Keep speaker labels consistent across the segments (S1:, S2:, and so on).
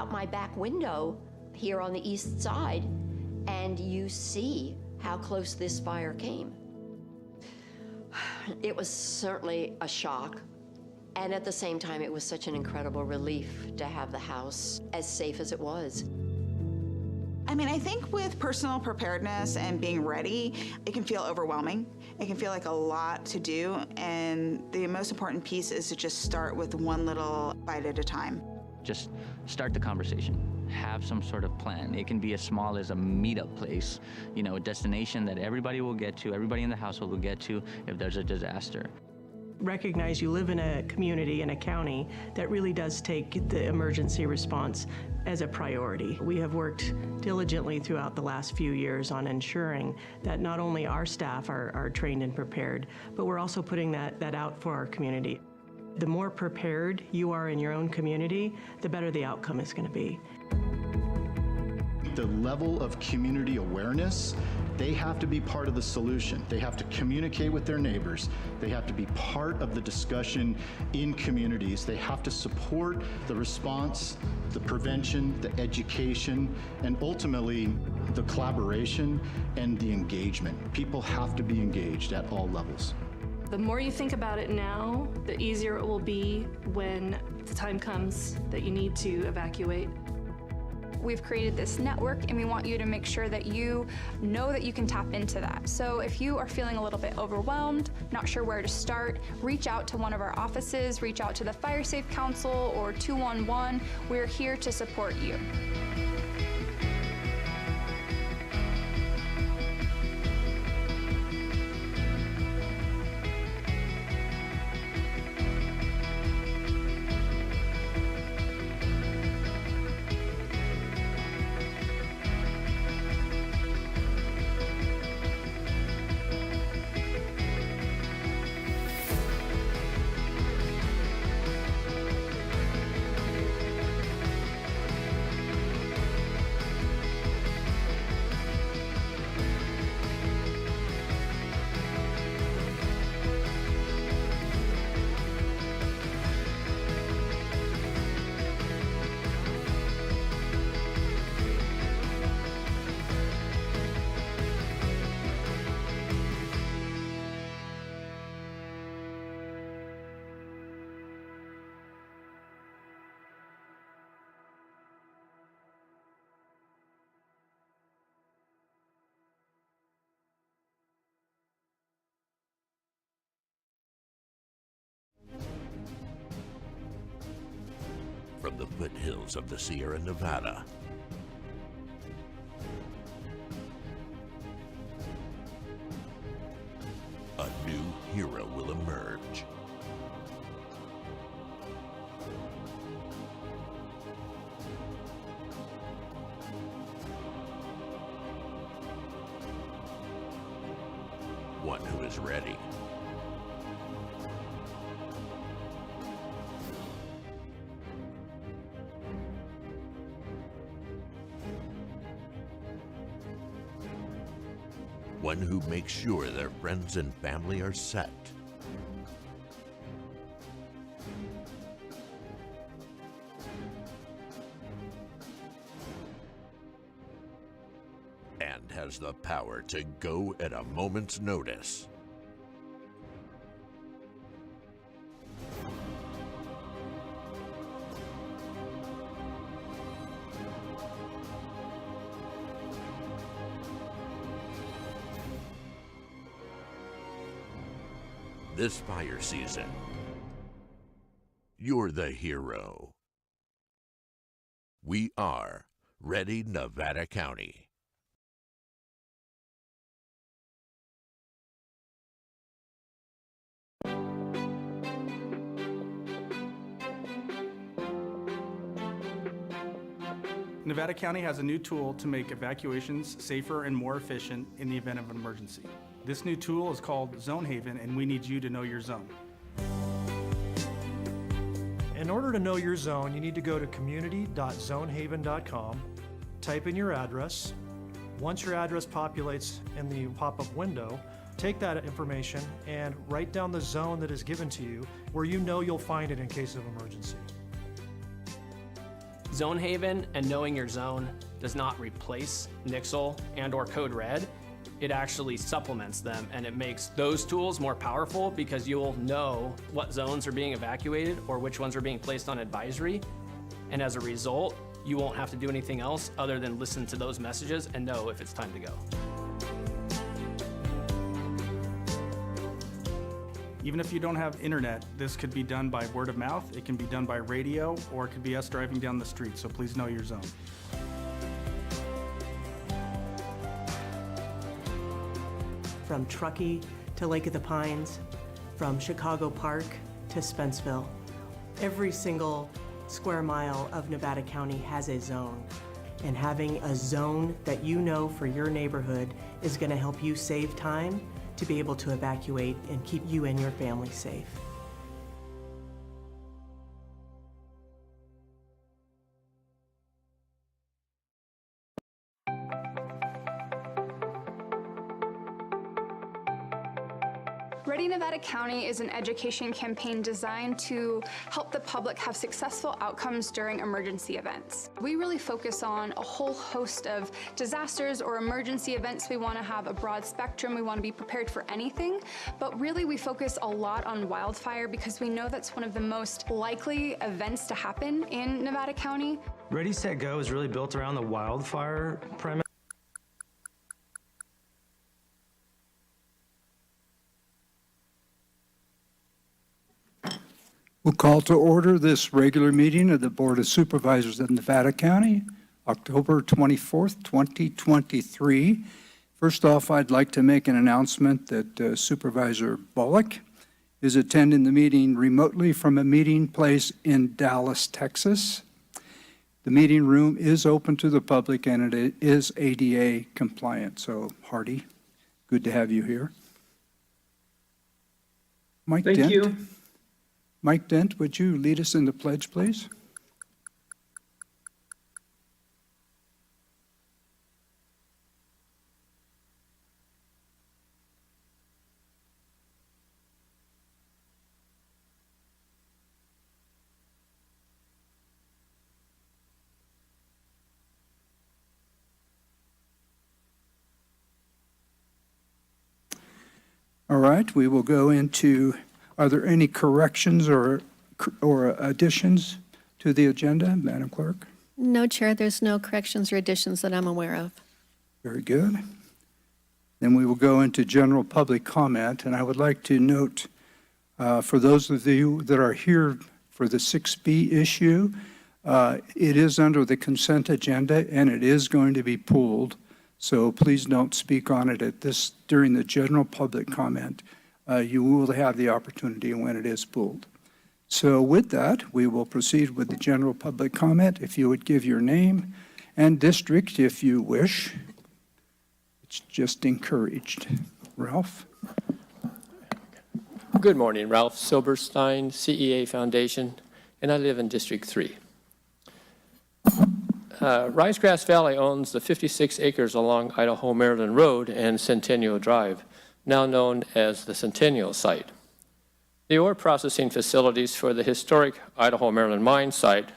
S1: out my back window here on the east side, and you see how close this fire came. It was certainly a shock. And at the same time, it was such an incredible relief to have the house as safe as it was.
S2: I mean, I think with personal preparedness and being ready, it can feel overwhelming. It can feel like a lot to do, and the most important piece is to just start with one little bite at a time.
S3: Just start the conversation. Have some sort of plan. It can be as small as a meetup place, a destination that everybody will get to, everybody in the household will get to if there's a disaster.
S4: Recognize you live in a community, in a county, that really does take the emergency response as a priority. We have worked diligently throughout the last few years on ensuring that not only our staff are trained and prepared, but we're also putting that out for our community. The more prepared you are in your own community, the better the outcome is going to be.
S5: The level of community awareness, they have to be part of the solution. They have to communicate with their neighbors. They have to be part of the discussion in communities. They have to support the response, the prevention, the education, and ultimately the collaboration and the engagement. People have to be engaged at all levels.
S6: The more you think about it now, the easier it will be when the time comes that you need to evacuate.
S7: We've created this network, and we want you to make sure that you know that you can tap into that. So if you are feeling a little bit overwhelmed, not sure where to start, reach out to one of our offices, reach out to the Fire Safe Council or 211. We're here to support you.
S8: From the foothills of the Sierra Nevada, a new hero will emerge. One who is ready. One who makes sure their friends and family are set. And has the power to go at a moment's notice. This fire season, you're the hero. We are Ready Nevada County.
S9: Nevada County has a new tool to make evacuations safer and more efficient in the event of an emergency. This new tool is called Zone Haven, and we need you to know your zone.
S10: In order to know your zone, you need to go to community.zonehaven.com, type in your address. Once your address populates in the pop-up window, take that information and write down the zone that is given to you where you know you'll find it in case of emergency.
S11: Zone Haven and knowing your zone does not replace Nixle and/or Code Red. It actually supplements them, and it makes those tools more powerful because you'll know what zones are being evacuated or which ones are being placed on advisory. And as a result, you won't have to do anything else other than listen to those messages and know if it's time to go.
S9: Even if you don't have internet, this could be done by word of mouth, it can be done by radio, or it could be us driving down the street, so please know your zone.
S4: From Truckee to Lake of the Pines, from Chicago Park to Spenceville, every single square mile of Nevada County has a zone. And having a zone that you know for your neighborhood is going to help you save time to be able to evacuate and keep you and your family safe.
S7: Ready Nevada County is an education campaign designed to help the public have successful outcomes during emergency events. We really focus on a whole host of disasters or emergency events. We want to have a broad spectrum. We want to be prepared for anything, but really we focus a lot on wildfire because we know that's one of the most likely events to happen in Nevada County.
S12: Ready, Set, Go is really built around the wildfire premise.
S13: We'll call to order this regular meeting of the Board of Supervisors of Nevada County, October 24th, 2023. First off, I'd like to make an announcement that Supervisor Bullock is attending the meeting remotely from a meeting place in Dallas, Texas. The meeting room is open to the public and it is ADA compliant. So, Hardy, good to have you here. Mike Dent. Thank you. Mike Dent, would you lead us in the pledge, please? All right, we will go into, are there any corrections or additions to the agenda, Madam Clerk?
S14: No, Chair, there's no corrections or additions that I'm aware of.
S13: Very good. Then we will go into general public comment, and I would like to note for those of you that are here for the 6B issue, it is under the consent agenda and it is going to be pulled, so please don't speak on it during the general public comment. You will have the opportunity when it is pulled. So with that, we will proceed with the general public comment. If you would give your name and district if you wish. It's just encouraged. Ralph?
S15: Good morning, Ralph Silberstein, CEA Foundation, and I live in District 3. Ricegrass Valley owns the 56 acres along Idaho-Maryland Road and Centennial Drive, now known as the Centennial Site. The ore processing facilities for the historic Idaho-Maryland mine site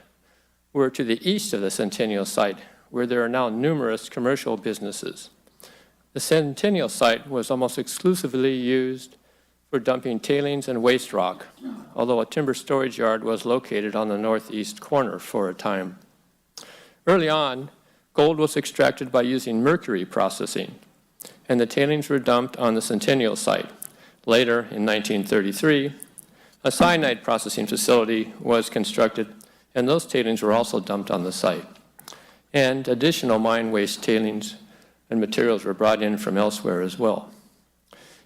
S15: were to the east of the Centennial Site, where there are now numerous commercial businesses. The Centennial Site was almost exclusively used for dumping tailings and waste rock, although a timber storage yard was located on the northeast corner for a time. Early on, gold was extracted by using mercury processing, and the tailings were dumped on the Centennial Site. Later, in 1933, a cyanide processing facility was constructed, and those tailings were also dumped on the site. And additional mine waste tailings and materials were brought in from elsewhere as well.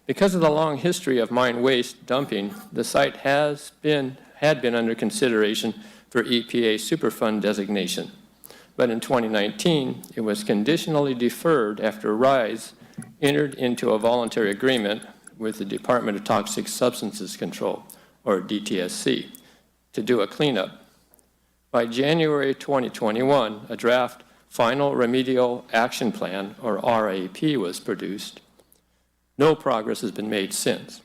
S15: Because of the long history of mine waste dumping, the site had been under consideration for EPA Superfund designation. But in 2019, it was conditionally deferred after RISE entered into a voluntary agreement with the Department of Toxic Substances Control, or DTSC, to do a cleanup. By January 2021, a draft Final Remedial Action Plan, or RAP, was produced. No progress has been made since.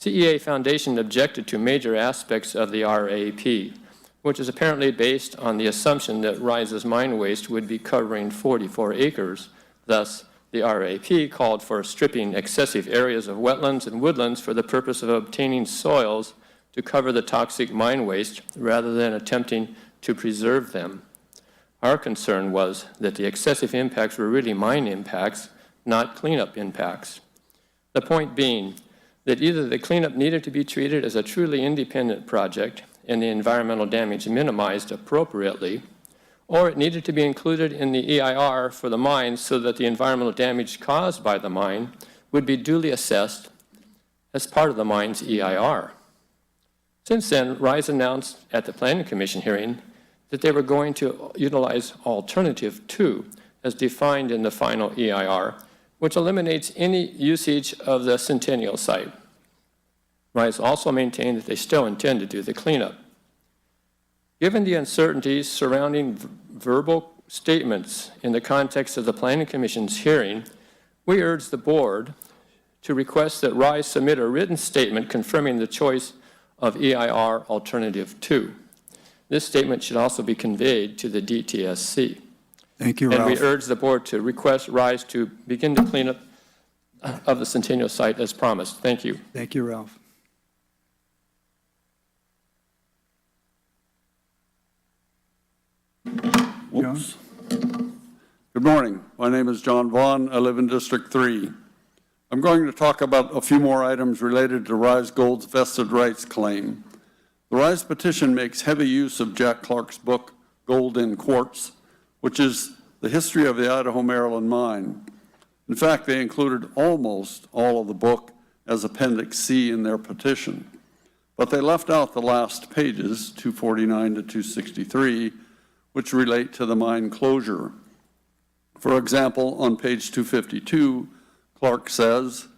S15: CEA Foundation objected to major aspects of the RAP, which is apparently based on the assumption that Rise's mine waste would be covering 44 acres. Thus, the RAP called for stripping excessive areas of wetlands and woodlands for the purpose of obtaining soils to cover the toxic mine waste rather than attempting to preserve them. Our concern was that the excessive impacts were really mine impacts, not cleanup impacts. The point being that either the cleanup needed to be treated as a truly independent project and the environmental damage minimized appropriately, or it needed to be included in the EIR for the mine so that the environmental damage caused by the mine would be duly assessed as part of the mine's EIR. Since then, Rise announced at the Planning Commission hearing that they were going to utilize Alternative 2 as defined in the final EIR, which eliminates any usage of the Centennial site. Rise also maintained that they still intend to do the cleanup. Given the uncertainties surrounding verbal statements in the context of the Planning Commission's hearing, we urge the board to request that Rise submit a written statement confirming the choice of EIR Alternative 2. This statement should also be conveyed to the DTSC.
S13: Thank you,
S15: And
S13: Ralph.
S15: we urge the board to request Rise to begin the cleanup of the Centennial site as promised. Thank you.
S13: Thank you, Ralph.
S16: Oops. Good morning. My name is John Vaughn. I live in District 3. I'm going to talk about a few more items related to Rise Gold's vested rights claim. The Rise petition makes heavy use of Jack Clark's book, Gold in Quartz, which is the history of the Idaho Maryland mine. In fact, they included almost all of the book as Appendix C in their petition, but they left out the last pages, 249 to 263, which relate to the mine closure. For example, on page 252, Clark says,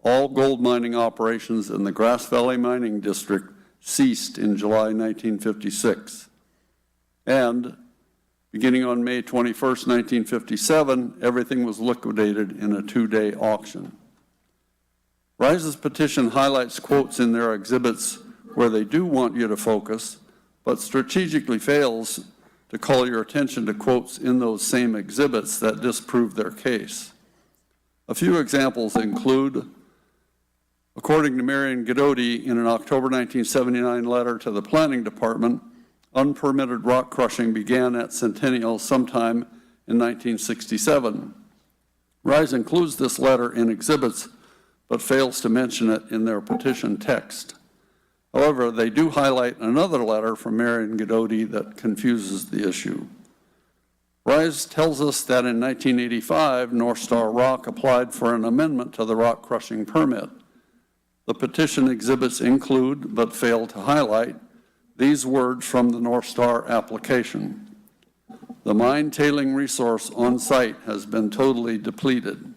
S16: all gold mining operations in the Grass Valley Mining District ceased in July 1956. And beginning on May 21st, 1957, everything was liquidated in a 2-day auction. Rise's petition highlights quotes in their exhibits where they do want you to focus, but strategically fails to call your attention to quotes in those same exhibits that disprove their case. A few examples include, according to Marion Guidotti, in an October 1979 letter to the Planning Department, unpermitted rock crushing began at Centennial sometime in 1967. Rise includes this letter in exhibits, but fails to mention it in their petition text. However, they do highlight another letter from Marion Guidotti that confuses the issue. Rise tells us that in 1985, North Star Rock applied for an amendment to the rock crushing permit. The petition exhibits include, but fail to highlight, these words from the North Star application. The mine tailing resource on site has been totally depleted.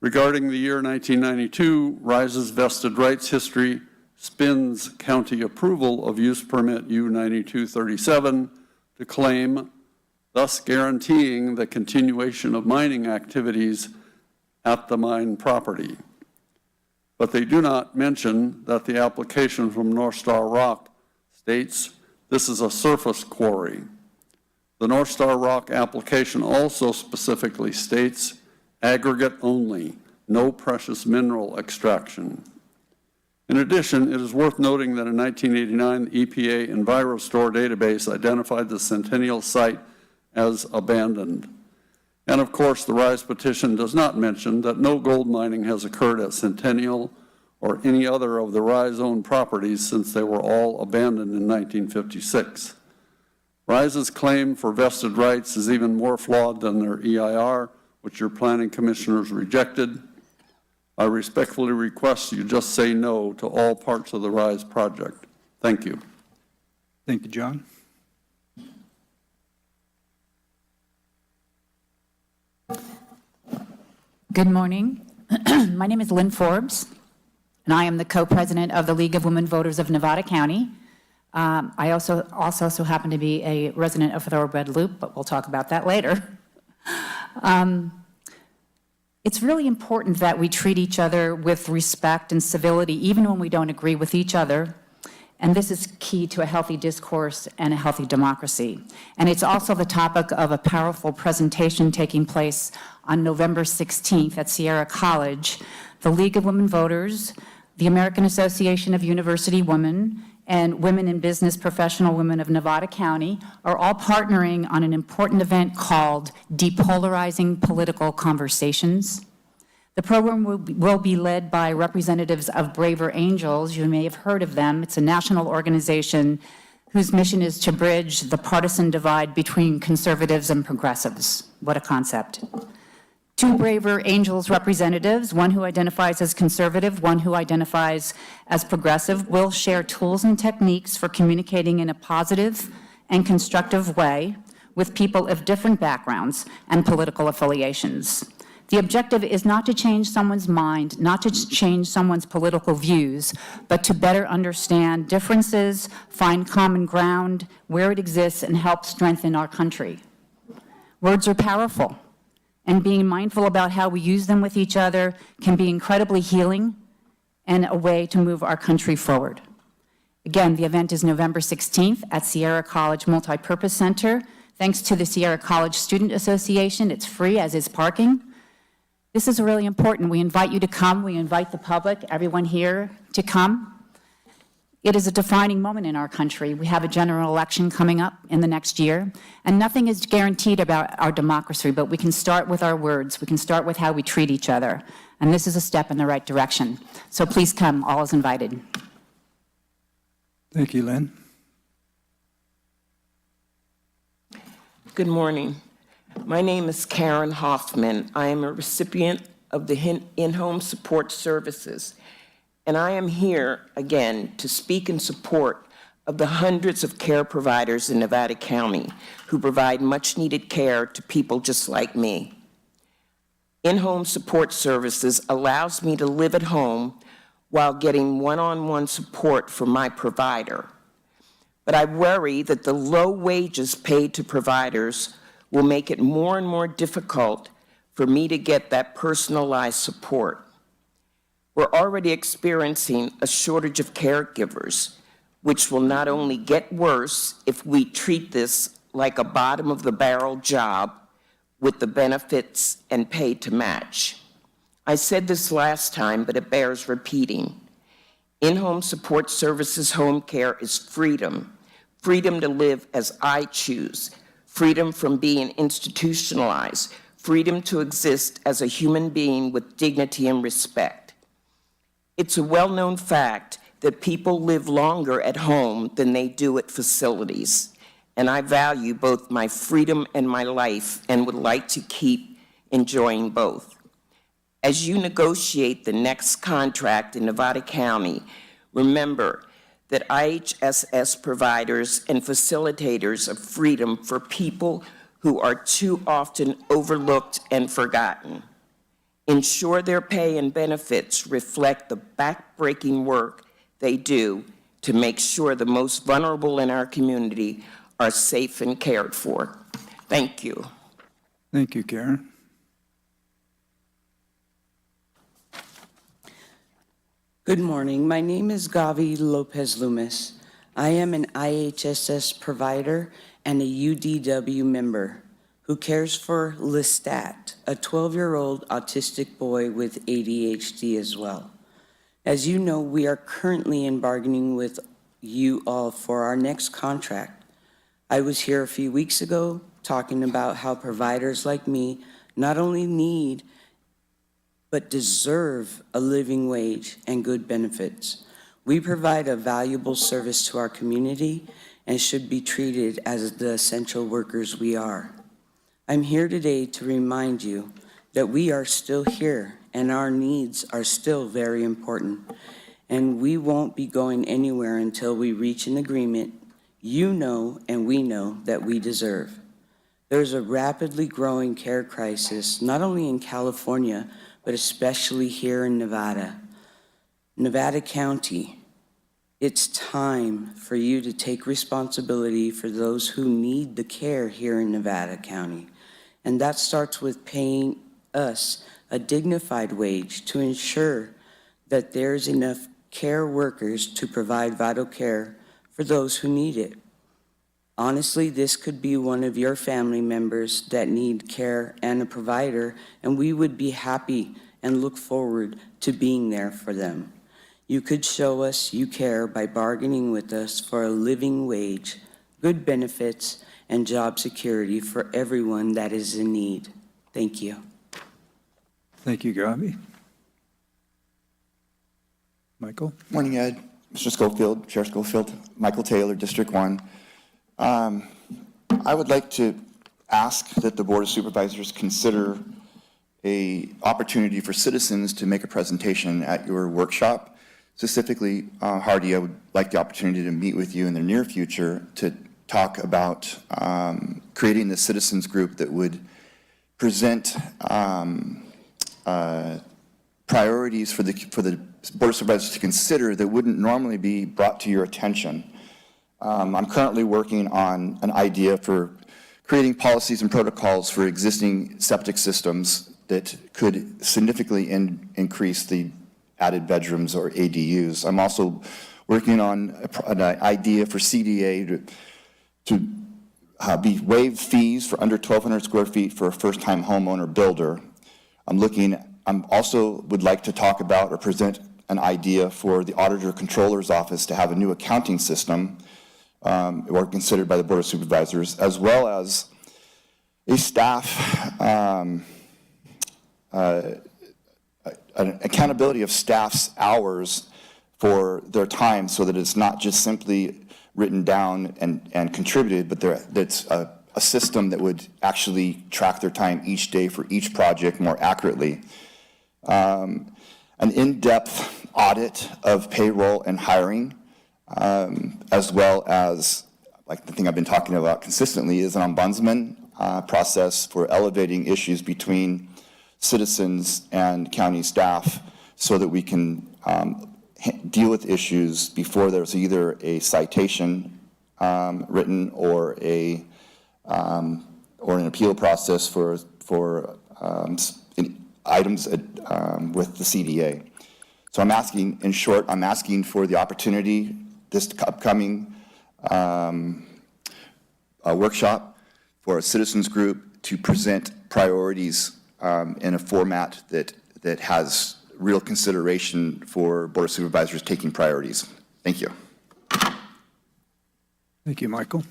S16: Regarding the year 1992, Rise's vested rights history spins county approval of use permit U-9237 to claim, thus guaranteeing the continuation of mining activities at the mine property. But they do not mention that the application from North Star Rock states this is a surface quarry. The North Star Rock application also specifically states aggregate only, no precious mineral extraction. In addition, it is worth noting that in 1989, the EPA EnviroStore database identified the Centennial site as abandoned. And of course, the Rise petition does not mention that no gold mining has occurred at Centennial or any other of the Rise-owned properties since they were all abandoned in 1956. Rise's claim for vested rights is even more flawed than their EIR, which your planning commissioners rejected. I respectfully request you just say no to all parts of the Rise project. Thank you.
S13: Thank you, John.
S17: Good morning. My name is Lynn Forbes, and I am the co-president of the League of Women Voters of Nevada County. I also happen to be a resident of Thoroughbred Loop, but we'll talk about that later. It's really important that we treat each other with respect and civility, even when we don't agree with each other. And this is key to a healthy discourse and a healthy democracy. And it's also the topic of a powerful presentation taking place on November 16th at Sierra College. The League of Women Voters, the American Association of University Women, and Women in Business Professional Women of Nevada County are all partnering on an important event called Depolarizing Political Conversations. The program will be led by representatives of Braver Angels. You may have heard of them. It's a national organization whose mission is to bridge the partisan divide between conservatives and progressives. What a concept. 2 Braver Angels representatives, one who identifies as conservative, one who identifies as progressive, will share tools and techniques for communicating in a positive and constructive way with people of different backgrounds and political affiliations. The objective is not to change someone's mind, not to change someone's political views, but to better understand differences, find common ground where it exists, and help strengthen our country. Words are powerful, and being mindful about how we use them with each other can be incredibly healing and a way to move our country forward. Again, the event is November 16th at Sierra College Multipurpose Center. Thanks to the Sierra College Student Association, it's free, as is parking. This is really important. We invite you to come. We invite the public, everyone here, to come. It is a defining moment in our country. We have a general election coming up in the next year, and nothing is guaranteed about our democracy, but we can start with our words. We can start with how we treat each other, and this is a step in the right direction. So please come. All is invited.
S13: Thank you, Lynn.
S18: Good morning. My name is Karen Hoffman. I am a recipient of the In-Home Support Services, and I am here again to speak in support of the hundreds of care providers in Nevada County who provide much-needed care to people just like me. In-Home Support Services allows me to live at home while getting one-on-one support from my provider. But I worry that the low wages paid to providers will make it more and more difficult for me to get that personalized support. We're already experiencing a shortage of caregivers, which will not only get worse if we treat this like a bottom-of-the-barrel job with the benefits and pay to match. I said this last time, but it bears repeating. In-home support services home care is freedom. Freedom to live as I choose. Freedom from being institutionalized, freedom to exist as a human being with dignity and respect. It's a well-known fact that people live longer at home than they do at facilities, and I value both my freedom and my life and would like to keep enjoying both. As you negotiate the next contract in Nevada County, remember that IHSS providers and facilitators of freedom for people who are too often overlooked and forgotten. Ensure their pay and benefits reflect the backbreaking work they do to make sure the most vulnerable in our community are safe and cared for. Thank you.
S13: Thank you, Karen.
S19: Good morning. My name is Gavi Lopez Loomis. I am an IHSS provider and a UDW member who cares for Lestat, a 12-year-old autistic boy with ADHD as well. As you know, we are currently in bargaining with you all for our next contract. I was here a few weeks ago talking about how providers like me not only need but deserve a living wage and good benefits. We provide a valuable service to our community and should be treated as the essential workers we are. I'm here today to remind you that we are still here and our needs are still very important, and we won't be going anywhere until we reach an agreement you know and we know that we deserve. There's a rapidly growing care crisis, not only in California, but especially here in Nevada. Nevada County, it's time for you to take responsibility for those who need the care here in Nevada County. And that starts with paying us a dignified wage to ensure that there's enough care workers to provide vital care for those who need it. Honestly, this could be one of your family members that need care and a provider, and we would be happy and look forward to being there for them. You could show us you care by bargaining with us for a living wage, good benefits, and job security for everyone that is in need. Thank you.
S13: Thank you, Gabi. Michael?
S20: Morning, Ed. Mr. Schofield, Chair Schofield, Michael Taylor, District 1. I would like to ask that the Board of Supervisors consider an opportunity for citizens to make a presentation at your workshop. Specifically, Hardy, I would like the opportunity to meet with you in the near future to talk about creating the citizens group that would present priorities for the Board of Supervisors to consider that wouldn't normally be brought to your attention. I'm currently working on an idea for creating policies and protocols for existing septic systems that could significantly increase the added bedrooms or ADUs. I'm also working on an idea for CDA to be waived fees for under 1,200 square feet for a first-time homeowner builder. I'm also would like to talk about or present an idea for the Auditor Controller's Office to have a new accounting system or considered by the Board of Supervisors, as well as a staff, an accountability of staff's hours for their time so that it's not just simply written down and contributed, but that's a system that would actually track their time each day for each project more accurately. An in-depth audit of payroll and hiring, as well as, like the thing I've been talking about consistently, is an ombudsman process for elevating issues between citizens and county staff so that we can deal with issues before there's either a citation written or an appeal process for items with the CDA. So I'm asking, in short, I'm asking for the opportunity this upcoming workshop for a citizens group to present priorities in a format that has real consideration for Board of Supervisors taking priorities. Thank you.
S13: Thank you, Michael.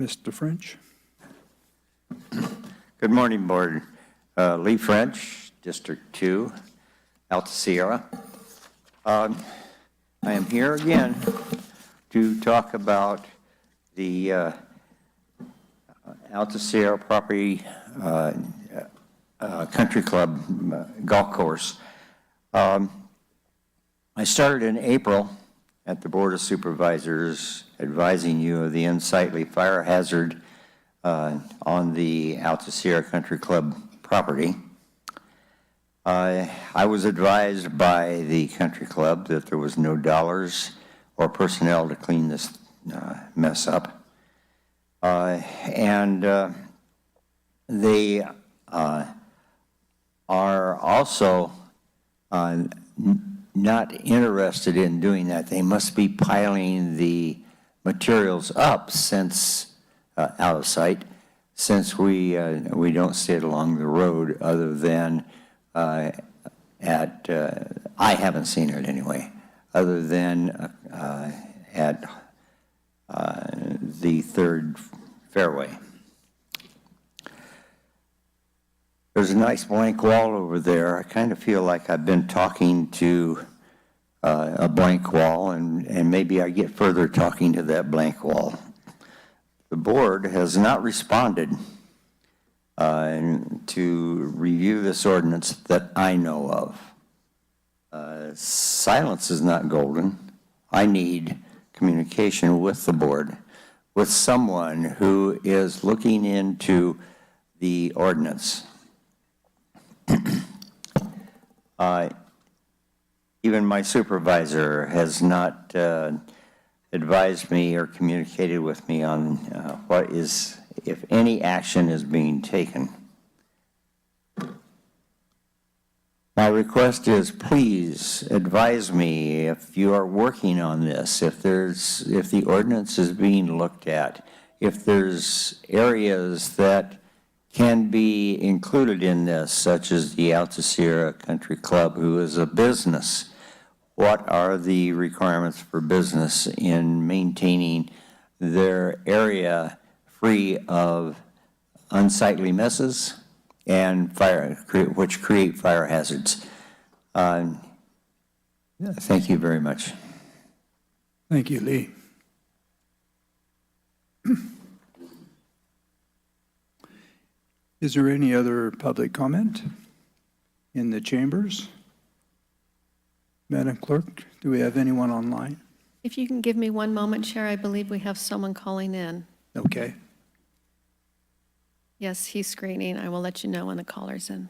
S13: Mr. French.
S21: Good morning, Board. Lee French, District 2, Alta Sierra. I am here again to talk about the Alta Sierra Property Country Club golf course. I started in April at the Board of Supervisors advising you of the unsightly fire hazard on the Alta Sierra Country Club property. I was advised by the country club that there was no dollars or personnel to clean this mess up. And they are also not interested in doing that. They must be piling the materials up since out of sight, since we don't see it along the road other than I haven't seen it anyway, other than at the third fairway. There's a nice blank wall over there. I kind of feel like I've been talking to a blank wall, and maybe I get further talking to that blank wall. The board has not responded to review this ordinance that I know of. Silence is not golden. I need communication with the board, with someone who is looking into the ordinance. Even my supervisor has not advised me or communicated with me on what is if any action is being taken. My request is, please advise me if you are working on this, if the ordinance is being looked at, if there's areas that can be included in this, such as the Alta Country Club, who is a business. What are the requirements for business in maintaining their area free of unsightly messes and fire, which create fire hazards? Thank you very much.
S13: Thank you, Lee. Is there any other public comment in the chambers? Madam Clerk, do we have anyone online?
S14: If you can give me one moment, Chair, I believe we have someone calling in.
S13: Okay.
S14: Yes, he's screening. I will let you know when the caller's in.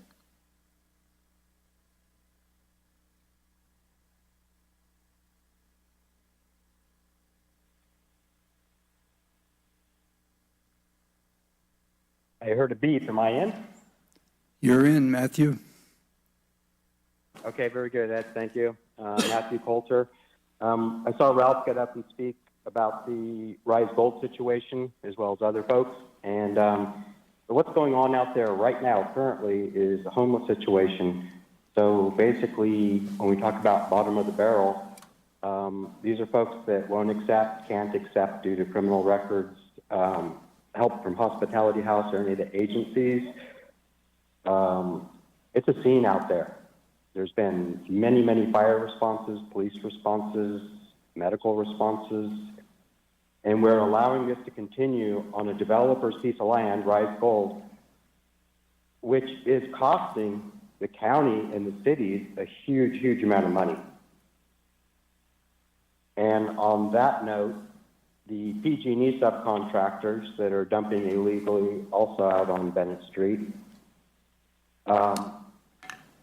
S1: I heard a beep. Am I in?
S13: You're in, Matthew.
S1: Okay, very good, Ed. Thank you. Matthew Coulter. I saw Ralph get up and speak about the Rise Gold situation as well as other folks. And what's going on out there right now currently is a homeless situation. So basically, when we talk about bottom of the barrel, these are folks that won't accept, can't accept due to criminal records, help from Hospitality House or any of the agencies. It's a scene out there. There's been many, many fire responses, police responses, medical responses, and we're allowing this to continue on a developer's piece of land, Rise Gold, which is costing the county and the cities a huge, huge amount of money. And on that note, the PG&E subcontractors that are dumping illegally also out on Bennett Street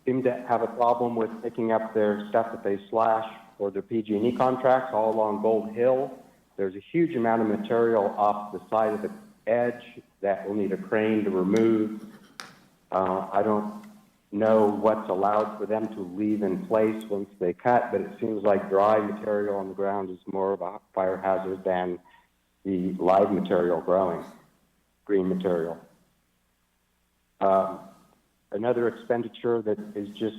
S1: seem to have a problem with picking up their stuff that they slash for their PG&E contracts all along Gold Hill. There's a huge amount of material off the side of the edge that will need a crane to remove. I don't know what's allowed for them to leave in place once they cut, but it seems like dry material on the ground is more of a fire hazard than the live material growing, green material. Another expenditure that is just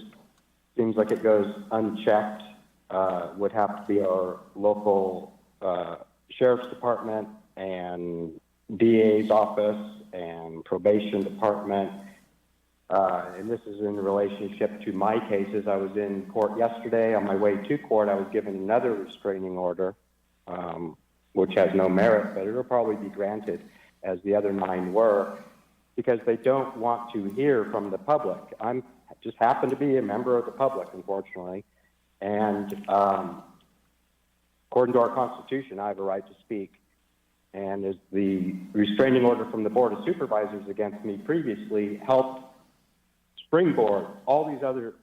S1: seems like it goes unchecked would have to be our local sheriff's department and DA's office and probation department. And this is in relationship to my cases. I was in court yesterday. On my way to court, I was given another restraining order, which has no merit, but it'll probably be granted as the other 9 were, because they don't want to hear from the public. I just happen to be a member of the public, unfortunately. And according to our Constitution, I have a right to speak. And as the restraining order from the Board of Supervisors against me previously helped springboard all these other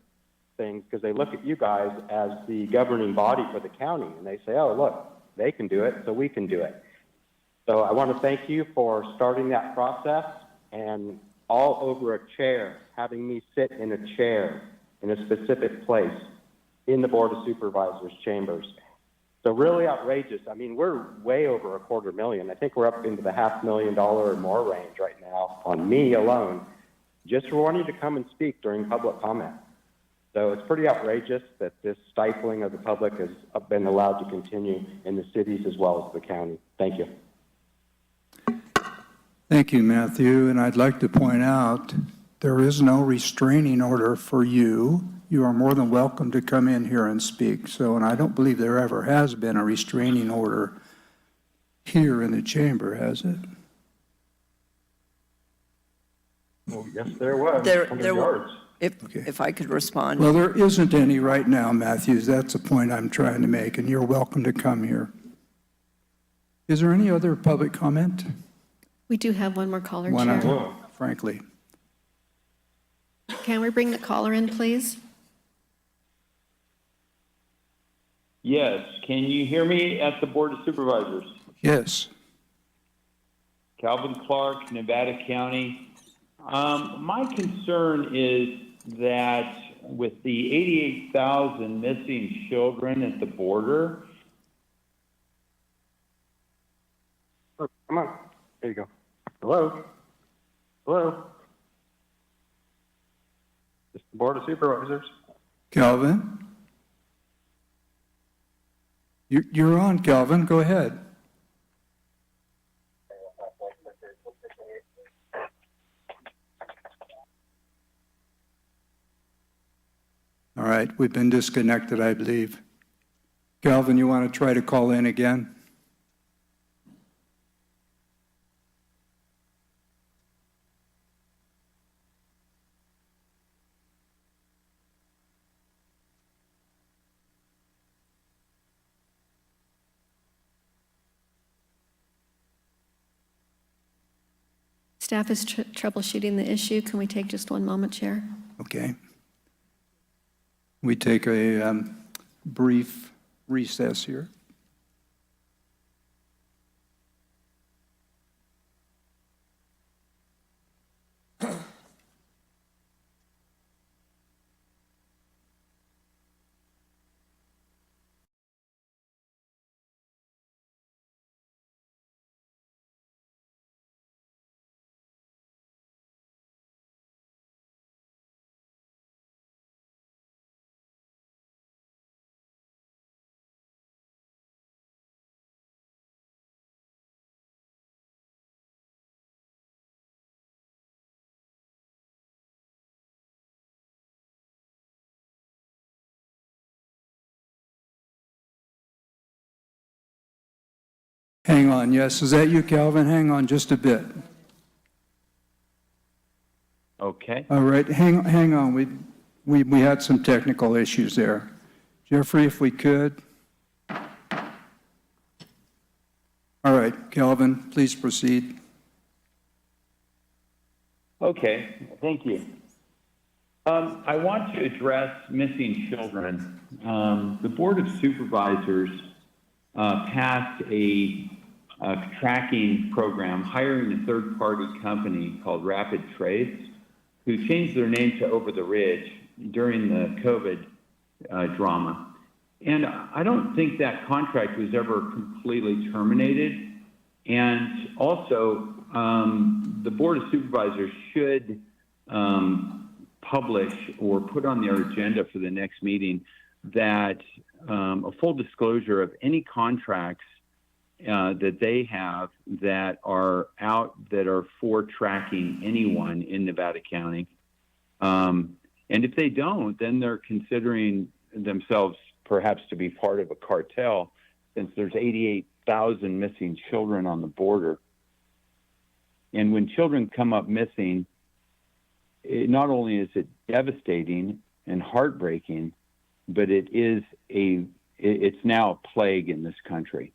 S1: things, because they look at you guys as the governing body for the county, and they say, oh, look, they can do it, so we can do it. So I want to thank you for starting that process, and all over a chair, having me sit in a chair in a specific place in the Board of Supervisors chambers. So really outrageous. I mean, we're way over $250,000. I think we're up into the $500,000 or more range right now on me alone, just for wanting to come and speak during public comment. So it's pretty outrageous that this stifling of the public has been allowed to continue in the cities as well as the county. Thank you.
S13: Thank you, Matthew. And I'd like to point out there is no restraining order for you. You are more than welcome to come in here and speak. So, and I don't believe there ever has been a restraining order here in the chamber, has it?
S1: Well, yes, there was.
S22: There were. If I could respond.
S13: Well, there isn't any right now, Matthews. That's the point I'm trying to make, and you're welcome to come here. Is there any other public comment?
S14: We do have one more caller,
S13: One
S14: Chair.
S13: other, frankly.
S14: Can we bring the caller in, please?
S23: Yes. Can you hear me at the Board of Supervisors?
S13: Yes.
S2: Calvin Clark, Nevada County. My concern is that with the 88,000 missing children at the border.
S1: Oh, come on. There you go. Hello? Hello? It's the Board of Supervisors.
S13: Calvin? You're on, Calvin. Go ahead. All right, we've been disconnected, I believe. Calvin, you want to try to call in again?
S14: Staff is troubleshooting the issue. Can we take just one moment, Chair?
S13: Okay. We take a brief recess here. Hang on, yes, is that you, Calvin? Hang on just a bit.
S2: Okay.
S13: All right, hang on. We had some technical issues there. Jeffrey, if we could. All right, Calvin, please proceed.
S2: Okay, thank you. I want to address missing children. The Board of Supervisors passed a tracking program hiring a third-party company called Rapid Trace, who changed their name to Over the Ridge during the COVID drama. And I don't think that contract was ever completely terminated. And also, the Board of Supervisors should publish or put on their agenda for the next meeting that a full disclosure of any contracts that they have that are out that are for tracking anyone in Nevada County. And if they don't, then they're considering themselves perhaps to be part of a cartel, since there's 88,000 missing children on the border. And when children come up missing, not only is it devastating and heartbreaking, but it's now a plague in this country.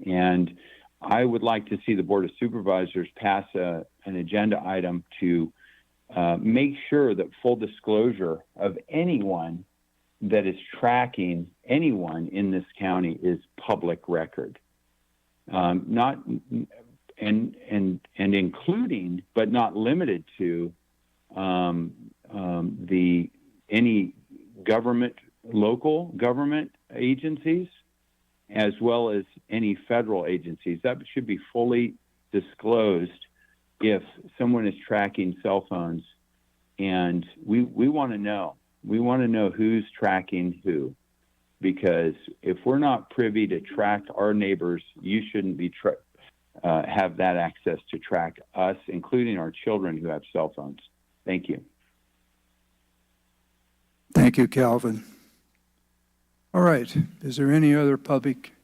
S2: And I would like to see the Board of Supervisors pass an agenda item to make sure that full disclosure of anyone that is tracking anyone in this county is public record. Including, but not limited to, any government, local government agencies, as well as any federal agencies. That should be fully disclosed if someone is tracking cell phones. And we want to know. We want to know who's tracking who. Because if we're not privy to track our neighbors, you shouldn't be have that access to track us, including our children who have cell phones. Thank you.
S13: Thank you, Calvin. All right, is there any other public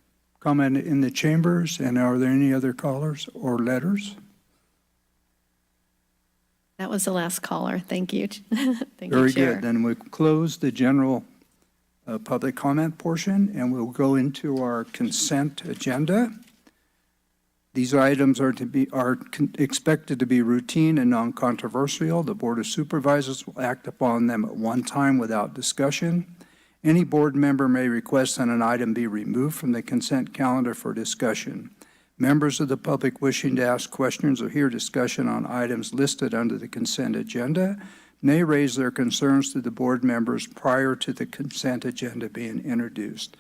S13: comment in the chambers? And are there any other callers or letters?
S14: That was the last caller. Thank you. Thank
S13: Very
S14: you, Chair.
S13: good. Then we'll close the general public comment portion, and we'll go into our consent agenda. These items are expected to be routine and non-controversial. The Board of Supervisors will act upon them at one time without discussion. Any board member may request that an item be removed from the consent calendar for discussion. Members of the public wishing to ask questions or hear discussion on items listed under the consent agenda may raise their concerns to the board members prior to the consent agenda being introduced.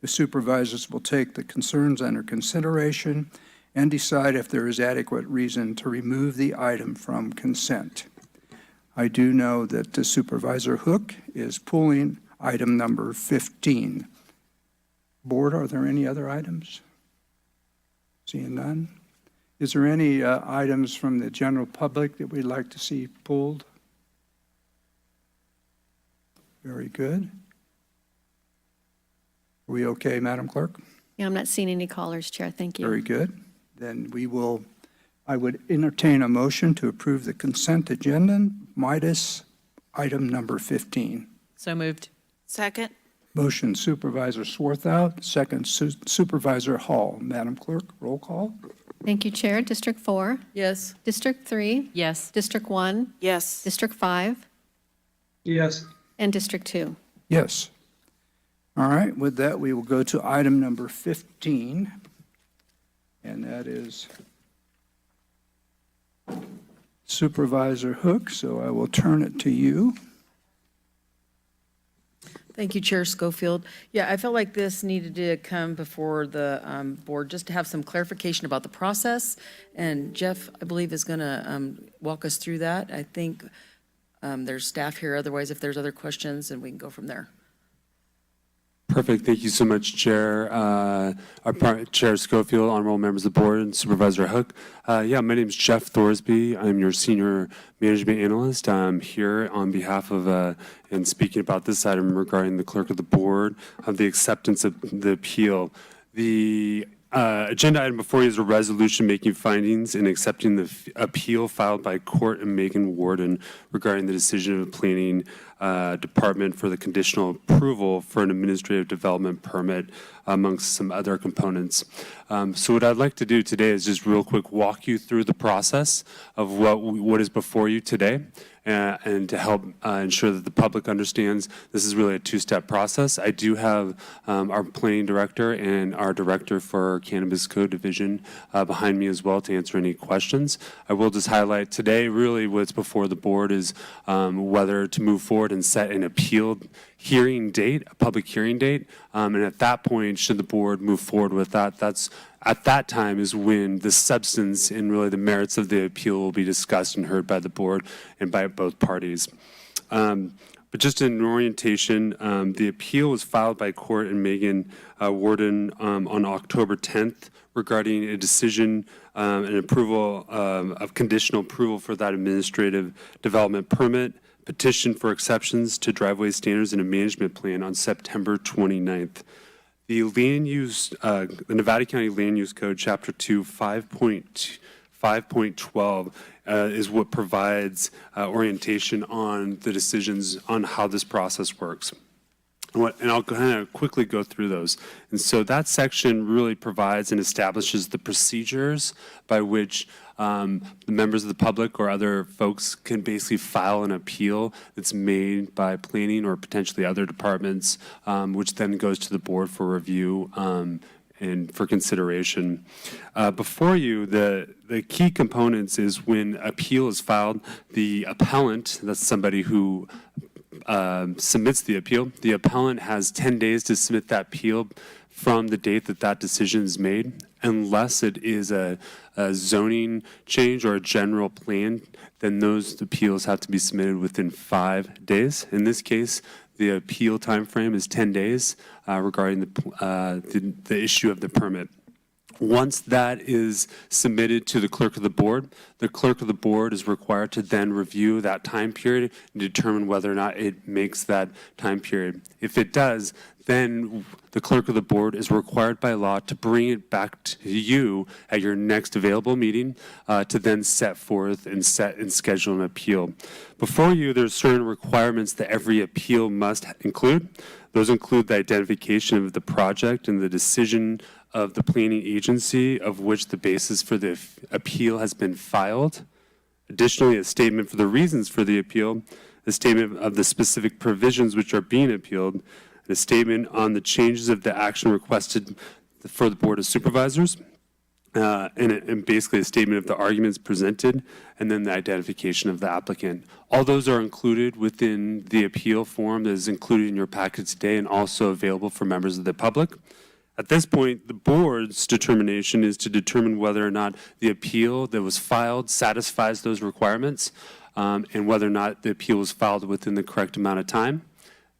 S13: The supervisors will take the concerns under consideration and decide if there is adequate reason to remove the item from consent. I do know that the Supervisor Hook is pulling item number 15. Board, are there any other items? Seeing none. Is there any items from the general public that we'd like to see pulled? Very good. Are we okay, Madam Clerk?
S14: Yeah, I'm not seeing any callers, Chair. Thank you.
S13: Very good. Then I would entertain a motion to approve the consent agenda minus item number 15.
S3: So moved. Second.
S13: Motion Supervisor Swarthout, second Supervisor Hall. Madam Clerk, roll call.
S14: Thank you, Chair. District 4?
S3: Yes.
S14: District 3?
S3: Yes.
S14: District 1?
S3: Yes.
S14: District 5?
S9: Yes.
S14: And District 2?
S13: Yes. All right, with that, we will go to item number 15, and that is Supervisor Hook, so I will turn it to you.
S3: Thank you, Chair Schofield. Yeah, I felt like this needed to come before the board just to have some clarification about the process. And Jeff, I believe, is going to walk us through that. I think there's staff here. Otherwise, if there's other questions, and we can go from there.
S5: Perfect. Thank you so much, Chair. Chair Schofield, honorable members of the board, and Supervisor Hook. Yeah, my name is Jeff Thorsby. I'm your senior management analyst. I'm here on behalf of and speaking about this item regarding the clerk of the board of the acceptance of the appeal. The agenda item before you is a resolution making findings and accepting the appeal filed by Court and Megan Warden regarding the decision of the planning department for the conditional approval for an administrative development permit amongst some other components. So what I'd like to do today is just real quick walk you through the process of what is before you today. And to help ensure that the public understands this is really a two-step process. I do have our planning director and our director for Cannabis Code Division behind me as well to answer any questions. I will just highlight today really what's before the board is whether to move forward and set an appeal hearing date, a public hearing date. And at that point, should the board move forward with that, at that time is when the substance and really the merits of the appeal will be discussed and heard by the board and by both parties. But just in orientation, the appeal was filed by Court and Megan Warden on October 10th regarding a decision and approval of conditional approval for that administrative development permit, petition for exceptions to driveway standards and a management plan on September 29th. The the Nevada County Land Use Code, Chapter 2, 5.12 is what provides orientation on the decisions on how this process works. And I'll kind of quickly go through those. And so that section really provides and establishes the procedures by which the members of the public or other folks can basically file an appeal that's made by planning or potentially other departments, which then goes to the board for review and for consideration. Before you, the key components is when appeal is filed, the appellant, that's somebody who submits the appeal. The appellant has 10 days to submit that appeal from the date that that decision is made, unless it is a zoning change or a general plan, then those appeals have to be submitted within 5 days. In this case, the appeal time frame is 10 days regarding the issue of the permit. Once that is submitted to the clerk of the board is required to then review that time period and determine whether or not it makes that time period. If it does, then the clerk of the board is required by law to bring it back to you at your next available meeting to then set forth and schedule an appeal. Before you, there's certain requirements that every appeal must include. Those include the identification of the project and the decision of the planning agency of which the basis for the appeal has been filed. Additionally, a statement for the reasons for the appeal, a statement of the specific provisions which are being appealed, and a statement on the changes of the action requested for the Board of Supervisors, and basically a statement of the arguments presented, and then the identification of the applicant. All those are included within the appeal form that is included in your packet today and also available for members of the public. At this point, the board's determination is to determine whether or not the appeal that was filed satisfies those requirements, and whether or not the appeal was filed within the correct amount of time.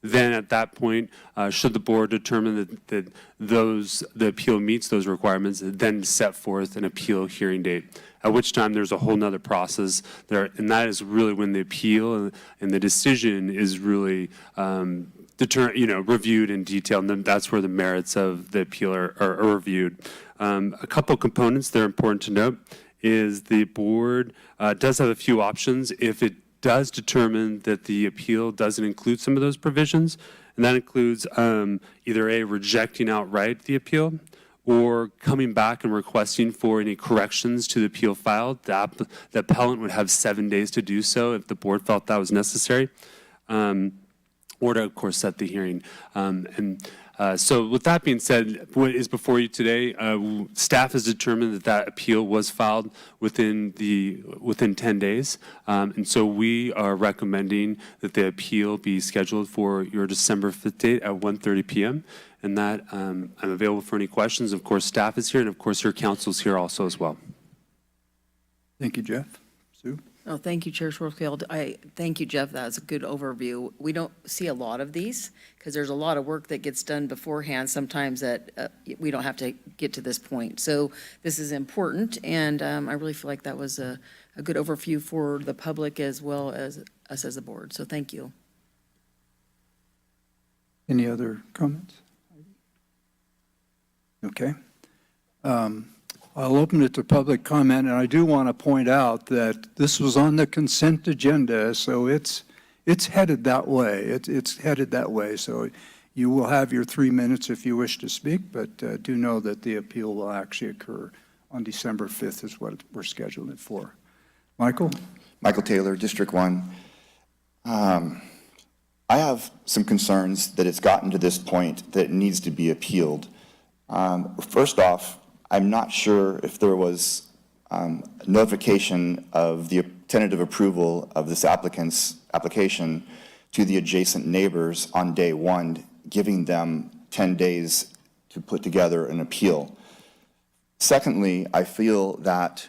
S5: Then at that point, should the board determine that the appeal meets those requirements, then set forth an appeal hearing date, at which time there's a whole nother process there, and that is really when the appeal and the decision is really reviewed in detail, and then that's where the merits of the appeal are reviewed. A couple components that are important to note is the board does have a few options if it does determine that the appeal doesn't include some of those provisions, and that includes either A, rejecting outright the appeal, or coming back and requesting for any corrections to the appeal filed. The appellant would have 7 days to do so if the board felt that was necessary, or to, of course, set the hearing. So with that being said, what is before you today, staff has determined that appeal was filed within 10 days. And so we are recommending that the appeal be scheduled for your December 5th date at 1:30 p.m. And that I'm available for any questions. Of course, staff is here, and of course, your council's here also as well.
S13: Thank you, Jeff. Sue?
S3: Oh, thank you, Chair Schwartzfield. Thank you, Jeff. That was a good overview. We don't see a lot of these because there's a lot of work that gets done beforehand sometimes that we don't have to get to this point. So this is important, and I really feel like that was a good overview for the public as well as us as a board. So thank you.
S13: Any other comments? Okay. I'll open it to public comment, and I do want to point out that this was on the consent agenda, so it's headed that way. It's headed that way. So you will have your 3 minutes if you wish to speak, but do know that the appeal will actually occur on December 5th is what we're scheduling it for. Michael?
S20: Michael Taylor, District 1. I have some concerns that it's gotten to this point that it needs to be appealed. First off, I'm not sure if there was notification of the tentative approval of this applicant's application to the adjacent neighbors on day one, giving them 10 days to put together an appeal. Secondly, I feel that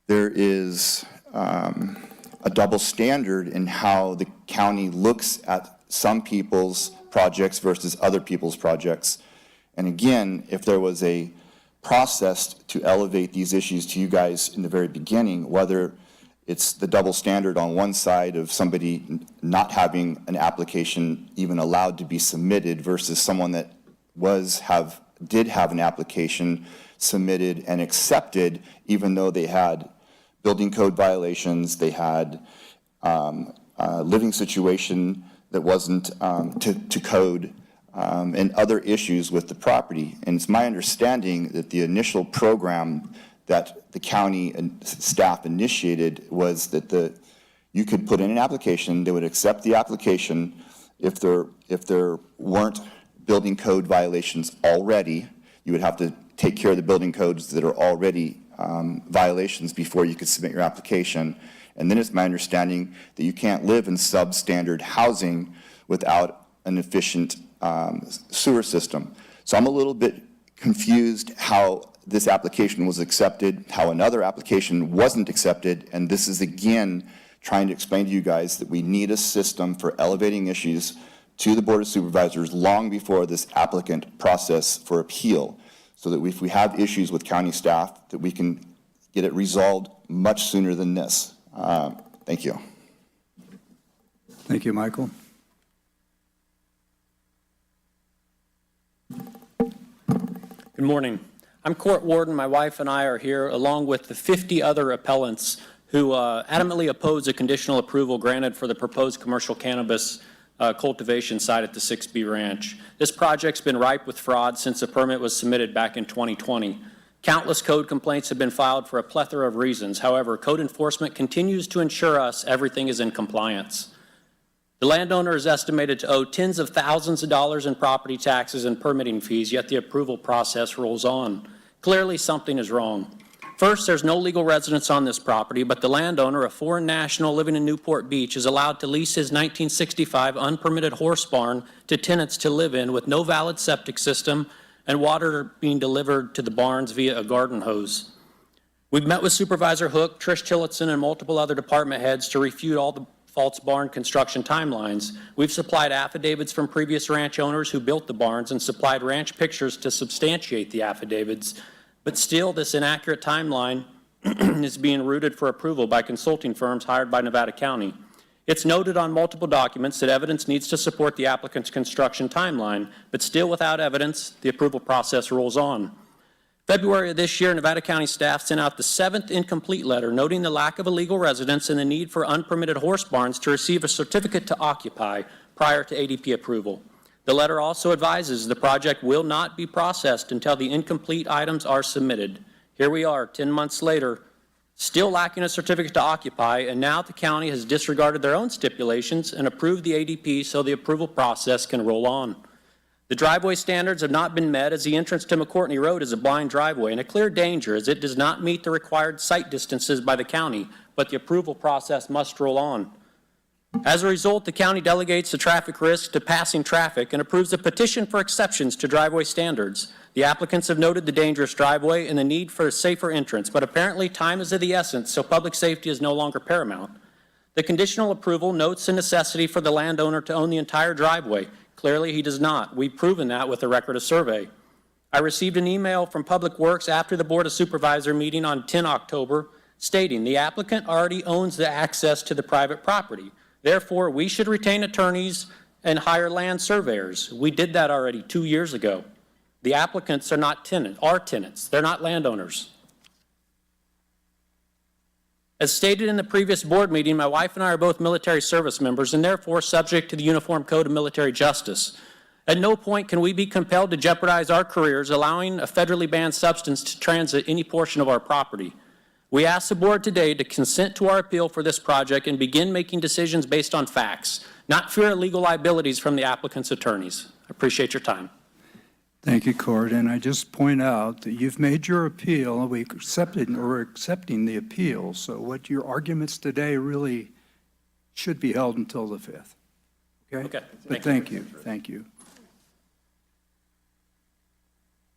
S20: there is a double standard in how the county looks at some people's projects versus other people's projects. And again, if there was a process to elevate these issues to you guys in the very beginning, whether it's the double standard on one side of somebody not having an application even allowed to be submitted versus someone that did have an application submitted and accepted, even though they had building code violations, they had a living situation that wasn't to code, and other issues with the property. And it's my understanding that the initial program that the county and staff initiated was that you could put in an application, they would accept the application if there weren't building code violations already. You would have to take care of the building codes that are already violations before you could submit your application. And then it's my understanding that you can't live in substandard housing without an efficient sewer system. So I'm a little bit confused how this application was accepted, how another application wasn't accepted, and this is again trying to explain to you guys that we need a system for elevating issues to the Board of Supervisors long before this applicant process for appeal, so that if we have issues with county staff, that we can get it resolved much sooner than this. Thank you.
S13: Thank you, Michael.
S6: Good morning. I'm Court Warden. My wife and I are here along with the 50 other appellants who adamantly oppose a conditional approval granted for the proposed commercial cannabis cultivation site at the 6B Ranch. This project's been ripe with fraud since the permit was submitted back in 2020. Countless code complaints have been filed for a plethora of reasons. However, code enforcement continues to ensure us everything is in compliance. The landowner is estimated to owe tens of thousands of dollars in property taxes and permitting fees, yet the approval process rolls on. Clearly, something is wrong. First, there's no legal residence on this property, but the landowner, a foreign national living in Newport Beach, is allowed to lease his 1965 unpermitted horse barn to tenants to live in with no valid septic system and water being delivered to the barns via a garden hose. We've met with Supervisor Hook, Trish Tillotson, and multiple other department heads to refute all the false barn construction timelines. We've supplied affidavits from previous ranch owners who built the barns and supplied ranch pictures to substantiate the affidavits. But still, this inaccurate timeline is being routed for approval by consulting firms hired by Nevada County. It's noted on multiple documents that evidence needs to support the applicant's construction timeline, but still without evidence, the approval process rolls on. February of this year, Nevada County staff sent out the 7th incomplete letter noting the lack of a legal residence and the need for unpermitted horse barns to receive a certificate to occupy prior to ADP approval. The letter also advises the project will not be processed until the incomplete items are submitted. Here we are, 10 months later, still lacking a certificate to occupy, and now the county has disregarded their own stipulations and approved the ADP so the approval process can roll on. The driveway standards have not been met as the entrance to McCourtney Road is a blind driveway and a clear danger as it does not meet the required site distances by the county, but the approval process must roll on. As a result, the county delegates the traffic risk to passing traffic and approves a petition for exceptions to driveway standards. The applicants have noted the dangerous driveway and the need for a safer entrance, but apparently time is of the essence, so public safety is no longer paramount. The conditional approval notes the necessity for the landowner to own the entire driveway. Clearly, he does not. We've proven that with a record of survey. I received an email from Public Works after the Board of Supervisors meeting on 10 October stating the applicant already owns the access to the private property. Therefore, we should retain attorneys and hire land surveyors. We did that already 2 years ago. The applicants are not tenants. They're not landowners. As stated in the previous board meeting, my wife and I are both military service members and therefore subject to the Uniform Code of Military Justice. At no point can we be compelled to jeopardize our careers allowing a federally banned substance to transit any portion of our property. We ask the board today to consent to our appeal for this project and begin making decisions based on facts, not fear legal liabilities from the applicant's attorneys. I appreciate your time.
S13: Thank you, Court. And I just point out that you've made your appeal. We're accepting the appeal. So what your arguments today really should be held until the 5th. Okay?
S6: Okay.
S13: But thank you. Thank you.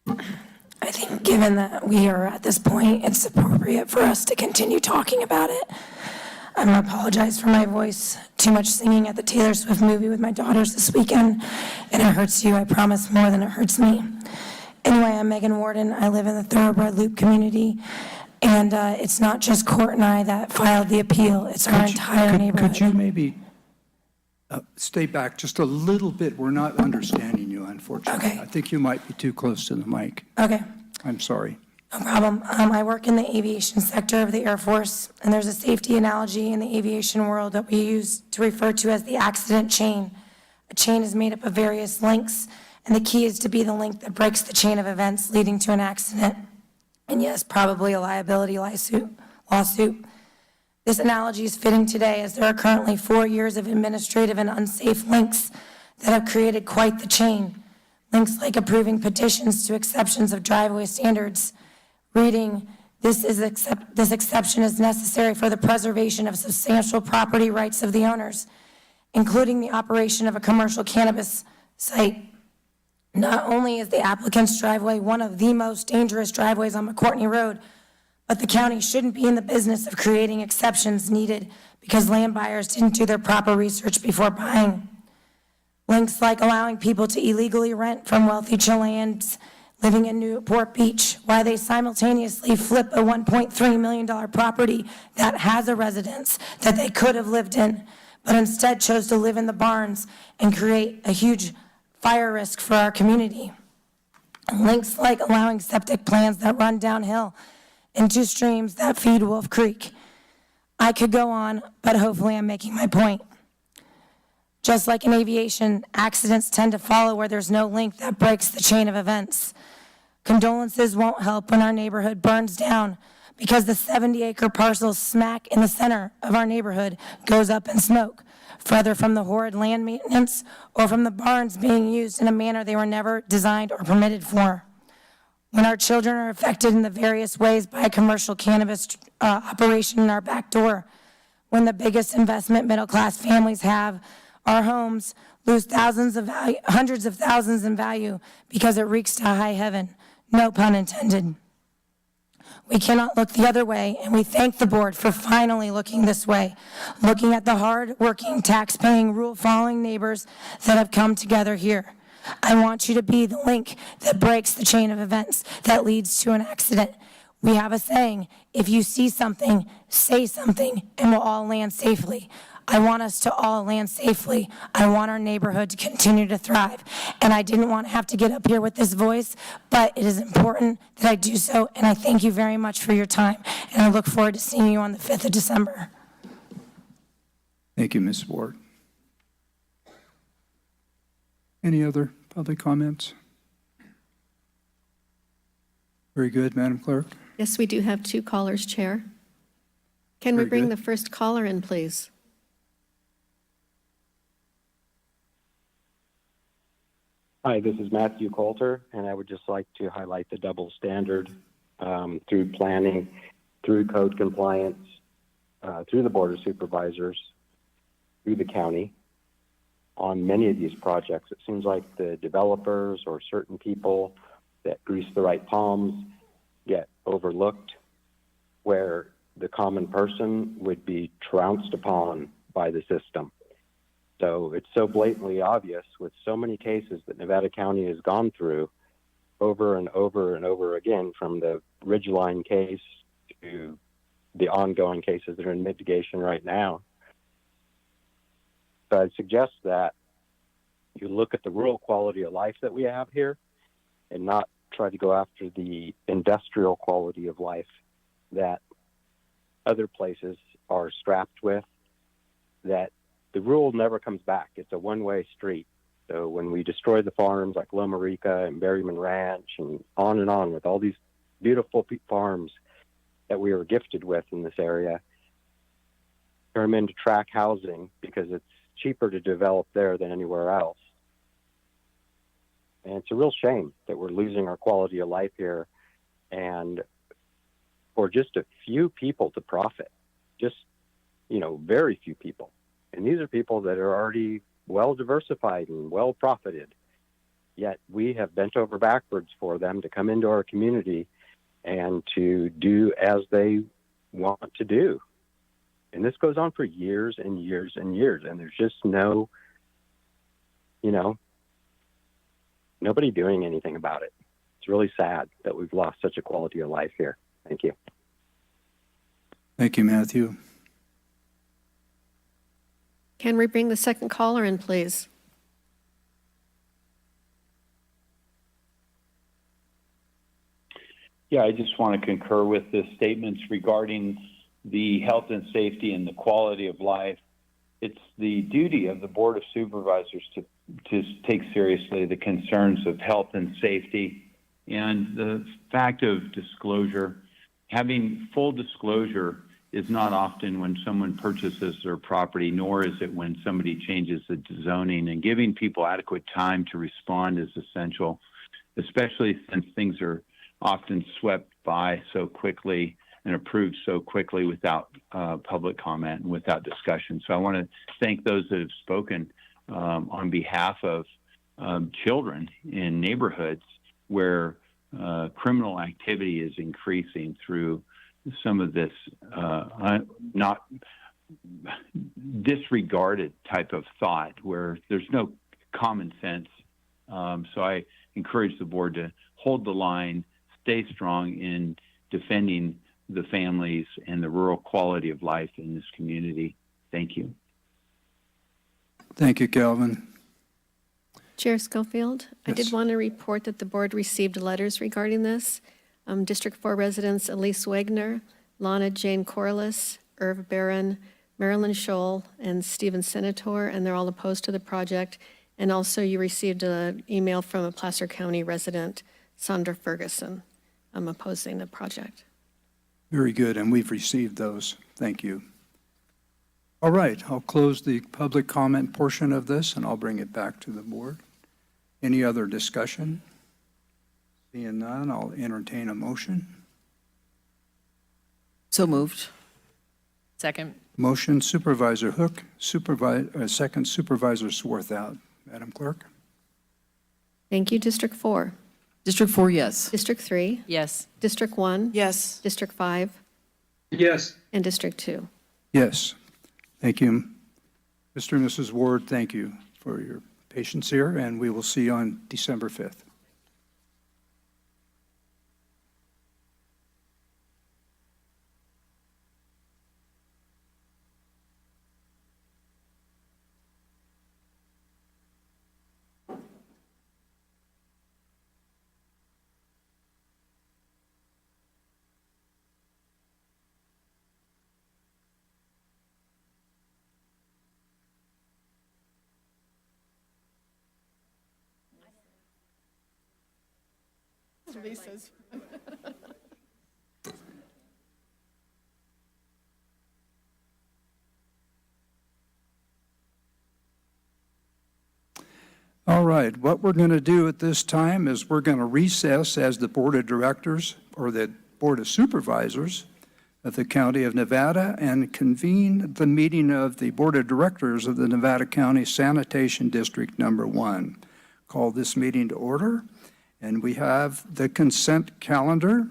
S8: I think given that we are at this point, it's appropriate for us to continue talking about it. I'm going to apologize for my voice. Too much singing at the Taylor Swift movie with my daughters this weekend, and it hurts you, I promise, more than it hurts me. Anyway, I'm Megan Warden. I live in the Thoroughbred Loop community, and it's not just Court and I that filed the appeal. It's our entire neighborhood.
S13: Could you maybe stay back just a little bit? We're not understanding you, unfortunately.
S8: Okay.
S13: I think you might be too close to the mic.
S8: Okay.
S13: I'm sorry.
S8: No problem. I work in the aviation sector of the Air Force, and there's a safety analogy in the aviation world that we use to refer to as the accident chain. A chain is made up of various links, and the key is to be the link that breaks the chain of events leading to an accident. And yes, probably a liability lawsuit. This analogy is fitting today as there are currently 4 years of administrative and unsafe links that have created quite the chain. Links like approving petitions to exceptions of driveway standards, reading, this exception is necessary for the preservation of substantial property rights of the owners, including the operation of a commercial cannabis site. Not only is the applicant's driveway one of the most dangerous driveways on McCourtney Road, but the county shouldn't be in the business of creating exceptions needed because land buyers didn't do their proper research before buying. Links like allowing people to illegally rent from wealthy Chileans living in Newport Beach, while they simultaneously flip a $1.3 million property that has a residence that they could have lived in, but instead chose to live in the barns and create a huge fire risk for our community. Links like allowing septic plants that run downhill into streams that feed Wolf Creek. I could go on, but hopefully I'm making my point. Just like in aviation, accidents tend to follow where there's no link that breaks the chain of events. Condolences won't help when our neighborhood burns down because the 70-acre parcel smack in the center of our neighborhood goes up in smoke, whether from the horrid land maintenance or from the barns being used in a manner they were never designed or permitted for. when our children are affected in the various ways by a commercial cannabis operation in our back door, when the biggest investment middle-class families have, our homes, lose hundreds of thousands in value because it reeks to high heaven. No pun intended. We cannot look the other way, and we thank the board for finally looking this way, looking at the hard-working, tax-paying, rule-following neighbors that have come together here. I want you to be the link that breaks the chain of events that leads to an accident. We have a saying, if you see something, say something, and we'll all land safely. I want us to all land safely. I want our neighborhood to continue to thrive. And I didn't want to have to get up here with this voice, but it is important that I do so, and I thank you very much for your time, and I look forward to seeing you on the 5th of December.
S13: Thank you, Ms. Ward. Any other public comments? Very good, Madam Clerk.
S14: Yes, we do have 2 callers, Chair. Can we
S13: Very
S14: bring
S13: good.
S14: the first caller in, please?
S1: Hi, this is Matthew Coulter, and I would just like to highlight the double standard through planning, through code compliance, through the Board of Supervisors, through the county on many of these projects. It seems like the developers or certain people that grease the right palms get overlooked, where the common person would be trounced upon by the system. So it's so blatantly obvious with so many cases that Nevada County has gone through over and over and over again, from the Ridgeline case to the ongoing cases that are in mitigation right now. So I'd suggest that you look at the rural quality of life that we have here and not try to go after the industrial quality of life that other places are strapped with, that the rural never comes back. It's a one-way street. So when we destroy the farms like Loma Rica and Berryman Ranch and on with all these beautiful farms that we were gifted with in this area, turn them into tract housing because it's cheaper to develop there than anywhere else. And it's a real shame that we're losing our quality of life here, and for just a few people to profit, just, very few people. And these are people that are already well diversified and well profited. Yet we have bent over backwards for them to come into our community and to do as they want to do. And this goes on for years and years and years. And there's just nobody doing anything about it. It's really sad that we've lost such a quality of life here. Thank you.
S13: Thank you, Matthew.
S14: Can we bring the second caller in, please?
S2: Yeah, I just want to concur with the statements regarding the health and safety and the quality of life. It's the duty of the Board of Supervisors to take seriously the concerns of health and safety and the fact of disclosure. Having full disclosure is not often when someone purchases their property, nor is it when somebody changes the zoning. And giving people adequate time to respond is essential, especially since things are often swept by so quickly and approved so quickly without public comment and without discussion. So I want to thank those that have spoken on behalf of children in neighborhoods where criminal activity is increasing through some of this not disregarded type of thought where there's no common sense. So I encourage the board to hold the line, stay strong in defending the families and the rural quality of life in this community. Thank you.
S13: Thank you, Calvin.
S14: Chair Schofield, I
S13: Yes.
S14: did want to report that the board received letters regarding this. District 4 residents Elise Wagner, Lana Jane Corliss, Irv Barron, Marilyn Scholl, and Stephen Senator, and they're all opposed to the project. And also you received an email from a Placer County resident, Sandra Ferguson, opposing the project.
S13: Very good, and we've received those. Thank you. All right, I'll close the public comment portion of this, and I'll bring it back to the board. Any other discussion? Seeing none, I'll entertain a motion.
S3: So moved.
S10: Second.
S13: Motion Supervisor Hook, second Supervisor Swarthout. Madam Clerk?
S14: Thank you. District 4.
S3: District 4, yes.
S14: District 3.
S10: Yes.
S14: District 1.
S10: Yes.
S14: District 5.
S12: Yes.
S14: And District 2.
S13: Yes. Thank you. Mr. and Mrs. Ward, thank you for your patience here, and we will see you on December 5th.
S10: Lisa's.
S13: All right, what we're going to do at this time is we're going to recess as the Board of Directors or the Board of Supervisors of the County of Nevada and convene the meeting of the Board of Directors of the Nevada County Sanitation District Number 1. Call this meeting to order, and we have the consent calendar.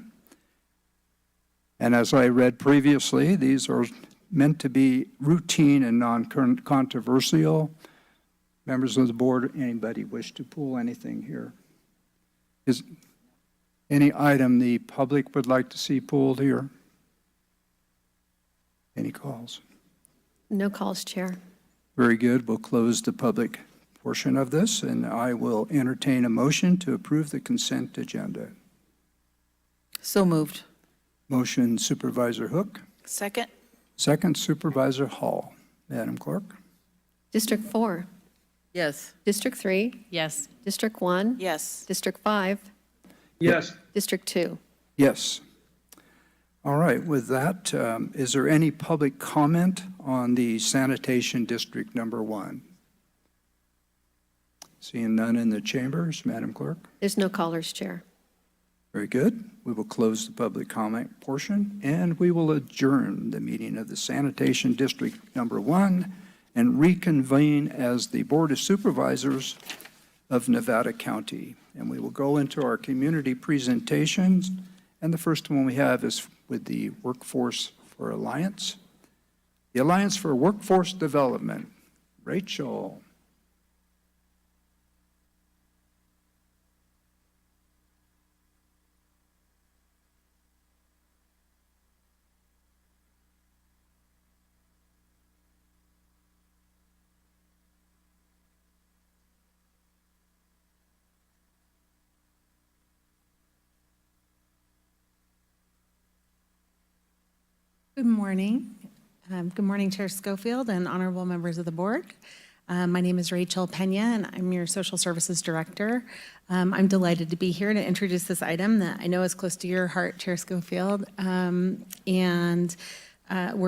S13: And as I read previously, these are meant to be routine and non-controversial. Members of the board, anybody wish to pull anything here? Is any item the public would like to see pulled here? Any calls?
S14: No calls, Chair.
S13: Very good. We'll close the public portion of this, and I will entertain a motion to approve the consent agenda.
S3: So moved.
S13: Motion Supervisor Hook.
S10: Second.
S13: Second Supervisor Hall. Madam Clerk?
S14: District 4.
S3: Yes.
S14: District 3.
S10: Yes.
S14: District 1.
S10: Yes.
S14: District 5.
S12: Yes.
S14: District 2.
S13: Yes. All right, with that, is there any public comment on the sanitation district number 1? Seeing none in the chambers, Madam Clerk?
S14: There's no callers, Chair.
S13: Very good. We will close the public comment portion, and we will adjourn the meeting of the sanitation district number 1 and reconvene as the Board of Supervisors of Nevada County. And we will go into our community presentations, and the first one we have is with the Workforce for Alliance. The Alliance for Workforce Development. Rachel.
S11: Good morning. Good morning, Chair Schofield and honorable members of the board. My name is Rachel Pena, and I'm your Social Services Director. I'm delighted to be here to introduce this item that I know is close to your heart, Chair Schofield. We're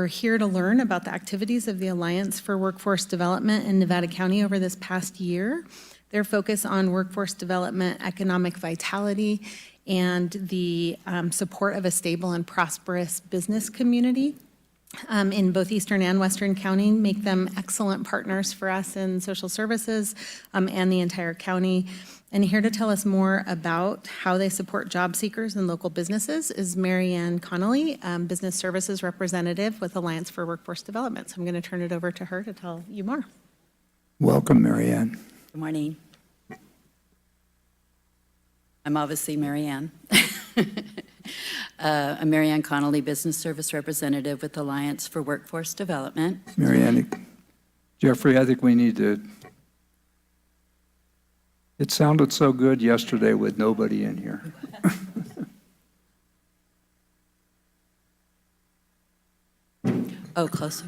S11: here to learn about the activities of the Alliance for Workforce Development in Nevada County over this past year. Their focus on workforce development, economic vitality, and the support of a stable and prosperous business community in both Eastern and Western County make them excellent partners for us in social services and the entire county. And here to tell us more about how they support job seekers and local businesses is Mary Ann Connolly, Business Services Representative with Alliance for Workforce Development. So I'm going to turn it over to her to tell you more.
S13: Welcome, Mary Ann.
S23: Good morning. I'm obviously Mary Ann. I'm Mary Ann Connolly, Business Service Representative with Alliance for Workforce Development.
S13: Mary Ann, Jeffrey, I think we need to, it sounded so good yesterday with nobody in here.
S23: Oh, closer.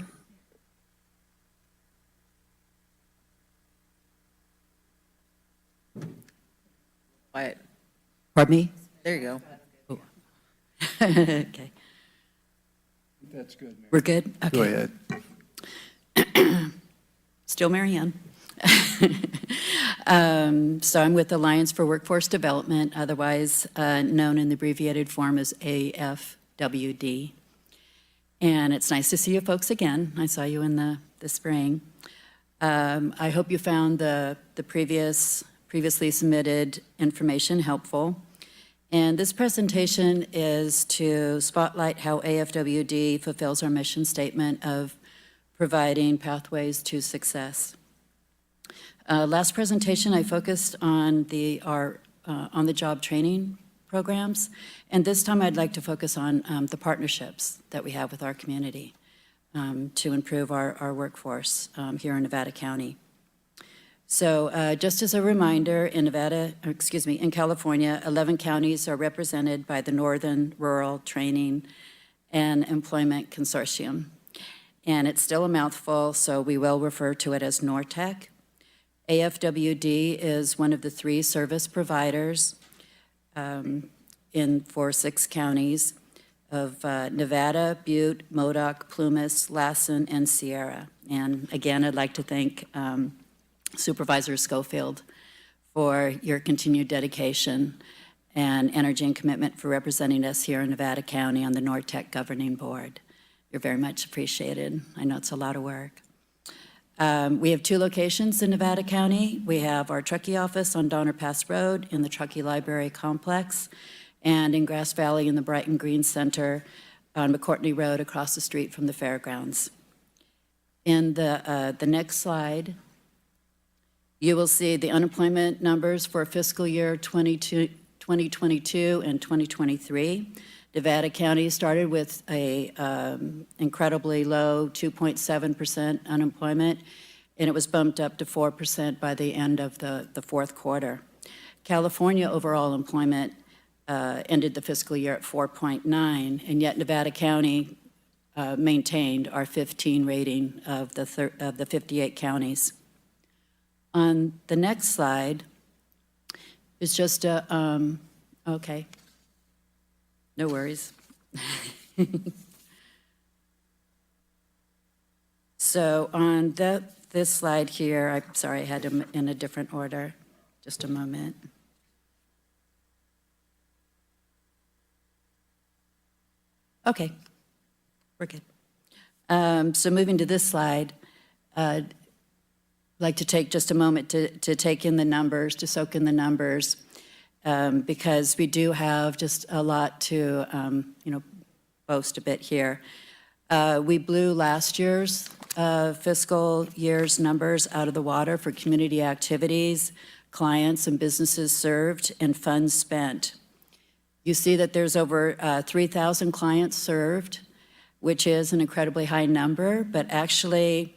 S3: Quiet.
S23: Pardon me?
S3: There you go.
S23: Oh. Okay.
S13: That's good, Mary.
S23: We're good? Okay.
S13: Go ahead.
S23: Still Mary Ann. So I'm with Alliance for Workforce Development, otherwise known in the abbreviated form as AFWD. And it's nice to see you folks again. I saw you in the spring. I hope you found the previously submitted information helpful. And this presentation is to spotlight how AFWD fulfills our mission statement of providing pathways to success. Last presentation, I focused on the on-the-job training programs, and this time I'd like to focus on the partnerships that we have with our community to improve our workforce here in Nevada County. So just as a reminder, in in California, 11 counties are represented by the Northern Rural Training and Employment Consortium. And it's still a mouthful, so we will refer to it as NORTEC. AFWD is one of the 3 service providers for 6 counties of Nevada, Butte, Modoc, Plumas, Lassen, and Sierra. And again, I'd like to thank Supervisor Schofield for your continued dedication and energy and commitment for representing us here in Nevada County on the NORTEC Governing Board. You're very much appreciated. I know it's a lot of work. We have 2 locations in Nevada County. We have our Truckee office on Donner Pass Road in the Truckee Library Complex, and in Grass Valley in the Brighton Green Center on McCourtney Road across the street from the fairgrounds. In the next slide, you will see the unemployment numbers for fiscal year 2022 and 2023. Nevada County started with a incredibly low 2.7% unemployment, and it was bumped up to 4% by the end of the fourth quarter. California overall employment ended the fiscal year at 4.9, and yet Nevada County maintained our 15 rating of the 58 counties. On the next slide is just a, okay, no worries. So on this slide here, I'm sorry, I had them in a different order. Just a moment. Okay, we're good. So moving to this slide, I'd like to take just a moment to take in the numbers, to soak in the numbers, because we do have just a lot to, boast a bit here. We blew last year's fiscal year's numbers out of the water for community activities, clients and businesses served, and funds spent. You see that there's over 3,000 clients served, which is an incredibly high number, but actually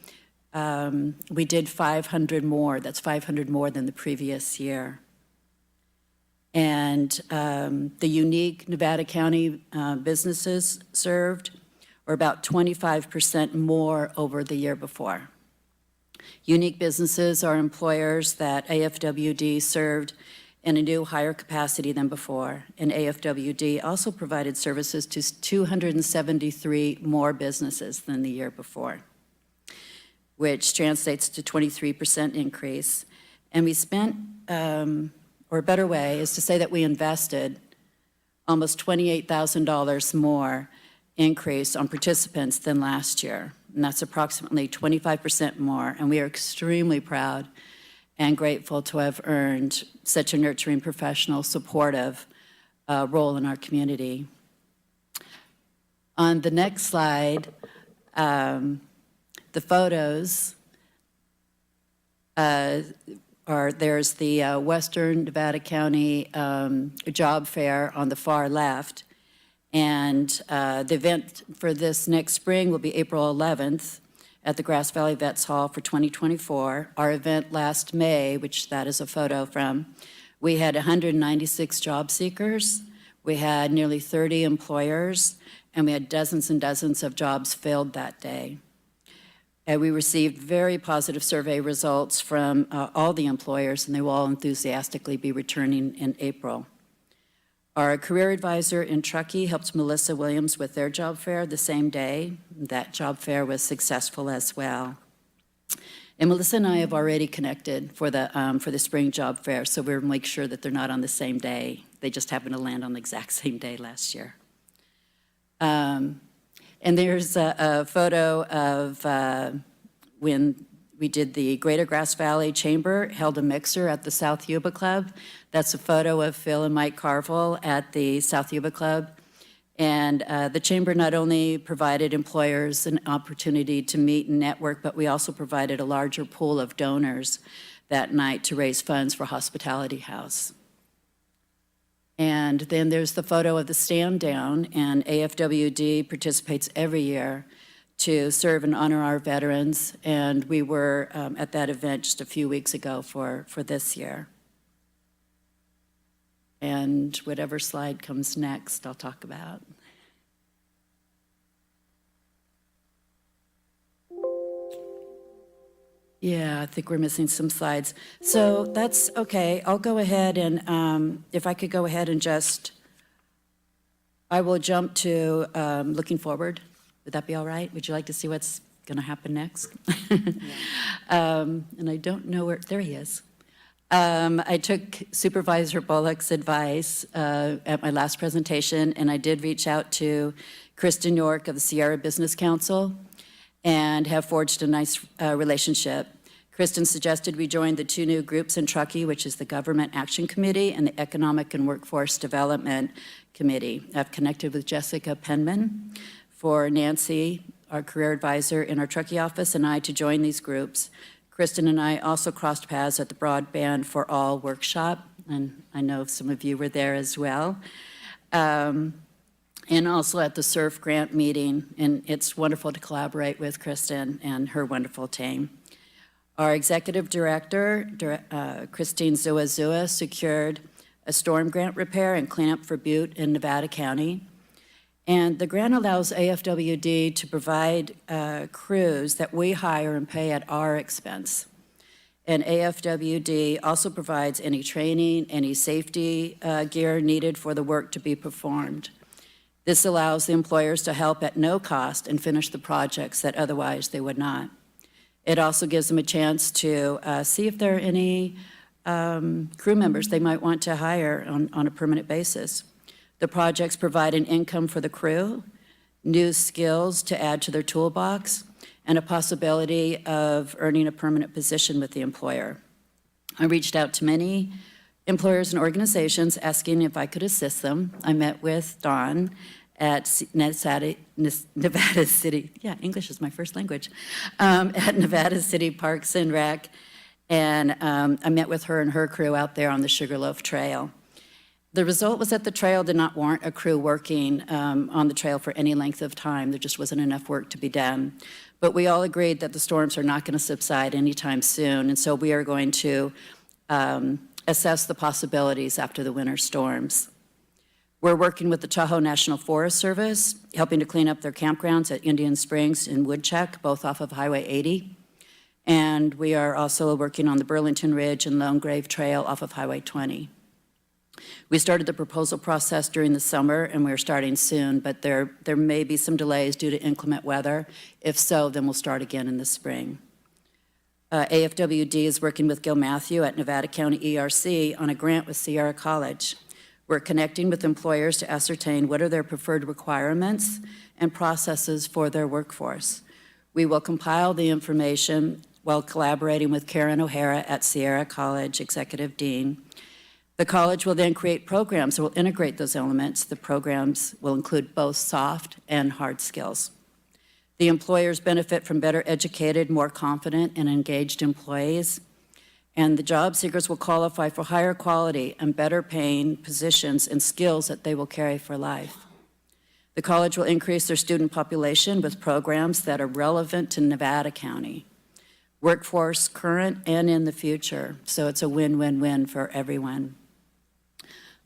S23: we did 500 more. That's 500 more than the previous year. And the unique Nevada County businesses served are about 25% more over the year before. Unique businesses are employers that AFWD served in a new higher capacity than before. And AFWD also provided services to 273 more businesses than the year before, which translates to 23% increase. And we spent, or a better way is to say that we invested almost $28,000 more increase on participants than last year. And that's approximately 25% more. And we are extremely proud and grateful to have earned such a nurturing, professional, supportive role in our community. On the next slide, the photos there's the Western Nevada County Job Fair on the far left. And the event for this next spring will be April 11th at the Grass Valley Vets Hall for 2024. Our event last May, which that is a photo from, we had 196 job seekers, we had nearly 30 employers, and we had dozens and dozens of jobs filled that day. And we received very positive survey results from all the employers, and they will all enthusiastically be returning in April. Our career advisor in Truckee helped Melissa Williams with their job fair the same day. That job fair was successful as well. And Melissa and I have already connected for the spring job fair, so we'll make sure that they're not on the same day. They just happened to land on the exact same day last year. And there's a photo of when we did the Greater Grass Valley Chamber, held a mixer at the South Yuba Club. That's a photo of Phil and Mike Carville at the South Yuba Club. And the Chamber not only provided employers an opportunity to meet and network, but we also provided a larger pool of donors that night to raise funds for Hospitality House. And then there's the photo of the stand down, and AFWD participates every year to serve and honor our veterans, and we were at that event just a few weeks ago for this year. And whatever slide comes next, I'll talk about. Yeah, I think we're missing some slides. So that's okay. I'll go ahead and, if I could go ahead and just, I will jump to looking forward. Would that be all right? Would you like to see what's going to happen next? And I don't know where, there he is. I took Supervisor Bullock's advice at my last presentation, and I did reach out to Kristen York of the Sierra Business Council and have forged a nice relationship. Kristen suggested we join the two new groups in Truckee, which is the Government Action Committee and the Economic and Workforce Development Committee. I've connected with Jessica Penman for Nancy, our career advisor in our Truckee office, and I to join these groups. Kristen and I also crossed paths at the Broadband for All workshop, and I know some of you were there as well. And also at the SURF grant meeting, and it's wonderful to collaborate with Kristen and her wonderful team. Our executive director, Christine Zuazua, secured a storm grant repair and cleanup for Butte in Nevada County. And the grant allows AFWD to provide crews that we hire and pay at our expense. And AFWD also provides any training, any safety gear needed for the work to be performed. This allows the employers to help at no cost and finish the projects that otherwise they would not. It also gives them a chance to see if there are any crew members they might want to hire on a permanent basis. The projects provide an income for the crew, new skills to add to their toolbox, and a possibility of earning a permanent position with the employer. I reached out to many employers and organizations asking if I could assist them. I met with Dawn at Nevada City, yeah, English is my first language, at Nevada City Parks and Rec, and I met with her and her crew out there on the Sugarloaf Trail. The result was that the trail did not warrant a crew working on the trail for any length of time. There just wasn't enough work to be done. But we all agreed that the storms are not going to subside anytime soon, and so we are going to assess the possibilities after the winter storms. We're working with the Tahoe National Forest Service, helping to clean up their campgrounds at Indian Springs and Woodchuck, both off of Highway 80. And we are also working on the Burlington Ridge and Lone Grave Trail off of Highway 20. We started the proposal process during the summer, and we're starting soon, but there may be some delays due to inclement weather. If so, then we'll start again in the spring. AFWD is working with Gil Matthew at Nevada County ERC on a grant with Sierra College. We're connecting with employers to ascertain what are their preferred requirements and processes for their workforce. We will compile the information while collaborating with Karen O'Hara at Sierra College, Executive Dean. The college will then create programs that will integrate those elements. The programs will include both soft and hard skills. The employers benefit from better educated, more confident, and engaged employees. And the job seekers will qualify for higher quality and better paying positions and skills that they will carry for life. The college will increase their student population with programs that are relevant to Nevada County, workforce current and in the future. So it's a win-win-win for everyone.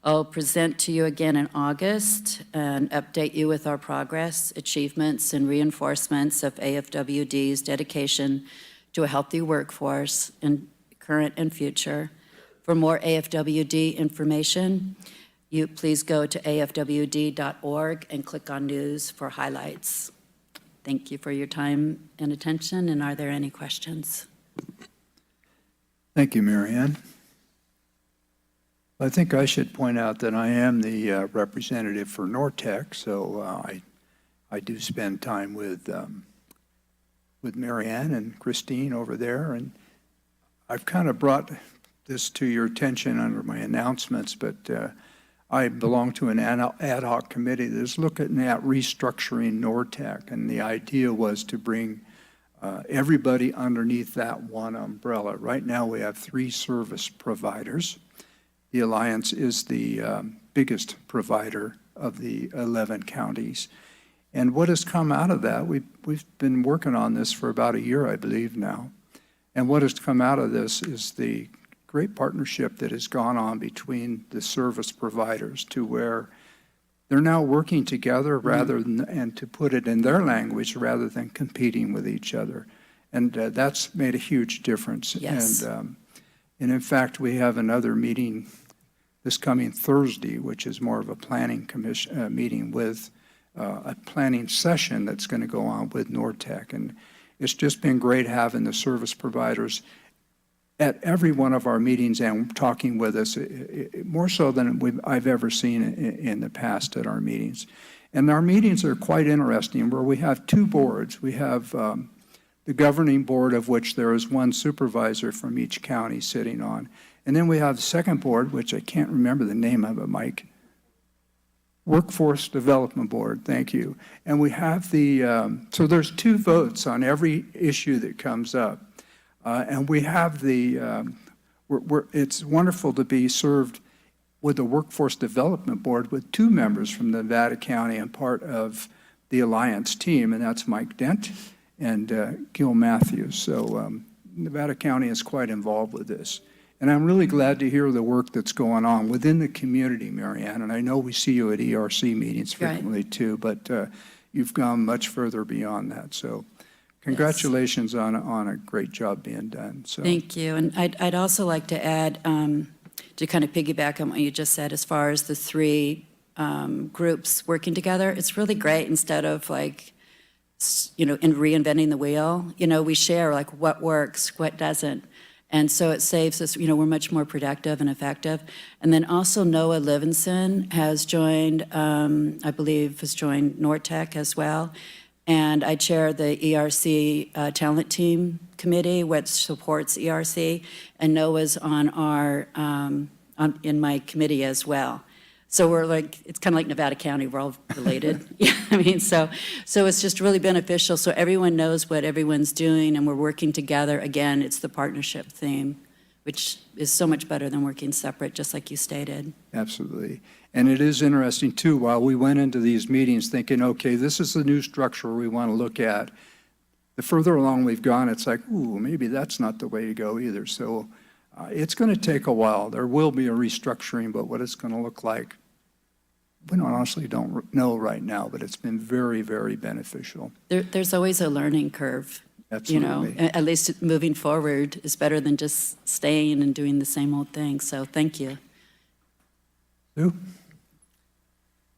S23: I'll present to you again in August and update you with our progress, achievements, and reinforcements of AFWD's dedication to a healthy workforce in current and future. For more AFWD information, you please go to afwd.org and click on News for highlights. Thank you for your time and attention, and are there any questions?
S13: Thank you, Mary Ann. I think I should point out that I am the representative for Nortec, so I do spend time with Mary Ann and Christine over there, and I've kind of brought this to your attention under my announcements, but I belong to an ad hoc committee that's looking at restructuring Nortec, and the idea was to bring everybody underneath that one umbrella. Right now, we have 3 service providers. The Alliance is the biggest provider of the 11 counties. And what has come out of that, we've been working on this for about a year, I believe now. And what has come out of this is the great partnership that has gone on between the service providers to where they're now working together rather than, and to put it in their language, rather than competing with each other. And that's made a huge difference.
S23: Yes.
S13: And in fact, we have another meeting this coming Thursday, which is more of a planning commission meeting with a planning session that's going to go on with Nortec. And it's just been great having the service providers at every one of our meetings and talking with us, more so than I've ever seen in the past at our meetings. And our meetings are quite interesting, where we have 2 boards. We have the governing board, of which there is 1 supervisor from each county sitting on. And then we have the second board, which I can't remember the name of it, Mike. Workforce Development Board, thank you. And we have so there's 2 votes on every issue that comes up. And we have it's wonderful to be served with the Workforce Development Board with 2 members from Nevada County and part of the Alliance team, and that's Mike Dent and Gil Matthews. So Nevada County is quite involved with this. And I'm really glad to hear the work that's going on within the community, Mary Ann. And I know we see you at ERC meetings frequently too, but you've gone much further beyond that. So congratulations on a great job being done. So
S23: Thank you. And I'd also like to add, to kind of piggyback on what you just said, as far as the 3 groups working together, it's really great instead of like, in reinventing the wheel. We share like what works, what doesn't. And so it saves us, we're much more productive and effective. And then also Noah Livingston has joined, I believe, has joined Nortec as well. And I chair the ERC Talent Team Committee, which supports ERC. And Noah's on in my committee as well. So we're like, it's kind of like Nevada County, we're all related. So it's just really beneficial. So everyone knows what everyone's doing and we're working together. Again, it's the partnership theme, which is so much better than working separate, just like you stated.
S13: absolutely. And it is interesting too, while we went into these meetings thinking, okay, this is the new structure we want to look at, the further along we've gone, it's like, ooh, maybe that's not the way to go either. So it's going to take a while. There will be a restructuring, but what it's going to look like, we honestly don't know right now, but it's been very, very beneficial.
S23: There's always a learning curve.
S13: Absolutely.
S23: At least moving forward is better than just staying and doing the same old thing. So thank you.
S13: Sue?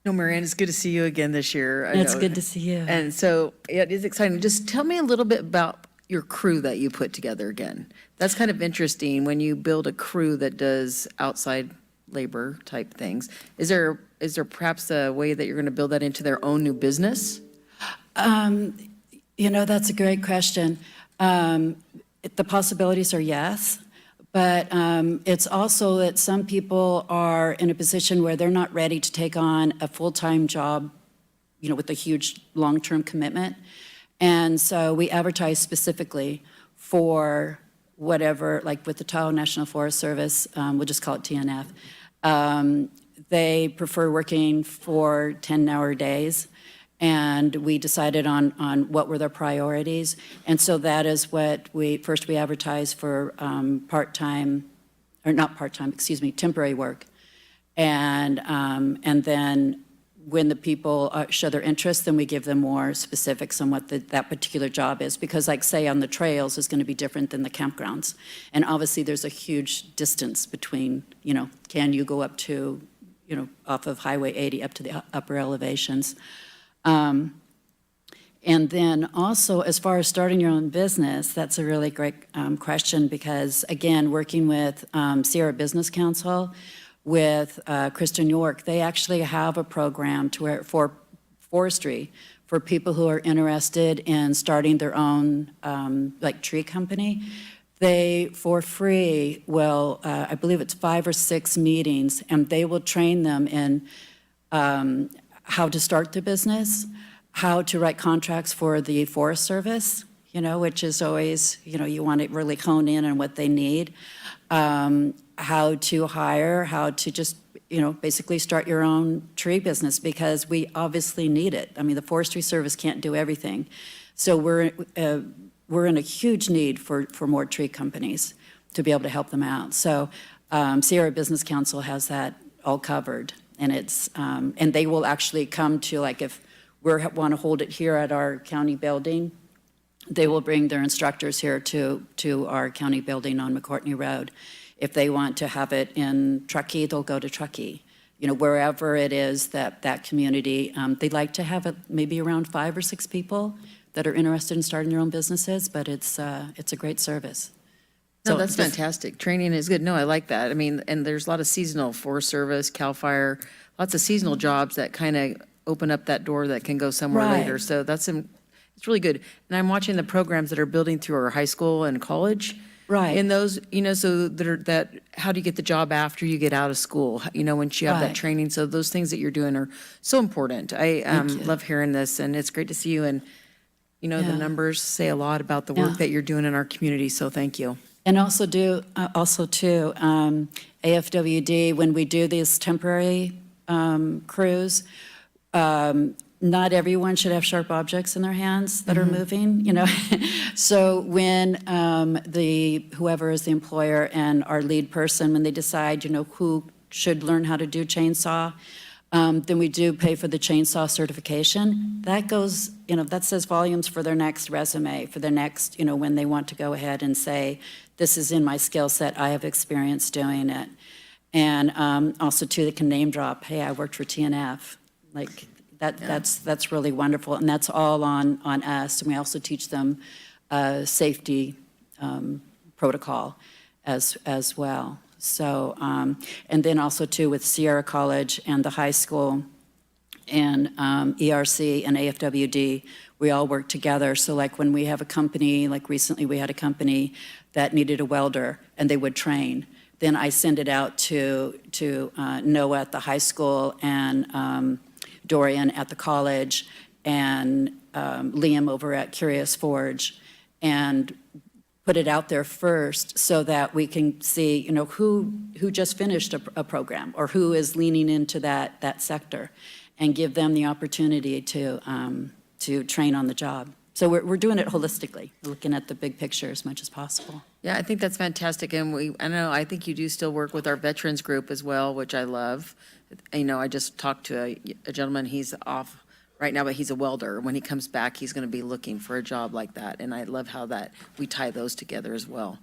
S3: No, Marianne, it's good to see you again this year.
S23: It's good to see you.
S3: And so it is exciting. Just tell me a little bit about your crew that you put together again. That's kind of interesting when you build a crew that does outside labor type things. Is there perhaps a way that you're going to build that into their own new business?
S23: That's a great question. The possibilities are yes, but it's also that some people are in a position where they're not ready to take on a full-time job, with a huge long-term commitment. And so we advertise specifically for whatever, like with the Tahoe National Forest Service, we'll just call it TNF. They prefer working for 10-hour days, and we decided on what were their priorities. And so that is what we advertise for temporary work. And then when the people show their interest, then we give them more specifics on what that particular job is. Because like say on the trails is going to be different than the campgrounds. And obviously there's a huge distance between, can you go up to, off of Highway 80 up to the upper elevations. And then also, as far as starting your own business, that's a really great question because, again, working with Sierra Business Council, with Kristen York, they actually have a program for forestry for people who are interested in starting their own like tree company. They, for free, will, I believe it's 5 or 6 meetings, and they will train them in how to start the business, how to write contracts for the Forest Service, which is always, you want to really hone in on what they need, how to hire, how to just, basically start your own tree business because we obviously need it. I mean, the Forestry Service can't do everything. So we're in a huge need for more tree companies to be able to help them out. So Sierra Business Council has that all covered. And it's and they will actually come to, like, if we want to hold it here at our county building, they will bring their instructors here to our county building on McCourtney Road. If they want to have it in Truckee, they'll go to Truckee. Wherever it is that community, they like to have it maybe around 5 or 6 people that are interested in starting their own businesses, but it's a great service.
S3: No,
S23: So
S3: that's
S23: just-
S3: fantastic. Training is good. No, I like that. I mean, and there's a lot of seasonal Forest Service, CAL FIRE, lots of seasonal jobs that kind of open up that door that can go somewhere
S23: Right.
S3: later. So it's really good. And I'm watching the programs that are building through our high school and college.
S23: Right.
S3: In those, so how do you get the job after you get out of school? Once you have that
S23: Right.
S3: training. So those things that you're doing are so important. I love hearing this, and it's great to see you. And, the
S23: Yeah.
S3: numbers say a lot about the work
S23: Yeah.
S3: that you're doing in our community. So thank you.
S23: And also too, AFWD, when we do these temporary crews, not everyone should have sharp objects in their hands that are moving, So when whoever is the employer and our lead person, when they decide, who should learn how to do chainsaw, then we do pay for the chainsaw certification. That goes, that says volumes for their next resume, for their next, when they want to go ahead and say, this is in my skill set, I have experience doing it. And also too, they can name drop, hey, I worked for TNF. Like that's really wonderful. And that's all on us. And we also teach them safety protocol as well. So, and then also too with Sierra College and the high school and ERC and AFWD, we all work together. So like when we have a company, like recently we had a company that needed a welder and they would train, then I send it out to Noah at the high school and Dorian at the college and Liam over at Curious Forge, and put it out there first so that we can see, who just finished a program or who is leaning into that sector, and give them the opportunity to train on the job. So we're doing it holistically, looking at the big picture as much as possible.
S3: Yeah, I think that's fantastic. And I think you do still work with our veterans group as well, which I love. I just talked to a gentleman, he's off right now, but he's a welder. When he comes back, he's going to be looking for a job like that. And I love how that we tie those together as well.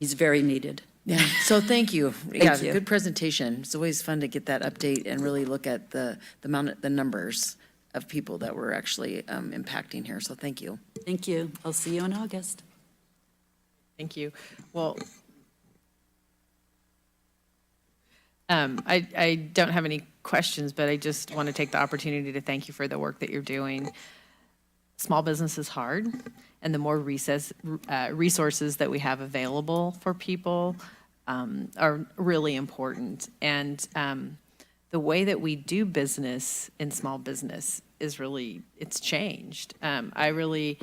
S23: He's very needed.
S3: Yeah, so thank you.
S23: Thank you.
S3: Good presentation. It's always fun to get that update and really look at the numbers of people that we're actually impacting here. So thank you.
S23: Thank you. I'll see you in August.
S10: Thank you. Well, I don't have any questions, but I just want to take the opportunity to thank you for the work that you're doing. Small business is hard, and the more resources that we have available for people are really important. And the way that we do business in small business is it's changed. I really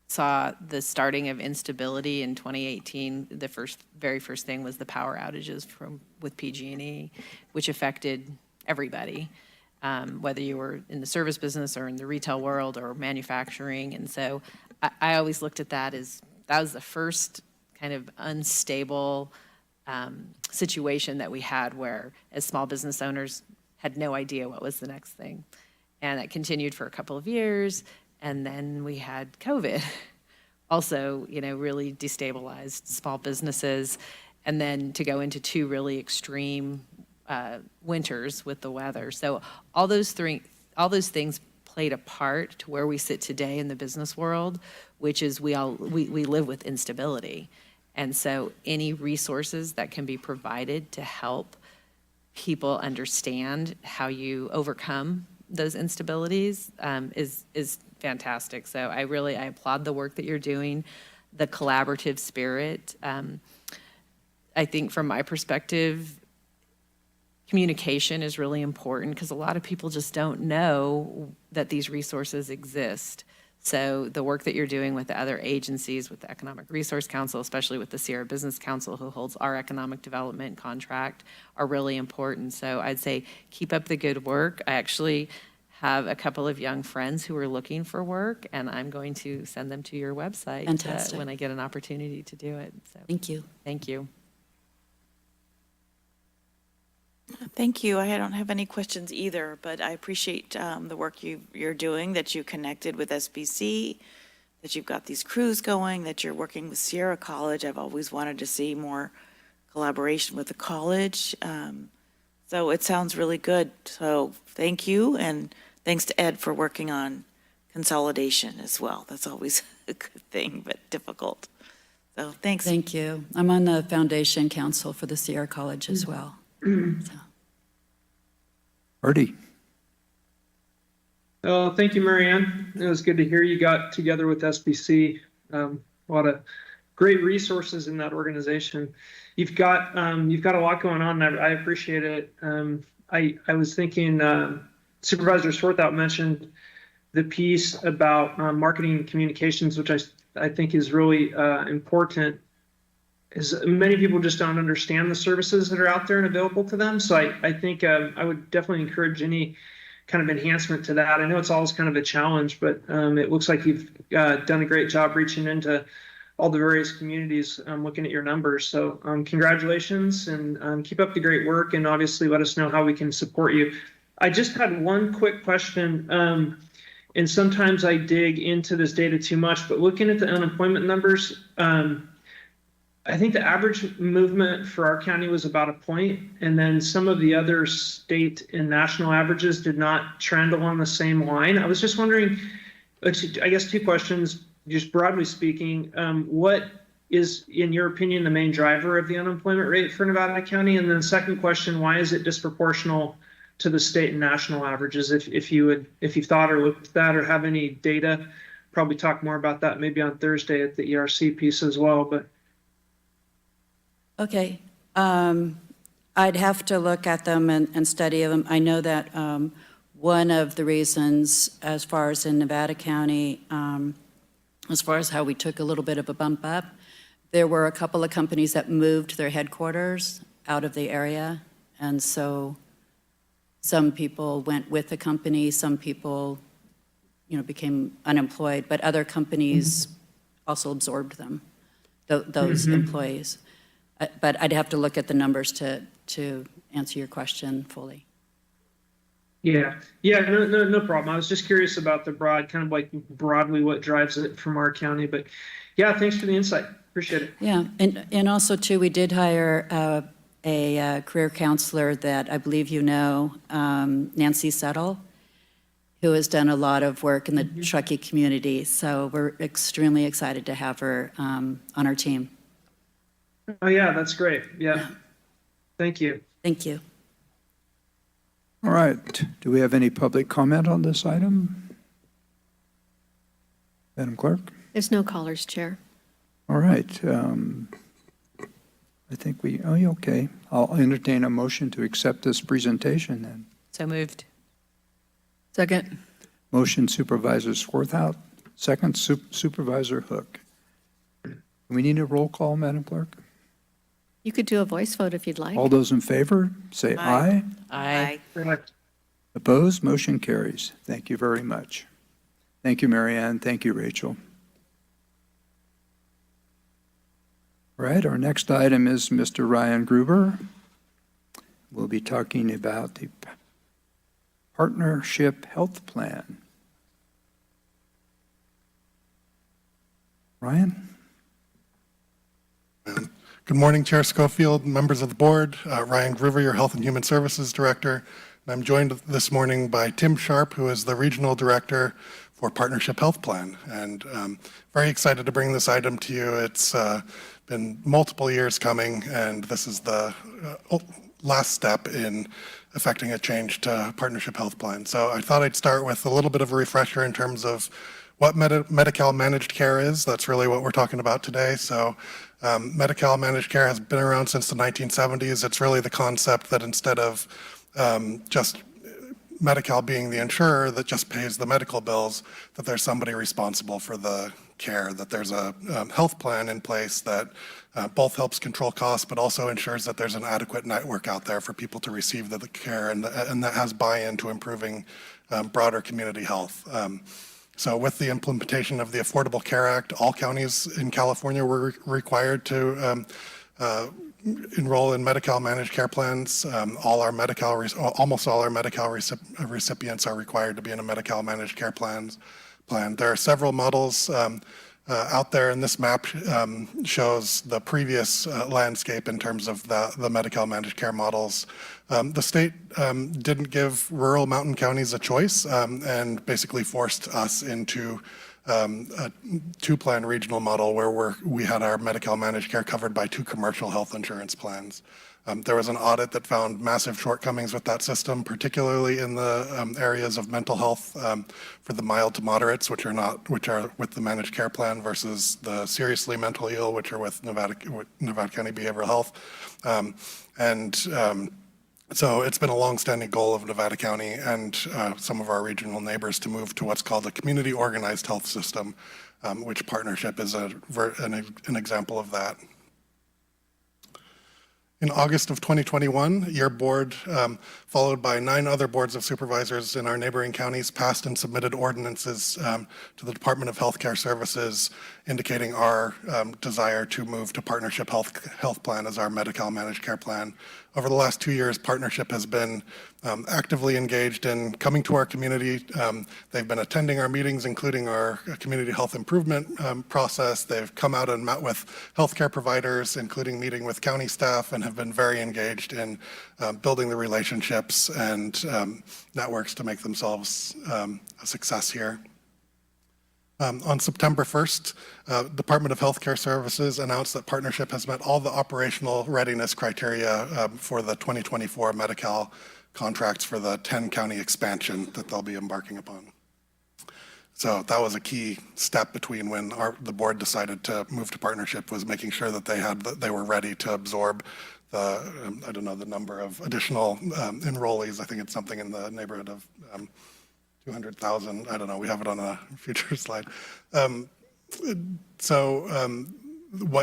S10: saw the starting of instability in 2018. The very first thing was the power outages with PG&E, which affected everybody, whether you were in the service business or in the retail world or manufacturing. And so I always looked at that as that was the first kind of unstable situation that we had, where as small business owners had no idea what was the next thing. And that continued for a couple of years. And then we had COVID, also, really destabilized small businesses. And then to go into 2 really extreme winters with the weather. So all those things played a part to where we sit today in the business world, which is we live with instability. And so any resources that can be provided to help people understand how you overcome those instabilities is fantastic. So I applaud the work that you're doing, the collaborative spirit. I think from my perspective, communication is really important because a lot of people just don't know that these resources exist. So the work that you're doing with the other agencies, with the Economic Resource Council, especially with the Sierra Business Council, who holds our economic development contract, are really important. So I'd say keep up the good work. I actually have a couple of young friends who are looking for work, and I'm going to send them to your website
S23: Fantastic.
S10: when I get an opportunity to do it. So
S23: Thank you.
S10: thank you.
S4: Thank you. I don't have any questions either, but I appreciate the work you're doing, that you connected with SBC, that you've got these crews going, that you're working with Sierra College. I've always wanted to see more collaboration with the college. So it sounds really good. So thank you, and thanks to Ed for working on consolidation as well. That's always a good thing, but difficult. So thanks.
S23: Thank you. I'm on the Foundation Council for the Sierra College as well.
S13: Artie?
S7: Oh, thank you, Marianne. It was good to hear you got together with SBC. A lot of great resources in that organization. You've got a lot going on. I appreciate it. I was thinking Supervisor Swarthout mentioned the piece about marketing and communications, which I think is really important. Is many people just don't understand the services that are out there and available to them. So I think I would definitely encourage any kind of enhancement to that. I know it's always kind of a challenge, but it looks like you've done a great job reaching into all the various communities, looking at your numbers. So congratulations, and keep up the great work, and obviously let us know how we can support you. I just had one quick question, and sometimes I dig into this data too much, but looking at the unemployment numbers, I think the average movement for our county was about a point, and then some of the other state and national averages did not trend along the same line. I was just wondering, I guess two questions, just broadly speaking, what is, in your opinion, the main driver of the unemployment rate for Nevada County? And then second question, why is it disproportional to the state and national averages? If you've thought or looked at that or have any data, probably talk more about that maybe on Thursday at the ERC piece as well, but.
S23: Okay. I'd have to look at them and study them. I know that one of the reasons, as far as in Nevada County, as far as how we took a little bit of a bump up, there were a couple of companies that moved their headquarters out of the area. And so some people went with the company, some people, became unemployed, but other companies also absorbed them, those employees. But I'd have to look at the numbers to answer your question fully.
S7: Yeah, no problem. I was just curious about the broadly what drives it from our county, but yeah, thanks for the insight. Appreciate it.
S23: Yeah, and also too, we did hire a career counselor that I believe you know, Nancy Settle, who has done a lot of work in the Truckee community. So we're extremely excited to have her on our team.
S7: Oh yeah, that's great. Yeah. Thank you.
S23: Thank you.
S13: All right. Do we have any public comment on this item? Madam Clerk?
S14: There's no callers, Chair.
S13: All right. I think okay. I'll entertain a motion to accept this presentation then.
S10: So moved.
S3: Second.
S13: Motion Supervisor Swarthout, second Supervisor Hook. We need a roll call, Madam Clerk?
S14: You could do a voice vote if you'd like.
S13: All those in favor, say aye.
S10: Aye.
S13: Opposed? Motion carries. Thank you very much. Thank you, Marianne. Thank you, Rachel. All right, our next item is Mr. Ryan Gruber. We'll be talking about the Partnership Health Plan. Ryan?
S15: Good morning, Chair Schofield, members of the board. Ryan Gruber, your Health and Human Services Director. And I'm joined this morning by Tim Sharp, who is the Regional Director for Partnership Health Plan. And very excited to bring this item to you. It's been multiple years coming, and this is the last step in affecting a change to Partnership Health Plan. So I thought I'd start with a little bit of a refresher in terms of what Medi-Cal managed care is. That's really what we're talking about today. So Medi-Cal managed care has been around since the 1970s. It's really the concept that instead of just Medi-Cal being the insurer that just pays the medical bills, that there's somebody responsible for the care, that there's a health plan in place that both helps control costs, but also ensures that there's an adequate network out there for people to receive the care, and that has buy-in to improving broader community health. So with the implementation of the Affordable Care Act, all counties in California were required to enroll in Medi-Cal managed care plans. Almost all our Medi-Cal recipients are required to be in a Medi-Cal managed care plan. There are several models out there, and this map shows the previous landscape in terms of the Medi-Cal managed care models. The state didn't give rural mountain counties a choice and basically forced us into a two-plan regional model where we had our Medi-Cal managed care covered by two commercial health insurance plans. There was an audit that found massive shortcomings with that system, particularly in the areas of mental health for the mild to moderates, which are with the managed care plan, versus the seriously mentally ill, which are with Nevada County Behavioral Health. So it's been a longstanding goal of Nevada County and some of our regional neighbors to move to what's called a community organized health system, which Partnership is an example of that. In August of 2021, your board, followed by 9 other boards of supervisors in our neighboring counties, passed and submitted ordinances to the Department of Healthcare Services indicating our desire to move to Partnership Health Plan as our Medi-Cal managed care plan. Over the last 2 years, Partnership has been actively engaged in coming to our community. They've been attending our meetings, including our community health improvement process. They've come out and met with healthcare providers, including meeting with county staff, and have been very engaged in building the relationships and networks to make themselves a success here. On September 1st, Department of Healthcare Services announced that Partnership has met all the operational readiness criteria for the 2024 Medi-Cal contracts for the 10-county expansion that they'll be embarking upon. So that was a key step between when the board decided to move to Partnership, was making sure that they were ready to absorb the, I don't know the number of additional enrollees. I think it's something in the neighborhood of 200,000. I don't know. We have it on a future slide. What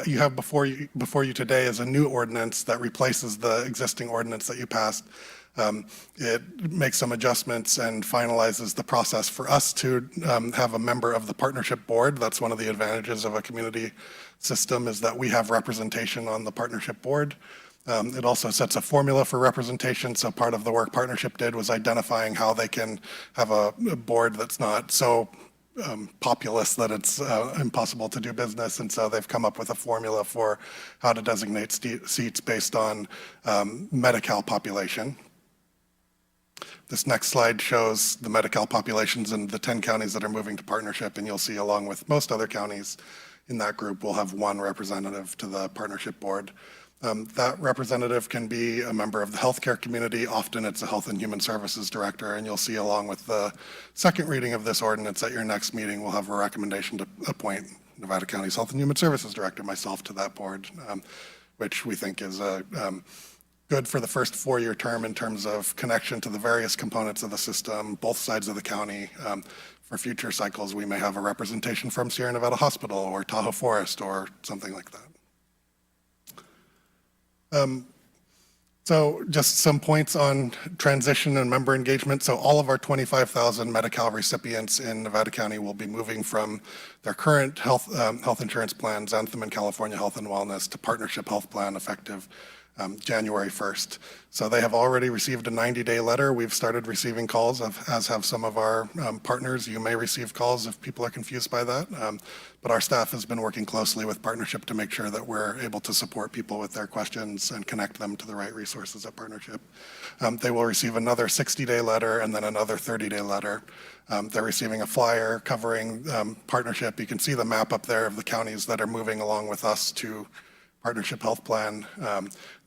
S15: you have before you today is a new ordinance that replaces the existing ordinance that you passed. It makes some adjustments and finalizes the process for us to have a member of the Partnership Board. That's one of the advantages of a community system, is that we have representation on the Partnership Board. It also sets a formula for representation. So part of the work Partnership did was identifying how they can have a board that's not so populous that it's impossible to do business. And so they've come up with a formula for how to designate seats based on Medi-Cal population. This next slide shows the Medi-Cal populations in the 10 counties that are moving to Partnership, and you'll see, along with most other counties in that group, we'll have one representative to the Partnership Board. That representative can be a member of the healthcare community. Often it's a Health and Human Services Director, and you'll see, along with the second reading of this ordinance at your next meeting, we'll have a recommendation to appoint Nevada County's Health and Human Services Director, myself, to that board, which we think is good for the first 4-year term in terms of connection to the various components of the system, both sides of the county. For future cycles, we may have a representation from Sierra Nevada Hospital or Tahoe Forest or something like that. So just some points on transition and member engagement. So all of our 25,000 Medi-Cal recipients in Nevada County will be moving from their current health insurance plans, Anthem and California Health and Wellness, to Partnership Health Plan effective January 1st. So they have already received a 90-day letter. We've started receiving calls, as have some of our partners. You may receive calls if people are confused by that. But our staff has been working closely with Partnership to make sure that we're able to support people with their questions and connect them to the right resources at Partnership. They will receive another 60-day letter and then another 30-day letter. They're receiving a flyer covering Partnership. You can see the map up there of the counties that are moving along with us to Partnership Health Plan.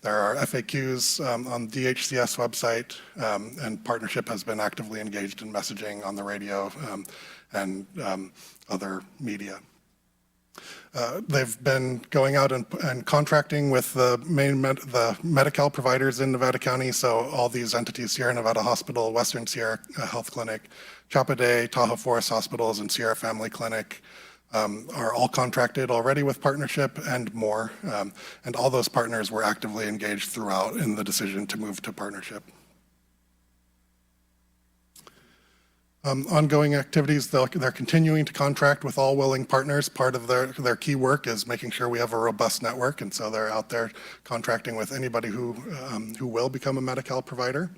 S15: There are FAQs on DHCS website, and Partnership has been actively engaged in messaging on the radio and other media. They've been going out and contracting with the Medi-Cal providers in Nevada County, so all these entities, Sierra Nevada Hospital, Western Sierra Health Clinic, Chappaday, Tahoe Forest Hospitals, and Sierra Family Clinic, are all contracted already with Partnership and more. And all those partners were actively engaged throughout in the decision to move to Partnership. Ongoing activities, they're continuing to contract with all willing partners. Part of their key work is making sure we have a robust network, and so they're out there contracting with anybody who will become a Medi-Cal provider.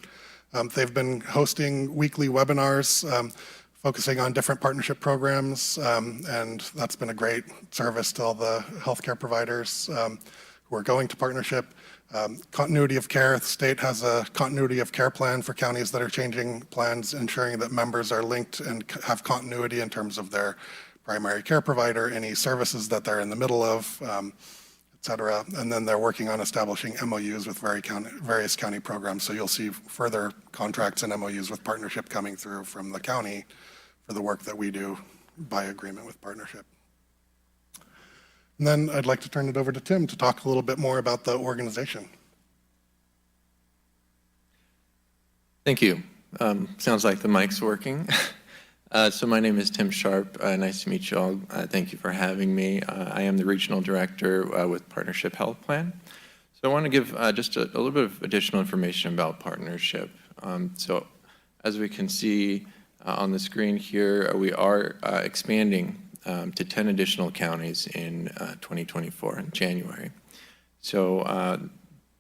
S15: They've been hosting weekly webinars focusing on different partnership programs, and that's been a great service to all the healthcare providers who are going to Partnership. Continuity of care, the state has a continuity of care plan for counties that are changing plans, ensuring that members are linked and have continuity in terms of their primary care provider, any services that they're in the middle of, et cetera. And then they're working on establishing MOUs with various county programs. So you'll see further contracts and MOUs with Partnership coming through from the county for the work that we do by agreement with Partnership. And then I'd like to turn it over to Tim to talk a little bit more about the organization.
S16: Thank you. Sounds like the mic's working. So my name is Tim Sharp. Nice to meet you all. Thank you for having me. I am the Regional Director with Partnership Health Plan. So I want to give just a little bit of additional information about Partnership. So as we can see on the screen here, we are expanding to 10 additional counties in 2024 in January. So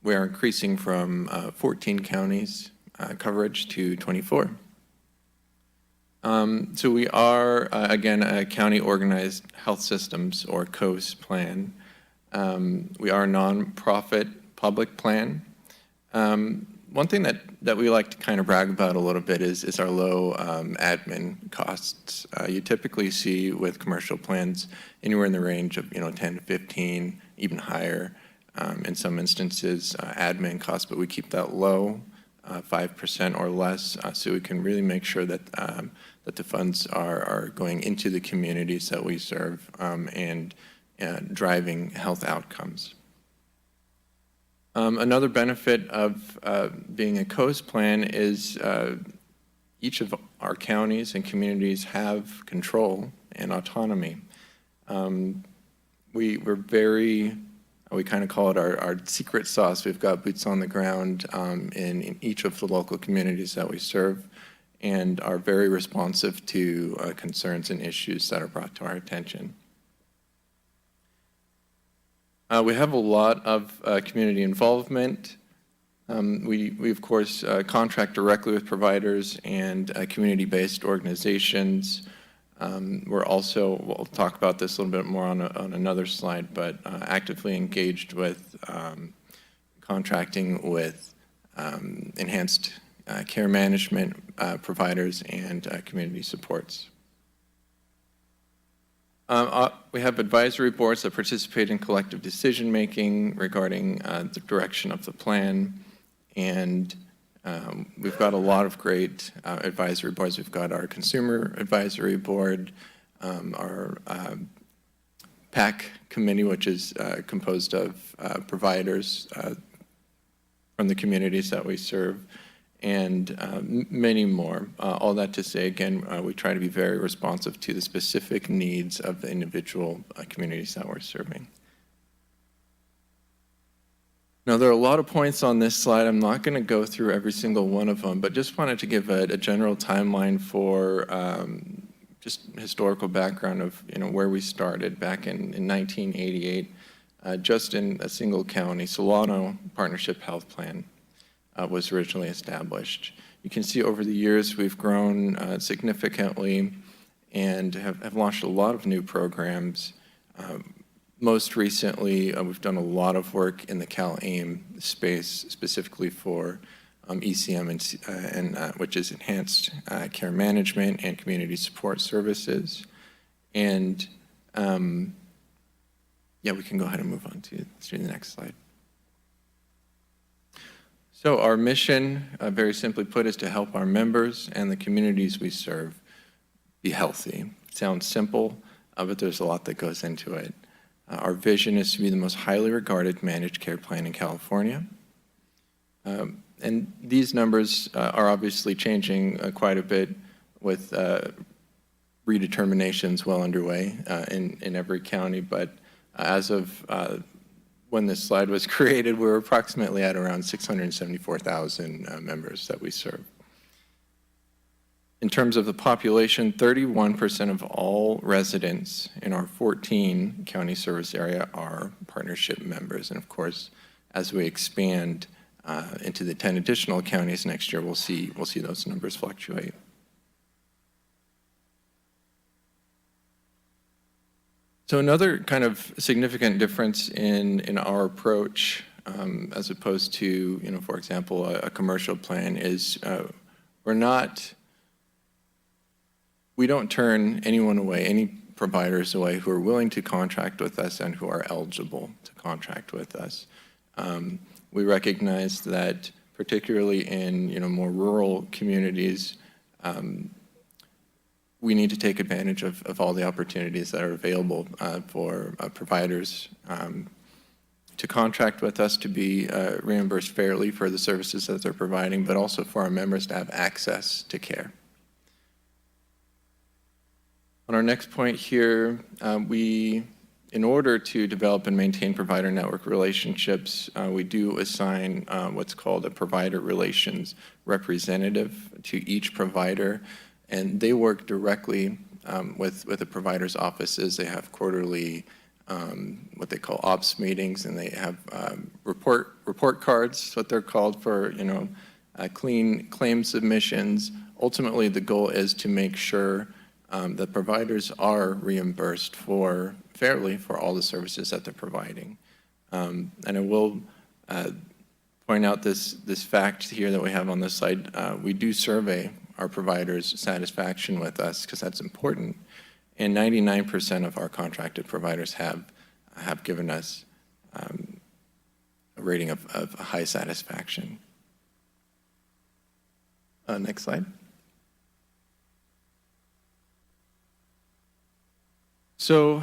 S16: we are increasing from 14 counties coverage to 24. So we are, again, a county organized health systems or COAS plan. We are a nonprofit public plan. One thing that we like to kind of brag about a little bit is our low admin costs. You typically see with commercial plans anywhere in the range of 10 to 15, even higher in some instances admin costs, but we keep that low, 5% or less, so we can really make sure that that the funds are going into the communities that we serve and driving health outcomes. Another benefit of being a COAS plan is each of our counties and communities have control and autonomy. We're very, we kind of call it our secret sauce. We've got boots on the ground in each of the local communities that we serve and are very responsive to concerns and issues that are brought to our attention. We have a lot of community involvement. We of course, contract directly with providers and community-based organizations. We're also, we'll talk about this a little bit more on another slide, but actively engaged with contracting with enhanced care management providers and community supports. We have advisory boards that participate in collective decision-making regarding the direction of the plan, and we've got a lot of great advisory boards. We've got our Consumer Advisory Board, our PAC committee, which is composed of providers from the communities that we serve, and many more. All that to say, again, we try to be very responsive to the specific needs of the individual communities that we're serving. Now, there are a lot of points on this slide. I'm not going to go through every single one of them, but just wanted to give a general timeline for just historical background of where we started back in 1988. just in a single county, Solano Partnership Health Plan was originally established. You can see over the years we've grown significantly and have launched a lot of new programs. Most recently, we've done a lot of work in the CalAIM space, specifically for ECM, which is Enhanced Care Management and Community Support Services. And yeah, we can go ahead and move on to the next slide. So our mission, very simply put, is to help our members and the communities we serve be healthy. It sounds simple, but there's a lot that goes into it. Our vision is to be the most highly regarded managed care plan in California. And these numbers are obviously changing quite a bit with redeterminations well underway in every county, but as of when this slide was created, we were approximately at around 674,000 members that we serve. In terms of the population, 31% of all residents in our 14 county service area are partnership members. And of course, as we expand into the 10 additional counties next year, we'll see those numbers fluctuate. So another kind of significant difference in our approach, as opposed to, for example, a commercial plan, is we don't turn anyone away, any providers away who are willing to contract with us and who are eligible to contract with us. We recognize that, particularly in more rural communities, we need to take advantage of all the opportunities that are available for providers to contract with us, to be reimbursed fairly for the services that they're providing, but also for our members to have access to care. On our next point here, in order to develop and maintain provider network relationships, we do assign what's called a provider relations representative to each provider, and they work directly with the provider's offices. They have quarterly what they call ops meetings, and they have report cards, what they're called, for clean claim submissions. Ultimately, the goal is to make sure that providers are reimbursed fairly for all the services that they're providing. And I will point out this fact here that we have on this slide. We do survey our providers' satisfaction with us, because that's important. And 99% of our contracted providers have given us a rating of high satisfaction. Next slide. So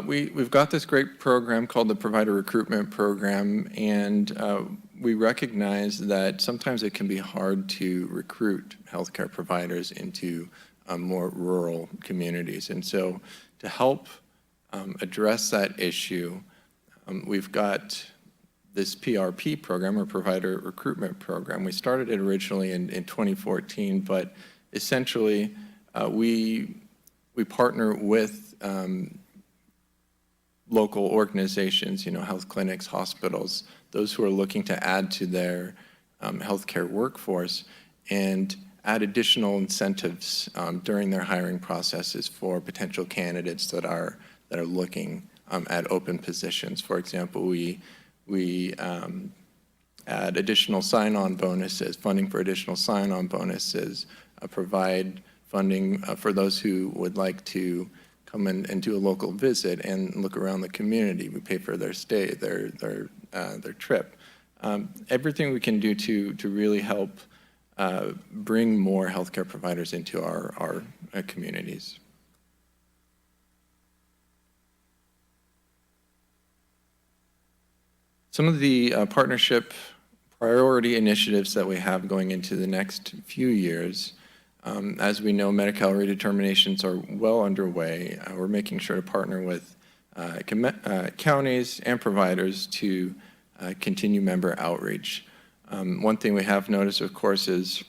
S16: we've got this great program called the Provider Recruitment Program, and we recognize that sometimes it can be hard to recruit healthcare providers into more rural communities. And so to help address that issue, we've got this PRP program, or Provider Recruitment Program. We started it originally in 2014, but essentially we partner with local organizations, health clinics, hospitals, those who are looking to add to their healthcare workforce, and add additional incentives during their hiring processes for potential candidates that are looking at open positions. For example, we add additional sign-on bonuses, funding for additional sign-on bonuses, provide funding for those who would like to come in and do a local visit and look around the community. We pay for their stay, their trip. Everything we can do to really help bring more healthcare providers into our communities. Some of the partnership priority initiatives that we have going into the next few years. As we know, Medi-Cal redeterminations are well underway. We're making sure to partner with counties and providers to continue member outreach. One thing we have noticed, of course, is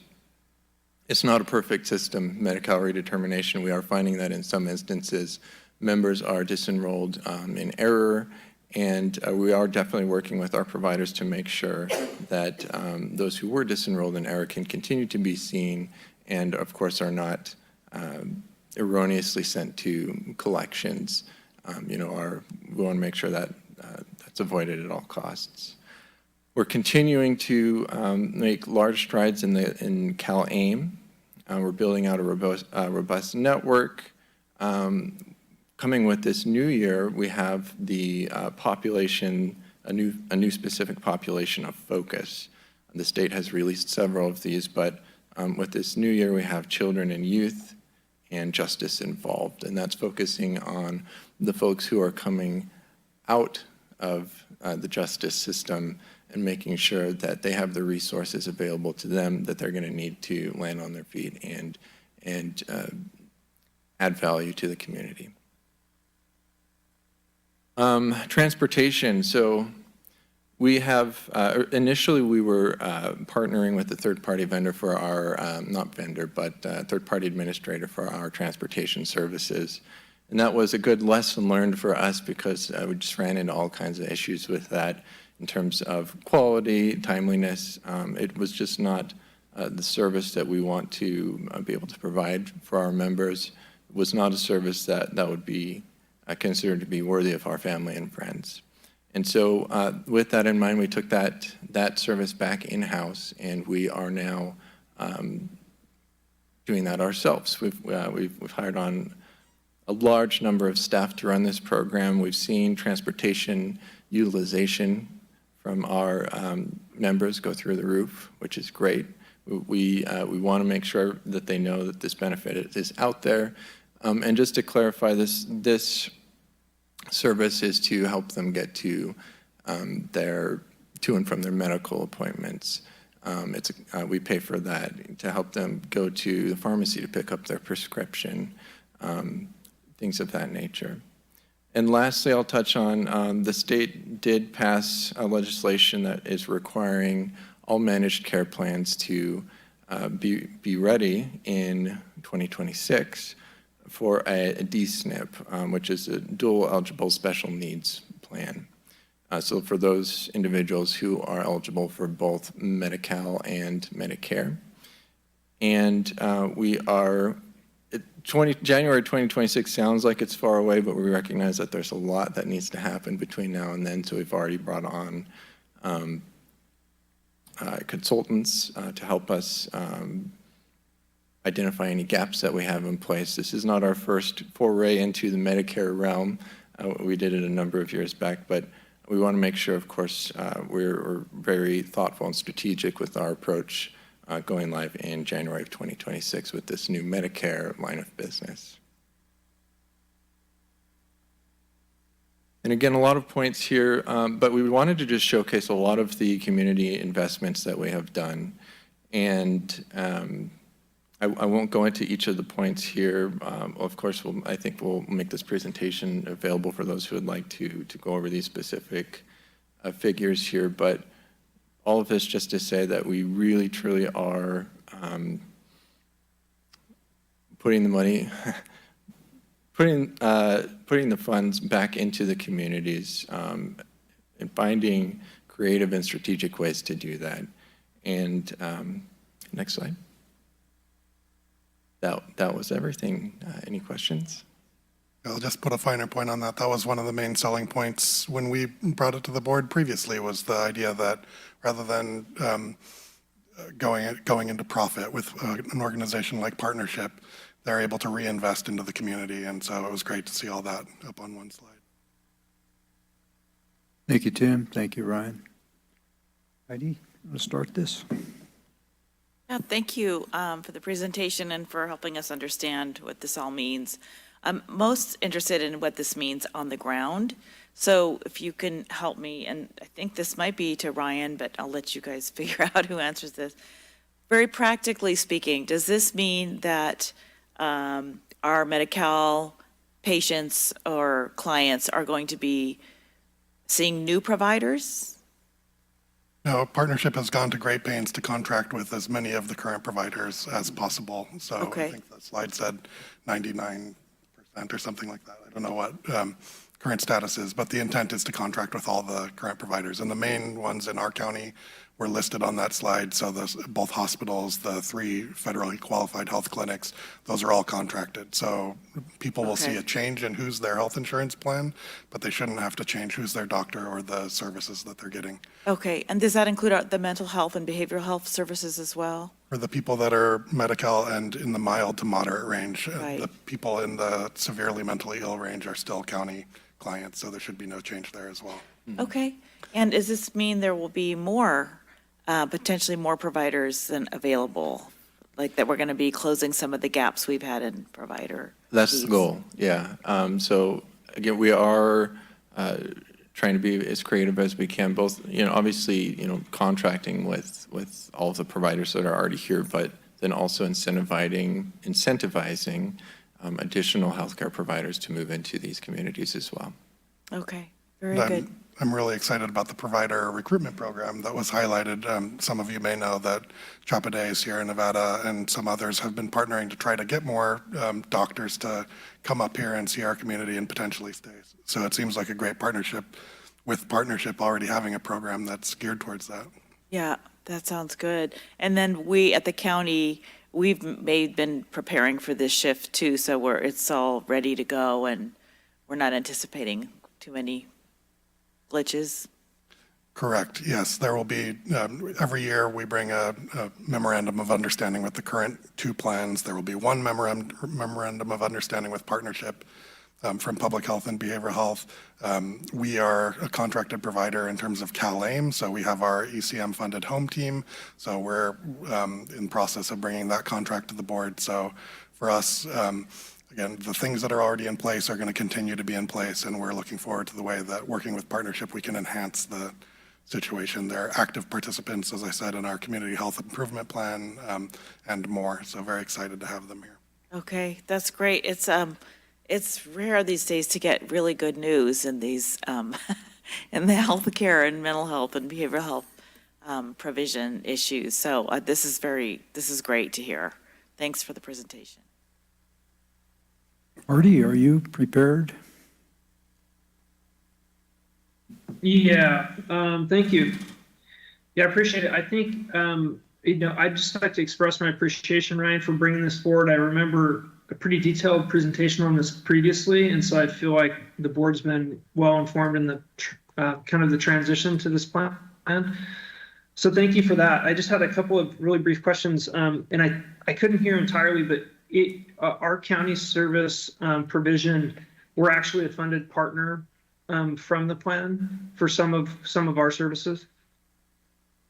S16: it's not a perfect system, Medi-Cal redetermination. We are finding that in some instances, members are disenrolled in error, And we are definitely working with our providers to make sure that those who were disenrolled in error can continue to be seen and, of course, are not erroneously sent to collections. We want to make sure that that's avoided at all costs. We're continuing to make large strides in CalAIM. We're building out a robust network. Coming with this new year, we have the population, a new specific population of focus. The state has released several of these, but with this new year, we have children and youth and justice involved, and that's focusing on the folks who are coming out of the justice system and making sure that they have the resources available to them that they're going to need to land on their feet and add value to the community. Transportation. So we have, initially we were partnering with a third-party vendor for our, not vendor, but third-party administrator for our transportation services. And that was a good lesson learned for us because we just ran into all kinds of issues with that in terms of quality, timeliness. It was just not the service that we want to be able to provide for our members. It was not a service that would be considered to be worthy of our family and friends. And so with that in mind, we took that service back in-house, and we are now doing that ourselves. We've hired on a large number of staff to run this program. We've seen transportation utilization from our members go through the roof, which is great. We want to make sure that they know that this benefit is out there. And just to clarify, this service is to help them get to and from their medical appointments. We pay for that to help them go to the pharmacy to pick up their prescription, things of that nature. And lastly, I'll touch on the state did pass a legislation that is requiring all managed care plans to be ready in 2026 for a DSNP, which is a dual eligible special needs plan. So for those individuals who are eligible for both Medi-Cal and Medicare. And we are, January 2026 sounds like it's far away, but we recognize that there's a lot that needs to happen between now and then. So we've already brought on consultants to help us identify any gaps that we have in place. This is not our first foray into the Medicare realm. We did it a number of years back, but we want to make sure, of course, we're very thoughtful and strategic with our approach going live in January of 2026 with this new Medicare line of business. And again, a lot of points here, but we wanted to just showcase a lot of the community investments that we have done. And I won't go into each of the points here. Of course, I think we'll make this presentation available for those who would like to go over these specific figures here. But all of this just to say that we really, truly are putting the money, putting the funds back into the communities and finding creative and strategic ways to do that. And next slide. That was everything. Any questions?
S15: I'll just put a finer point on that. That was one of the main selling points when we brought it to the board previously, was the idea that rather than going into profit with an organization like Partnership, they're able to reinvest into the community. And so it was great to see all that up on one slide.
S13: Thank you, Tim. Thank you, Ryan. Heidi, let's start this.
S4: Yeah, thank you for the presentation and for helping us understand what this all means. I'm most interested in what this means on the ground. So if you can help me, and I think this might be to Ryan, but I'll let you guys figure out who answers this. Very practically speaking, does this mean that our Medi-Cal patients or clients are going to be seeing new providers?
S15: No, Partnership has gone to great pains to contract with as many of the current providers as possible. So I think the slide said 99% or something like that. I don't know what current status is, but the intent is to contract with all the current providers. And the main ones in our county were listed on that slide. So both hospitals, the 3 federally qualified health clinics, those are all contracted. So people will see a change in who's their health insurance plan, but they shouldn't have to change who's their doctor or the services that they're getting.
S4: Okay, and does that include the mental health and behavioral health services as well?
S15: For the people that are Medi-Cal and in the mild to moderate range, the people in the severely mentally ill range are still county clients, so there should be no change there as well.
S4: Okay, and does this mean there will be more, potentially more providers than available? Like that we're going to be closing some of the gaps we've had in provider?
S16: That's the goal, yeah. So again, we are trying to be as creative as we can, both, obviously, contracting with all of the providers that are already here, but then also incentivizing additional healthcare providers to move into these communities as well.
S4: Okay, very good.
S15: I'm really excited about the provider recruitment program that was highlighted. Some of you may know that Chappaday, Sierra Nevada, and some others have been partnering to try to get more doctors to come up here and see our community and potentially stay. So it seems like a great partnership with Partnership already having a program that's geared towards that.
S4: Yeah, that sounds good. And then we at the county, we've been preparing for this shift too, so it's all ready to go and we're not anticipating too many glitches.
S15: Correct, yes. There will be, every year we bring a memorandum of understanding with the current 2 plans. There will be 1 memorandum of understanding with Partnership from Public Health and Behavioral Health. We are a contracted provider in terms of CalAIM, so we have our ECM-funded home team. So we're in the process of bringing that contract to the board. So for us, again, the things that are already in place are going to continue to be in place, and we're looking forward to the way that working with Partnership, we can enhance the situation. They're active participants, as I said, in our community health improvement plan and more. So very excited to have them here.
S4: Okay, that's great. It's rare these days to get really good news in these in the healthcare and mental health and behavioral health provision issues. So this is great to hear. Thanks for the presentation.
S13: Marty, are you prepared?
S7: Yeah, thank you. Yeah, I appreciate it. I think, I'd just like to express my appreciation, Ryan, for bringing this forward. I remember a pretty detailed presentation on this previously, and so I feel like the board's been well informed in the kind of the transition to this plan. So thank you for that. I just had a couple of really brief questions, and I couldn't hear entirely, but our county service provision, we're actually a funded partner from the plan for some of our services.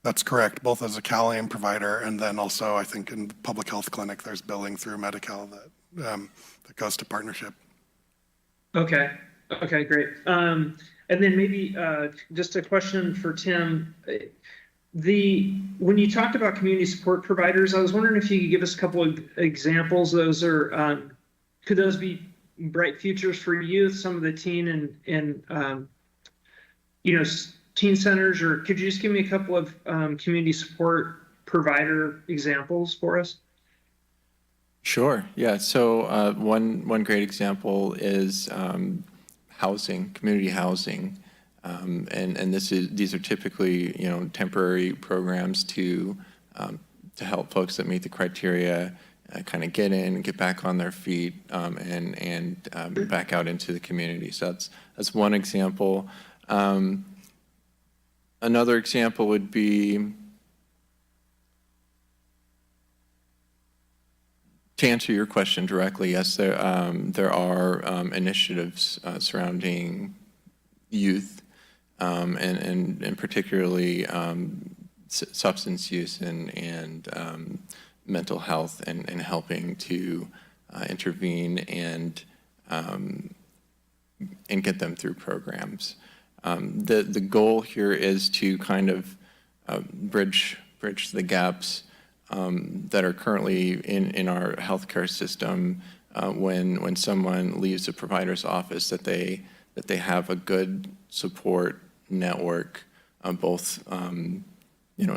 S15: That's correct, both as a CalAIM provider and then also I think in the public health clinic, there's billing through Medi-Cal that goes to Partnership.
S7: Okay, great. And then maybe just a question for Tim. When you talked about community support providers, I was wondering if you could give us a couple of examples. Those are, could those be bright futures for youth, some of the teen and teen centers, or could you just give me a couple of community support provider examples for us?
S16: Sure, yeah. So one great example is housing, community housing. And these are typically, temporary programs to help folks that meet the criteria kind of get in, get back on their feet, and back out into the community. So that's one example. Another example would be, to answer your question directly, yes, there are initiatives surrounding youth, and particularly substance use and mental health, and helping to intervene and get them through programs. The goal here is to kind of bridge the gaps that are currently in our healthcare system when someone leaves a provider's office, that they have a good support network, both in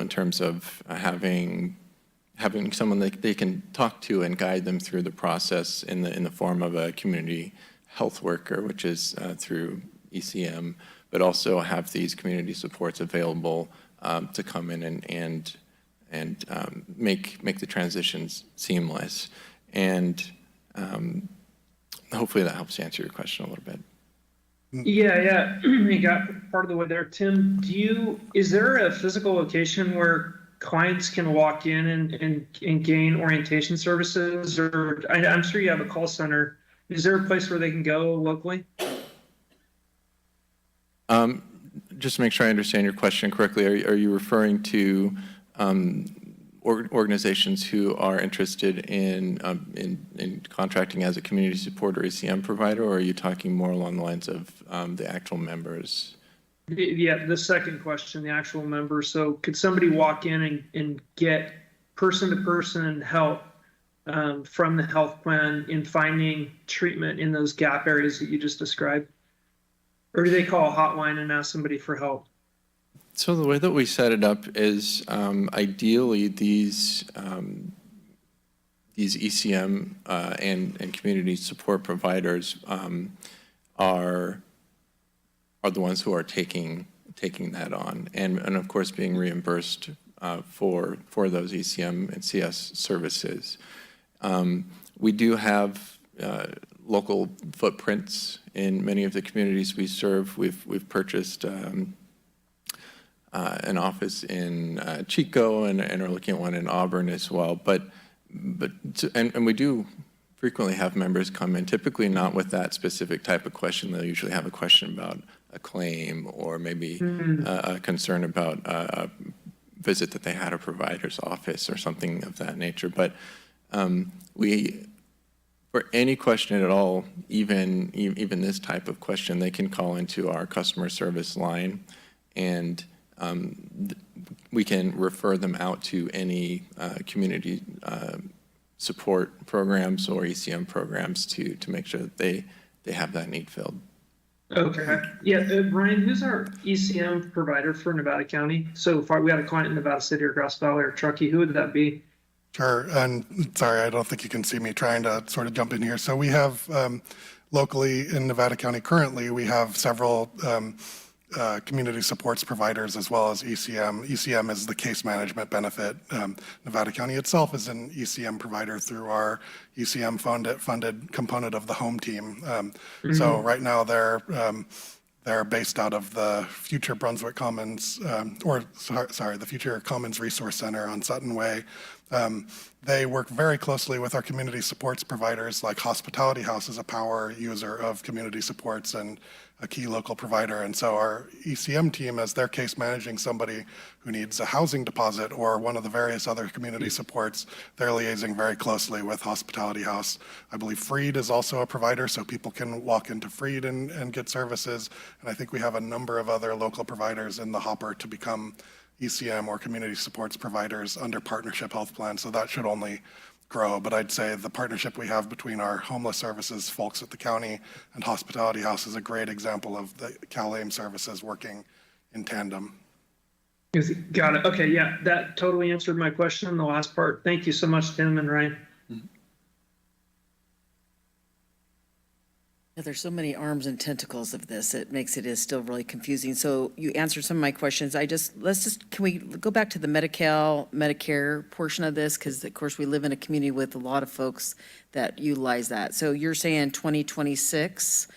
S16: terms of having someone that they can talk to and guide them through the process in the form of a community health worker, which is through ECM, but also have these community supports available to come in and make the transitions seamless. And hopefully that helps answer your question a little bit.
S7: Yeah, you got part of the way there. Tim, is there a physical location where clients can walk in and gain orientation services? Or I'm sure you have a call center. Is there a place where they can go locally?
S16: Just to make sure I understand your question correctly, are you referring to organizations who are interested in contracting as a community support or ECM provider, or are you talking more along the lines of the actual members?
S7: Yeah, the second question, the actual member. So could somebody walk in and get person-to-person help from the health plan in finding treatment in those gap areas that you just described? Or do they call a hotline and ask somebody for help?
S16: So the way that we set it up is ideally these ECM and community support providers are the ones who are taking that on, and of course being reimbursed for those ECM and CS services. We do have local footprints in many of the communities we serve. We've purchased an office in Chico and are looking at one in Auburn as well. And we do frequently have members come in, typically not with that specific type of question. They'll usually have a question about a claim or maybe a concern about a visit that they had a provider's office or something of that nature. But for any question at all, even this type of question, they can call into our customer service line, and we can refer them out to any community support programs or ECM programs to make sure that they have that need filled.
S7: Okay. Yeah, Brian, who's our ECM provider for Nevada County? So far, we had a client in Nevada City or Grass Valley or Truckee. Who would that be?
S15: Sure, and sorry, I don't think you can see me trying to sort of jump in here. So we have locally in Nevada County currently, we have several community supports providers as well as ECM. ECM is the case management benefit. Nevada County itself is an ECM provider through our ECM funded component of the home team. So right now they're based out of the Future Brunswick Commons, the Future Commons Resource Center on Sutton Way. They work very closely with our community supports providers, like Hospitality House is a power user of community supports and a key local provider. And so our ECM team, as their case managing somebody who needs a housing deposit or one of the various other community supports, they're liaising very closely with Hospitality House. I believe Freed is also a provider, so people can walk into Freed and get services. And I think we have a number of other local providers in the hopper to become ECM or community supports providers under partnership health plans, so that should only grow. But I'd say the partnership we have between our homeless services folks at the county and Hospitality House is a great example of the CalAIM services working in tandem.
S7: Got it. Okay, yeah, that totally answered my question in the last part. Thank you so much, Tim and Ryan.
S3: Yeah, there's so many arms and tentacles of this. It makes it is still really confusing. So you answered some of my questions. Can we go back to the Medicare portion of this? Because of course we live in a community with a lot of folks that utilize that. So you're saying 2026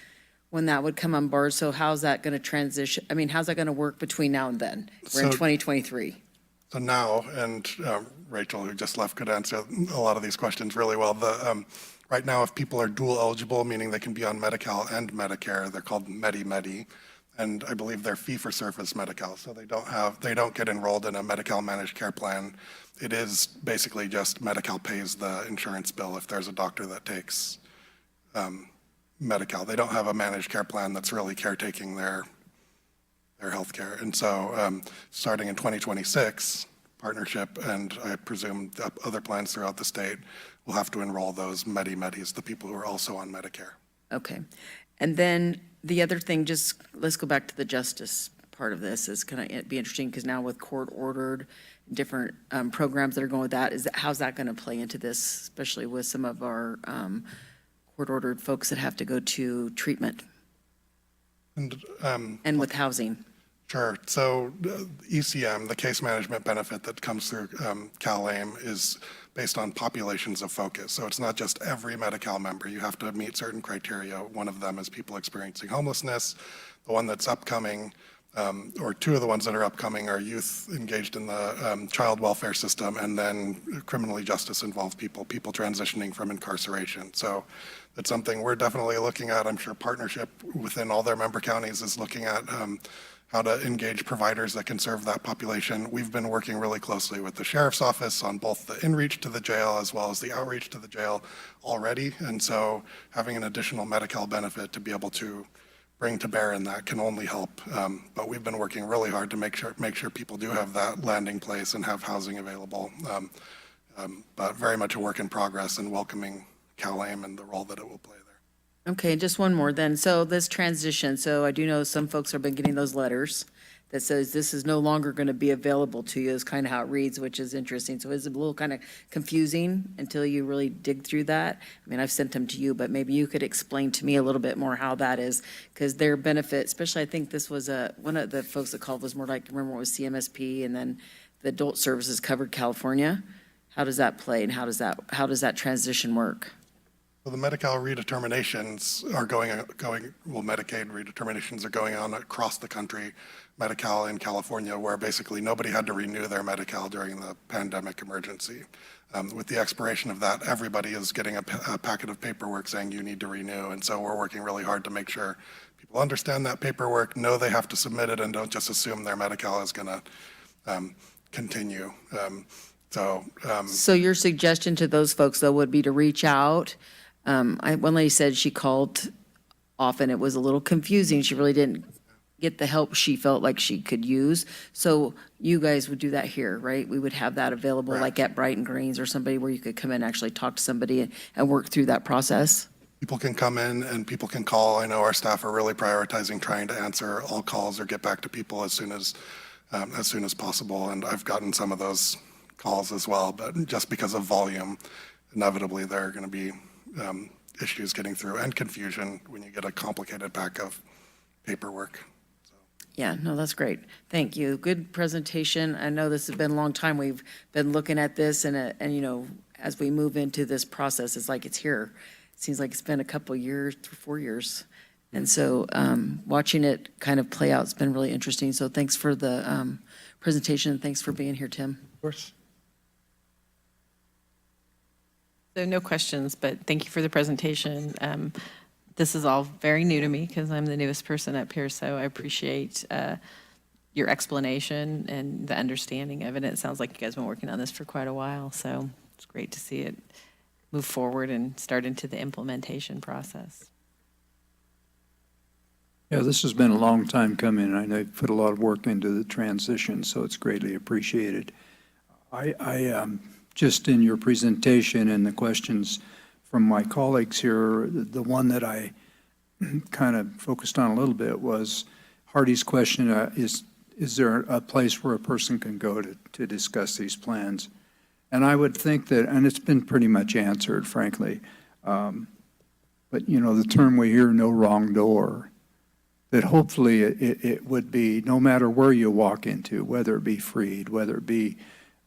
S3: when that would come on board. So how's that going to transition? I mean, how's that going to work between now and then? We're in 2023.
S15: So now, and Rachel, who just left, could answer a lot of these questions really well. Right now, if people are dual eligible, meaning they can be on Medi-Cal and Medicare, they're called Medi-Medi, and I believe they're fee-for-service Medi-Cal, so they don't get enrolled in a Medi-Cal managed care plan. It is basically just Medi-Cal pays the insurance bill if there's a doctor that takes Medi-Cal. They don't have a managed care plan that's really caretaking their health care. And so starting in 2026, partnership, and I presume other plans throughout the state will have to enroll those Medi-Medis, the people who are also on Medicare.
S3: Okay. And then the other thing, just let's go back to the justice part of this. Is going to be interesting because now with court ordered different programs that are going with that, how's that going to play into this, especially with some of our court-ordered folks that have to go to treatment and with housing.
S15: Sure. So ECM, the case management benefit that comes through CalAIM, is based on populations of focus. So it's not just every Medi-Cal member. You have to meet certain criteria. One of them is people experiencing homelessness. The one that's upcoming, or two of the ones that are upcoming, are youth engaged in the child welfare system, and then criminally justice involved people transitioning from incarceration. So it's something we're definitely looking at. I'm sure partnership within all their member counties is looking at how to engage providers that can serve that population. We've been working really closely with the sheriff's office on both the inreach to the jail as well as the outreach to the jail already. And so having an additional Medi-Cal benefit to be able to bring to bear in that can only help. But we've been working really hard to make sure people do have that landing place and have housing available. But very much a work in progress, and welcoming CalAIM and the role that it will play there.
S3: Okay, just one more then. So this transition, so I do know some folks have been getting those letters that says this is no longer going to be available to you, is kind of how it reads, which is interesting. So it's a little kind of confusing until you really dig through that. I mean, I've sent them to you, but maybe you could explain to me a little bit more how that is, because their benefit, especially I think this was one of the folks that called was more like, remember it was CMSP, and then the adult services covered California. How does that play, and how does that transition work?
S15: So the Medi-Cal redeterminations are Medicaid redeterminations are going on across the country. Medi-Cal in California, where basically nobody had to renew their Medi-Cal during the pandemic emergency. With the expiration of that, everybody is getting a packet of paperwork saying you need to renew. And so we're working really hard to make sure people understand that paperwork, know they have to submit it, and don't just assume their Medi-Cal is going to continue.
S3: So your suggestion to those folks, though, would be to reach out. One lady said she called often. It was a little confusing. She really didn't get the help she felt like she could use. So you guys would do that here, right? We would have that available,
S15: Right.
S3: like at Brighton Greens or somebody where you could come in and actually talk to somebody and work through that process?
S15: People can come in and people can call. I know our staff are really prioritizing trying to answer all calls or get back to people as soon as possible. And I've gotten some of those calls as well, but just because of volume, inevitably there are going to be issues getting through and confusion when you get a complicated pack of paperwork.
S3: Yeah, no, that's great. Thank you. Good presentation. I know this has been a long time. We've been looking at this, and you know, as we move into this process, it's like it's here. It seems like it's been a couple years, 4 years. And so watching it kind of play out has been really interesting. So thanks for the presentation, and thanks for being here, Tim.
S15: Of course.
S10: So no questions, but thank you for the presentation. This is all very new to me because I'm the newest person up here, so I appreciate your explanation and the understanding of it. It sounds like you guys have been working on this for quite a while, so it's great to see it move forward and start into the implementation process.
S17: Yeah, this has been a long time coming, and I know you've put a lot of work into the transition, so it's greatly appreciated. I just in your presentation and the questions from my colleagues here, the one that I kind of focused on a little bit was Hardy's question, is there a place where a person can go to discuss these plans? And I would think that, and it's been pretty much answered, frankly, but you know, the term we hear, no wrong door, that hopefully it would be, no matter where you walk into, whether it be Freed, whether it be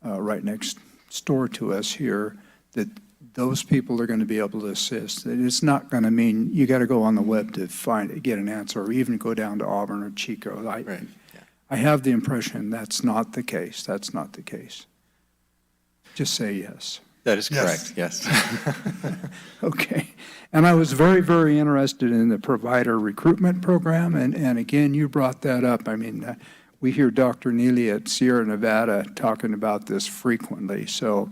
S17: right next door to us here, that those people are going to be able to assist. It's not going to mean you got to go on the web to get an answer, or even go down to Auburn or Chico. I have the impression that's not the case. That's not the case. Just say yes.
S16: That is correct, yes.
S17: Okay. And I was very, very interested in the provider recruitment program. And again, you brought that up. I mean, we hear Dr. Neely at Sierra Nevada talking about this frequently. So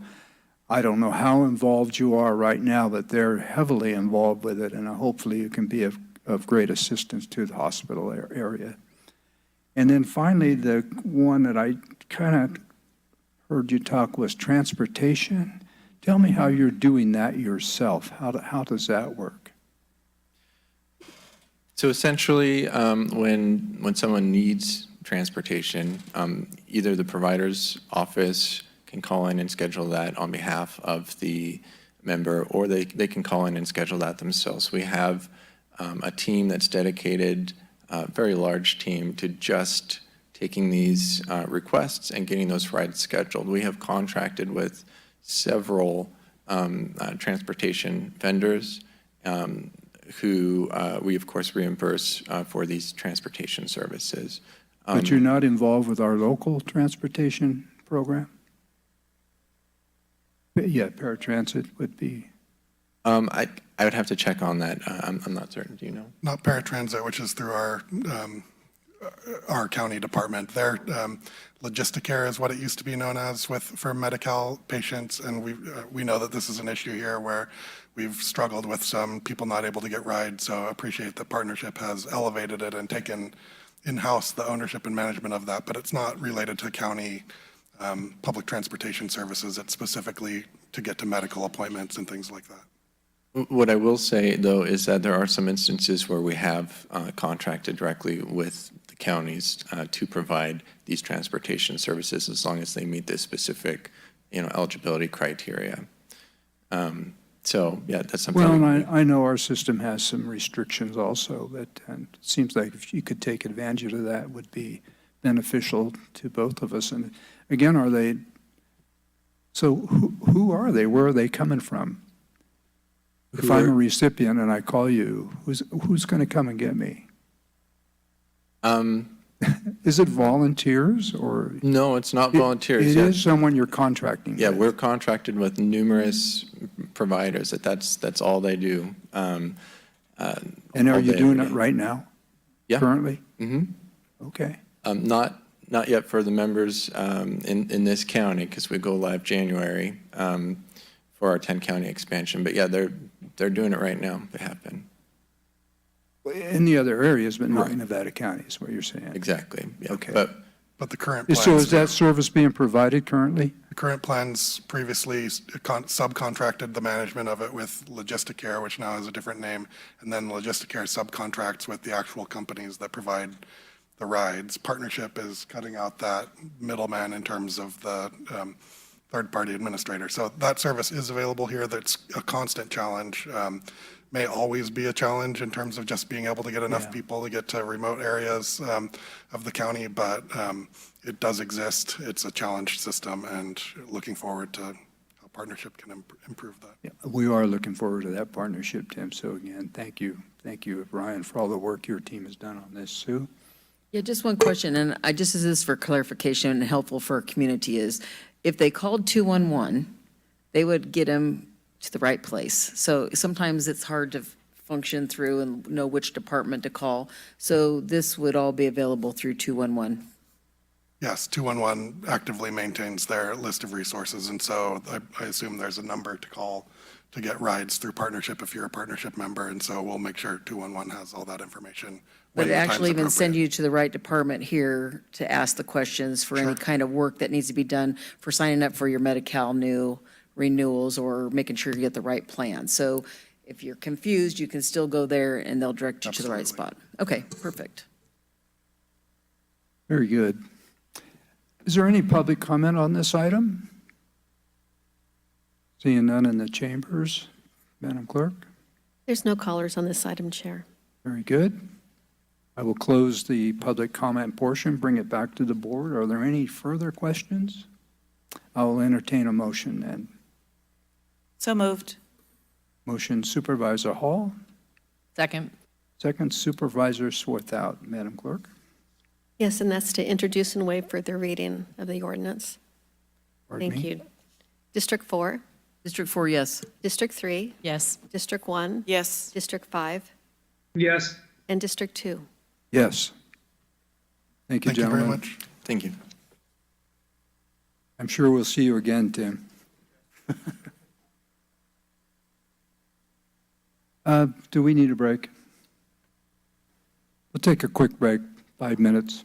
S17: I don't know how involved you are right now, but they're heavily involved with it. And hopefully you can be of great assistance to the hospital area. And then finally, the one that I kind of heard you talk was transportation. Tell me how you're doing that yourself. How does that work?
S16: So essentially, when someone needs transportation, either the provider's office can call in and schedule that on behalf of the member, or they can call in and schedule that themselves. We have a team that's dedicated, a very large team, to just taking these requests and getting those rides scheduled. We have contracted with several transportation vendors who we, of course, reimburse for these transportation services.
S17: But you're not involved with our local transportation program? Yeah, paratransit would be.
S16: I would have to check on that. I'm not certain. Do you know?
S15: Not paratransit, which is through our county department. Their Logisticare is what it used to be known as for Medi-Cal patients, and we know that this is an issue here where we've struggled with some people not able to get rides. So I appreciate that partnership has elevated it and taken in-house the ownership and management of that, but it's not related to county public transportation services. It's specifically to get to medical appointments and things like that.
S16: What I will say, though, is that there are some instances where we have contracted directly with the counties to provide these transportation services as long as they meet the specific, eligibility criteria. So, yeah, that's something.
S17: Well, and I know our system has some restrictions also, but it seems like if you could take advantage of that, would be beneficial to both of us. And again, so who are they? Where are they coming from? If I'm a recipient and I call you, who's going to come and get me? Is it volunteers or?
S16: No, it's not volunteers.
S17: It is someone you're contracting with.
S16: Yeah, we're contracted with numerous providers. That's all they do.
S17: And are you doing it right now?
S16: Yeah.
S17: Currently?
S16: Mm-hmm.
S17: Okay.
S16: Not yet for the members in this county, because we go live January for our 10-county expansion. But yeah, they're doing it right now. They have been.
S17: In the other areas, but not in Nevada County, is what you're saying.
S16: Exactly. Yeah.
S17: Okay.
S15: But the current plans.
S17: So is that service being provided currently?
S15: The current plans previously subcontracted the management of it with Logisticare, which now has a different name, and then Logisticare subcontracts with the actual companies that provide the rides. Partnership is cutting out that middleman in terms of the third-party administrator. So that service is available here. That's a constant challenge. May always be a challenge in terms of just being able to get enough people to get to remote areas of the county, but it does exist. It's a challenge system, and looking forward to how partnership can improve that.
S17: Yeah, we are looking forward to that partnership, Tim. So again, thank you. Thank you, Brian, for all the work your team has done on this. Sue?
S3: Yeah, just one question, and I just as this for clarification and helpful for our community is, if they called 211, they would get them to the right place. So sometimes it's hard to function through and know which department to call. So this would all be available through 211.
S15: Yes, 211 actively maintains their list of resources, and so I assume there's a number to call to get rides through partnership if you're a partnership member, and so we'll make sure 211 has all that information.
S3: But
S15: when the time's
S3: actually even send
S15: appropriate.
S3: you to the right department here to ask the questions for any kind of work that needs to be done for signing up for your Medi-Cal new renewals or making sure you get the right plan. So if you're confused, you can still go there and they'll direct you to the right spot. Okay, perfect.
S17: Very good. Is there any public comment on this item? Seeing none in the chambers. Madam Clerk?
S14: There's no callers on this item, Chair.
S17: Very good. I will close the public comment portion, bring it back to the board. Are there any further questions? I will entertain a motion then.
S4: So moved.
S17: Motion Supervisor Hall,
S10: Second.
S17: second Supervisor Swarthout. Madam Clerk?
S14: Yes, and that's to introduce and waive further reading of the ordinance.
S17: Pardon
S14: Thank
S17: me?
S14: you. District 4,
S3: District 4, yes.
S14: District 3,
S10: Yes.
S14: District 1,
S4: Yes.
S14: District 5,
S7: Yes.
S14: and District 2.
S17: Yes. Thank you,
S15: Thank you very
S17: gentlemen.
S15: much.
S16: Thank you.
S17: I'm sure we'll see you again, Tim. Do we need a break? We'll take a quick break, 5 minutes.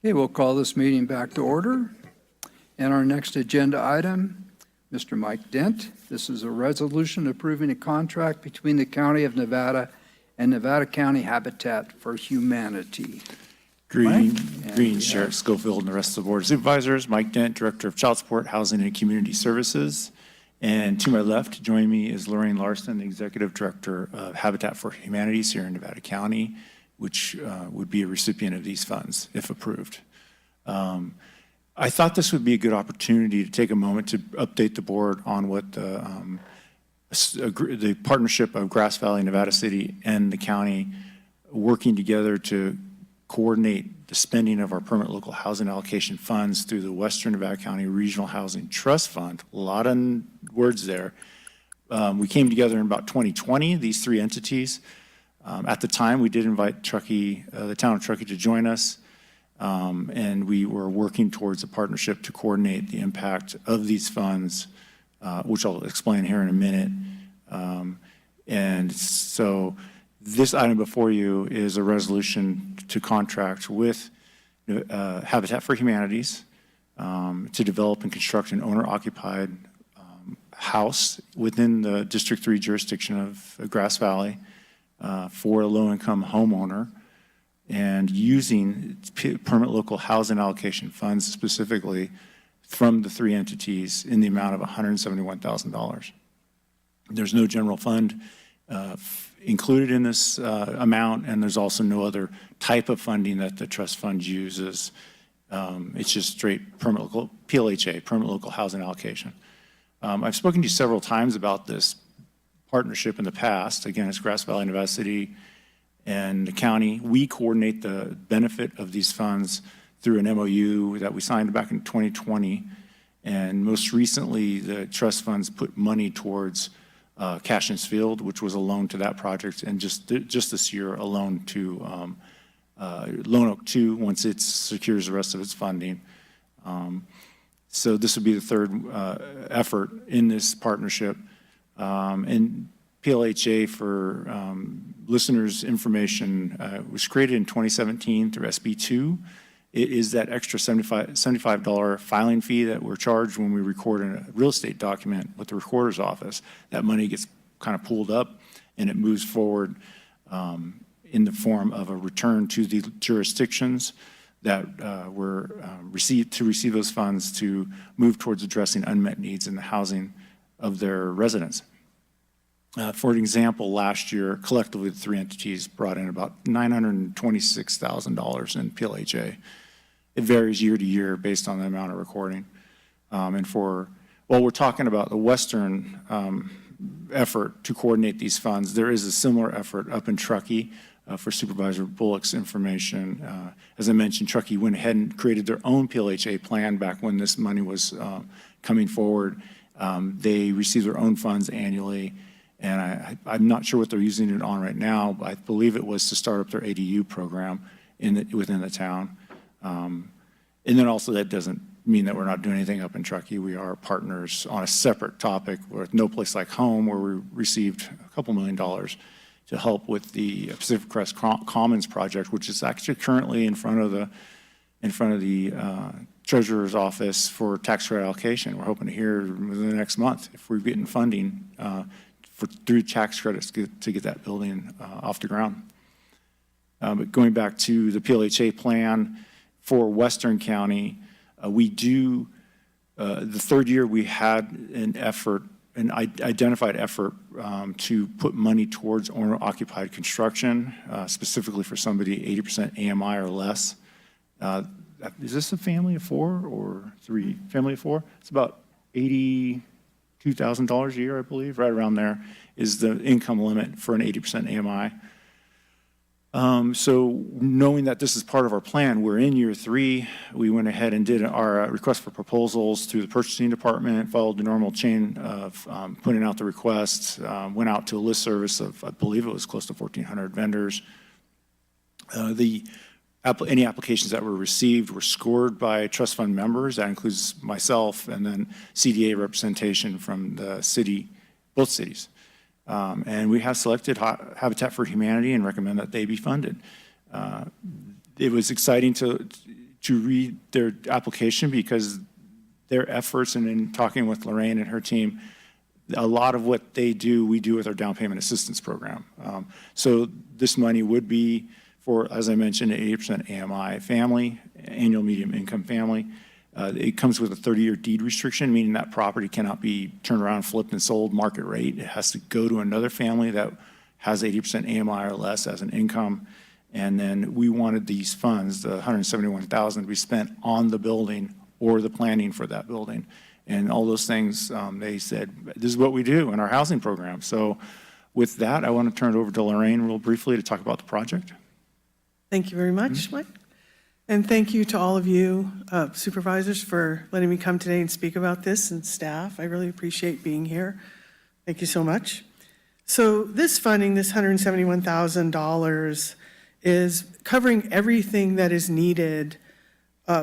S17: Okay, we'll call this meeting back to order. And our next agenda item, Mr. Mike Dent. This is a resolution approving a contract between the County of Nevada and Nevada County Habitat for Humanity.
S18: Greetings, Sheriff Schofield and the rest of the Board of Supervisors. Mike Dent, Director of Child Support, Housing, and Community Services. And to my left, joining me is Lorraine Larson, the Executive Director of Habitat for Humanities here in Nevada County, which would be a recipient of these funds if approved. I thought this would be a good opportunity to take a moment to update the board on what the partnership of Grass Valley, Nevada City, and the county working together to coordinate the spending of our permanent local housing allocation funds through the Western Nevada County Regional Housing Trust Fund. A lot of words there. We came together in about 2020, these three entities. At the time, we did invite Truckee, the town of Truckee, to join us, and we were working towards a partnership to coordinate the impact of these funds, which I'll explain here in a minute. And so this item before you is a resolution to contract with Habitat for Humanities to develop and construct an owner-occupied house within the District 3 jurisdiction of Grass Valley for a low-income homeowner, and using permanent local housing allocation funds specifically from the three entities in the amount of $171,000. There's no general fund included in this amount, and there's also no other type of funding that the trust fund uses. It's just straight permanent local, PLHA, permanent local housing allocation. I've spoken to you several times about this partnership in the past. Again, it's Grass Valley, Nevada City, and the county. We coordinate the benefit of these funds through an MOU that we signed back in 2020. And most recently, the trust funds put money towards Cashins Field, which was a loan to that project, and just this year, a loan to Lone Oak 2 once it secures the rest of its funding. So this would be the third effort in this partnership. And PLHA, for listeners' information, was created in 2017 through SB2. It is that extra $75 filing fee that we're charged when we record a real estate document with the recorder's office. That money gets kind of pulled up and it moves forward in the form of a return to the jurisdictions that were received to receive those funds to move towards addressing unmet needs in the housing of their residents. For an example, last year, collectively, the three entities brought in about $926,000 in PLHA. It varies year to year based on the amount of recording. And while we're talking about the Western effort to coordinate these funds, there is a similar effort up in Truckee. For Supervisor Bullock's information, as I mentioned, Truckee went ahead and created their own PLHA plan back when this money was coming forward. They receive their own funds annually, and I'm not sure what they're using it on right now, but I believe it was to start up their ADU program within the town. And then also that doesn't mean that we're not doing anything up in Truckee. We are partners on a separate topic with No Place Like Home, where we received a couple $1 million to help with the Pacific Crest Commons project, which is actually currently in front of the Treasurer's Office for tax credit allocation. We're hoping to hear within the next month if we're getting funding through tax credits to get that building off the ground. But going back to the PLHA plan for Western County, we do, the third year we had an identified effort to put money towards owner-occupied construction, specifically for somebody 80% AMI or less. Is this a family of 4 or 3? Family of 4? It's about $82,000 a year, I believe, right around there is the income limit for an 80% AMI. So knowing that this is part of our plan, we're in year 3. We went ahead and did our request for proposals through the purchasing department, followed the normal chain of putting out the requests, went out to a list service of, I believe it was close to 1,400 vendors. Any applications that were received were scored by trust fund members. That includes myself and then CDA representation from the city, both cities. And we have selected Habitat for Humanity and recommend that they be funded. It was exciting to to read their application because their efforts, and in talking with Lorraine and her team, a lot of what they do, we do with our down payment assistance program. So this money would be for, as I mentioned, an 80% AMI family, annual medium income family. It comes with a 30-year deed restriction, meaning that property cannot be turned around, flipped, and sold market rate. It has to go to another family that has 80% AMI or less as an income. And then we wanted these funds, the $171,000, to be spent on the building or the planning for that building. And all those things, they said, this is what we do in our housing program. So with that, I want to turn it over to Lorraine real briefly to talk about the project.
S19: Thank you very much, Mike. And thank you to all of you supervisors for letting me come today and speak about this, and staff. I really appreciate being here. Thank you so much. So this funding, this $171,000, is covering everything that is needed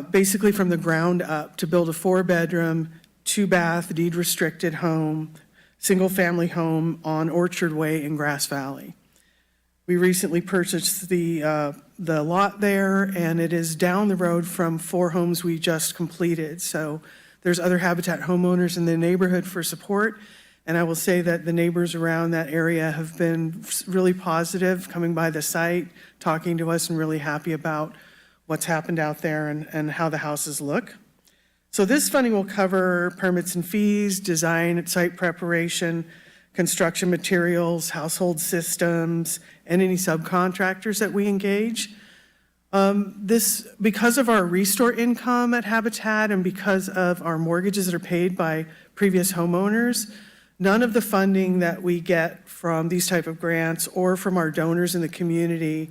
S19: basically from the ground up to build a 4-bedroom, 2-bath, deed-restricted home, single-family home on Orchard Way in Grass Valley. We recently purchased the lot there, and it is down the road from 4 homes we just completed. So there's other Habitat homeowners in the neighborhood for support, and I will say that the neighbors around that area have been really positive, coming by the site, talking to us, and really happy about what's happened out there and how the houses look. So this funding will cover permits and fees, design, site preparation, construction materials, household systems, and any subcontractors that we engage. Because of our restore income at Habitat and because of our mortgages that are paid by previous homeowners, none of the funding that we get from these type of grants or from our donors in the community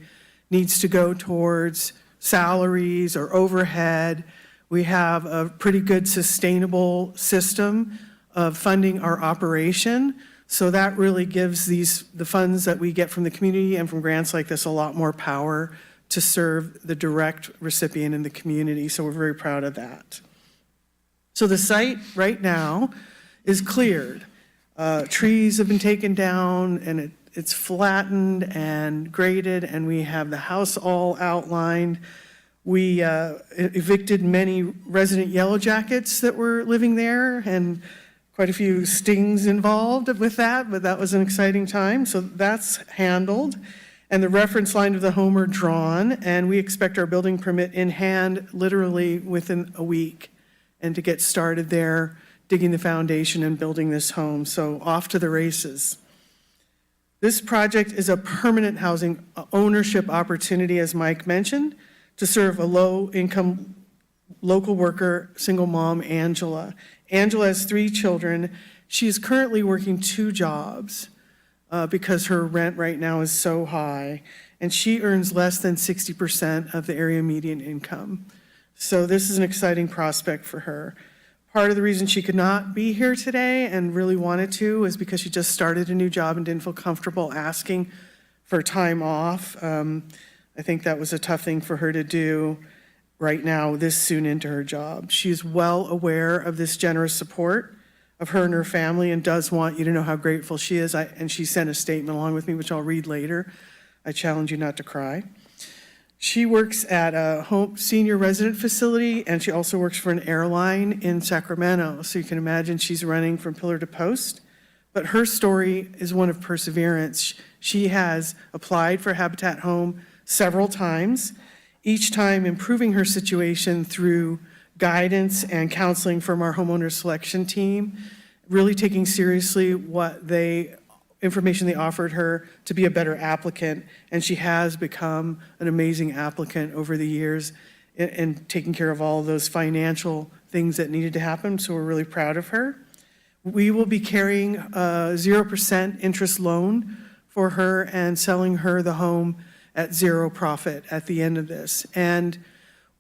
S19: needs to go towards salaries or overhead. We have a pretty good sustainable system of funding our operation. So that really gives the funds that we get from the community and from grants like this a lot more power to serve the direct recipient in the community. So we're very proud of that. So the site right now is cleared. Trees have been taken down and it's flattened and graded, and we have the house all outlined. We evicted many resident Yellow Jackets that were living there, and quite a few stings involved with that, but that was an exciting time. So that's handled. And the reference line of the home are drawn, and we expect our building permit in hand literally within a week, and to get started there, digging the foundation and building this home. So off to the races. This project is a permanent housing ownership opportunity, as Mike mentioned, to serve a low-income local worker, single mom, Angela. Angela has 3 children. She is currently working 2 jobs because her rent right now is so high, and she earns less than 60% of the area median income. So this is an exciting prospect for her. Part of the reason she could not be here today and really wanted to is because she just started a new job and didn't feel comfortable asking for time off. I think that was a tough thing for her to do right now, this soon into her job. She's well aware of this generous support of her and her family and does want you to know how grateful she is. And she sent a statement along with me, which I'll read later. I challenge you not to cry. She works at a home senior resident facility, and she also works for an airline in Sacramento. So you can imagine she's running from pillar to post. But her story is one of perseverance. She has applied for Habitat Home several times, each time improving her situation through guidance and counseling from our homeowner selection team, really taking seriously information they offered her to be a better applicant, and she has become an amazing applicant over the years and taking care of all of those financial things that needed to happen, so we're really proud of her. We will be carrying a 0% interest loan for her and selling her the home at 0 profit at the end of this. And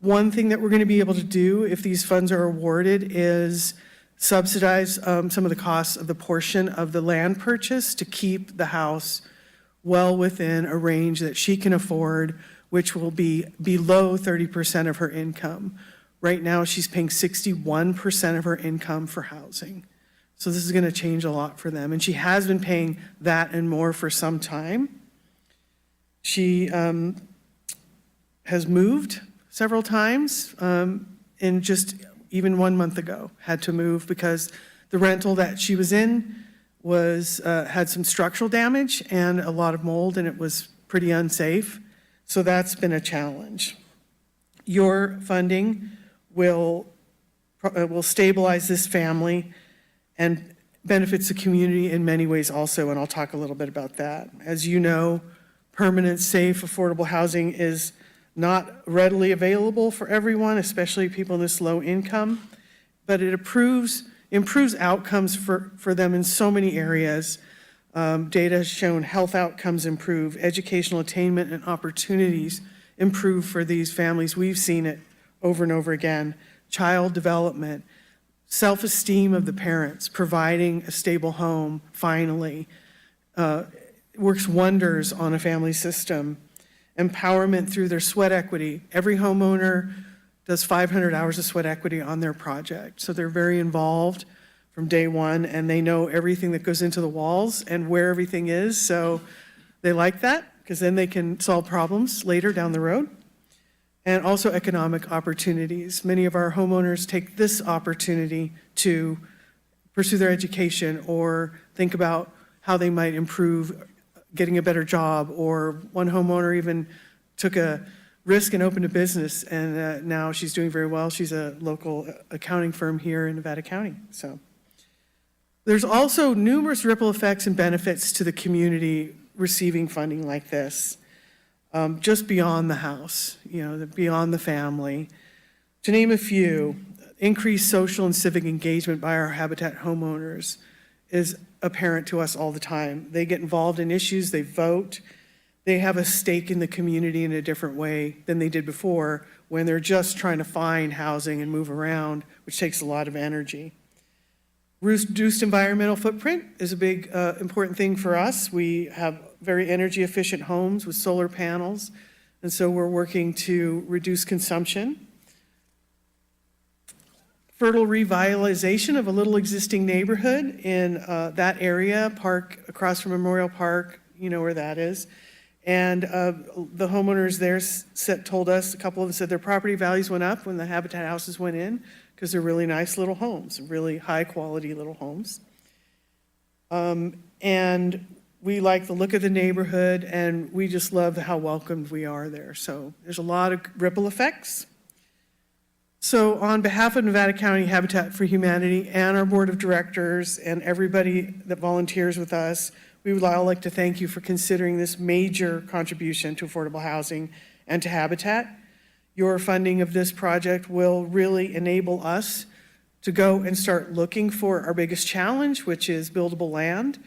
S19: one thing that we're going to be able to do if these funds are awarded is subsidize some of the costs of the portion of the land purchase to keep the house well within a range that she can afford, which will be below 30% of her income. Right now, she's paying 61% of her income for housing. So this is going to change a lot for them. And she has been paying that and more for some time. She has moved several times, in just even 1 month ago, had to move because the rental that she was in was, had some structural damage and a lot of mold, and it was pretty unsafe. So that's been a challenge. Your funding will stabilize this family and benefits the community in many ways also, and I'll talk a little bit about that. As you know, permanent, safe, affordable housing is not readily available for everyone, especially people in this low income, but it improves outcomes for them in so many areas. Data has shown health outcomes improve, educational attainment and opportunities improve for these families. We've seen it over and over again. Child development, self-esteem of the parents, providing a stable home, finally, works wonders on a family system. Empowerment through their sweat equity. Every homeowner does 500 hours of sweat equity on their project. So they're very involved from day one, and they know everything that goes into the walls and where everything is. So they like that because then they can solve problems later down the road. And also economic opportunities. Many of our homeowners take this opportunity to pursue their education or think about how they might improve getting a better job, or one homeowner even took a risk and opened a business, and now she's doing very well. She's a local accounting firm here in Nevada County. So there's also numerous ripple effects and benefits to the community receiving funding like this. Just beyond the house, beyond the family. To name a few, increased social and civic engagement by our Habitat homeowners is apparent to us all the time. They get involved in issues, they vote, they have a stake in the community in a different way than they did before when they're just trying to find housing and move around, which takes a lot of energy. Reduced environmental footprint is a big important thing for us. We have very energy efficient homes with solar panels, and so we're working to reduce consumption. Fertile revitalization of a little existing neighborhood in that area, park across from Memorial Park, you know where that is. And the homeowners there told us, a couple of them said their property values went up when the Habitat houses went in because they're really nice little homes, really high quality little homes. And we like the look of the neighborhood, and we just love how welcomed we are there. So there's a lot of ripple effects. So on behalf of Nevada County Habitat for Humanity and our board of directors and everybody that volunteers with us, we would all like to thank you for considering this major contribution to affordable housing and to Habitat. Your funding of this project will really enable us to go and start looking for our biggest challenge, which is buildable land.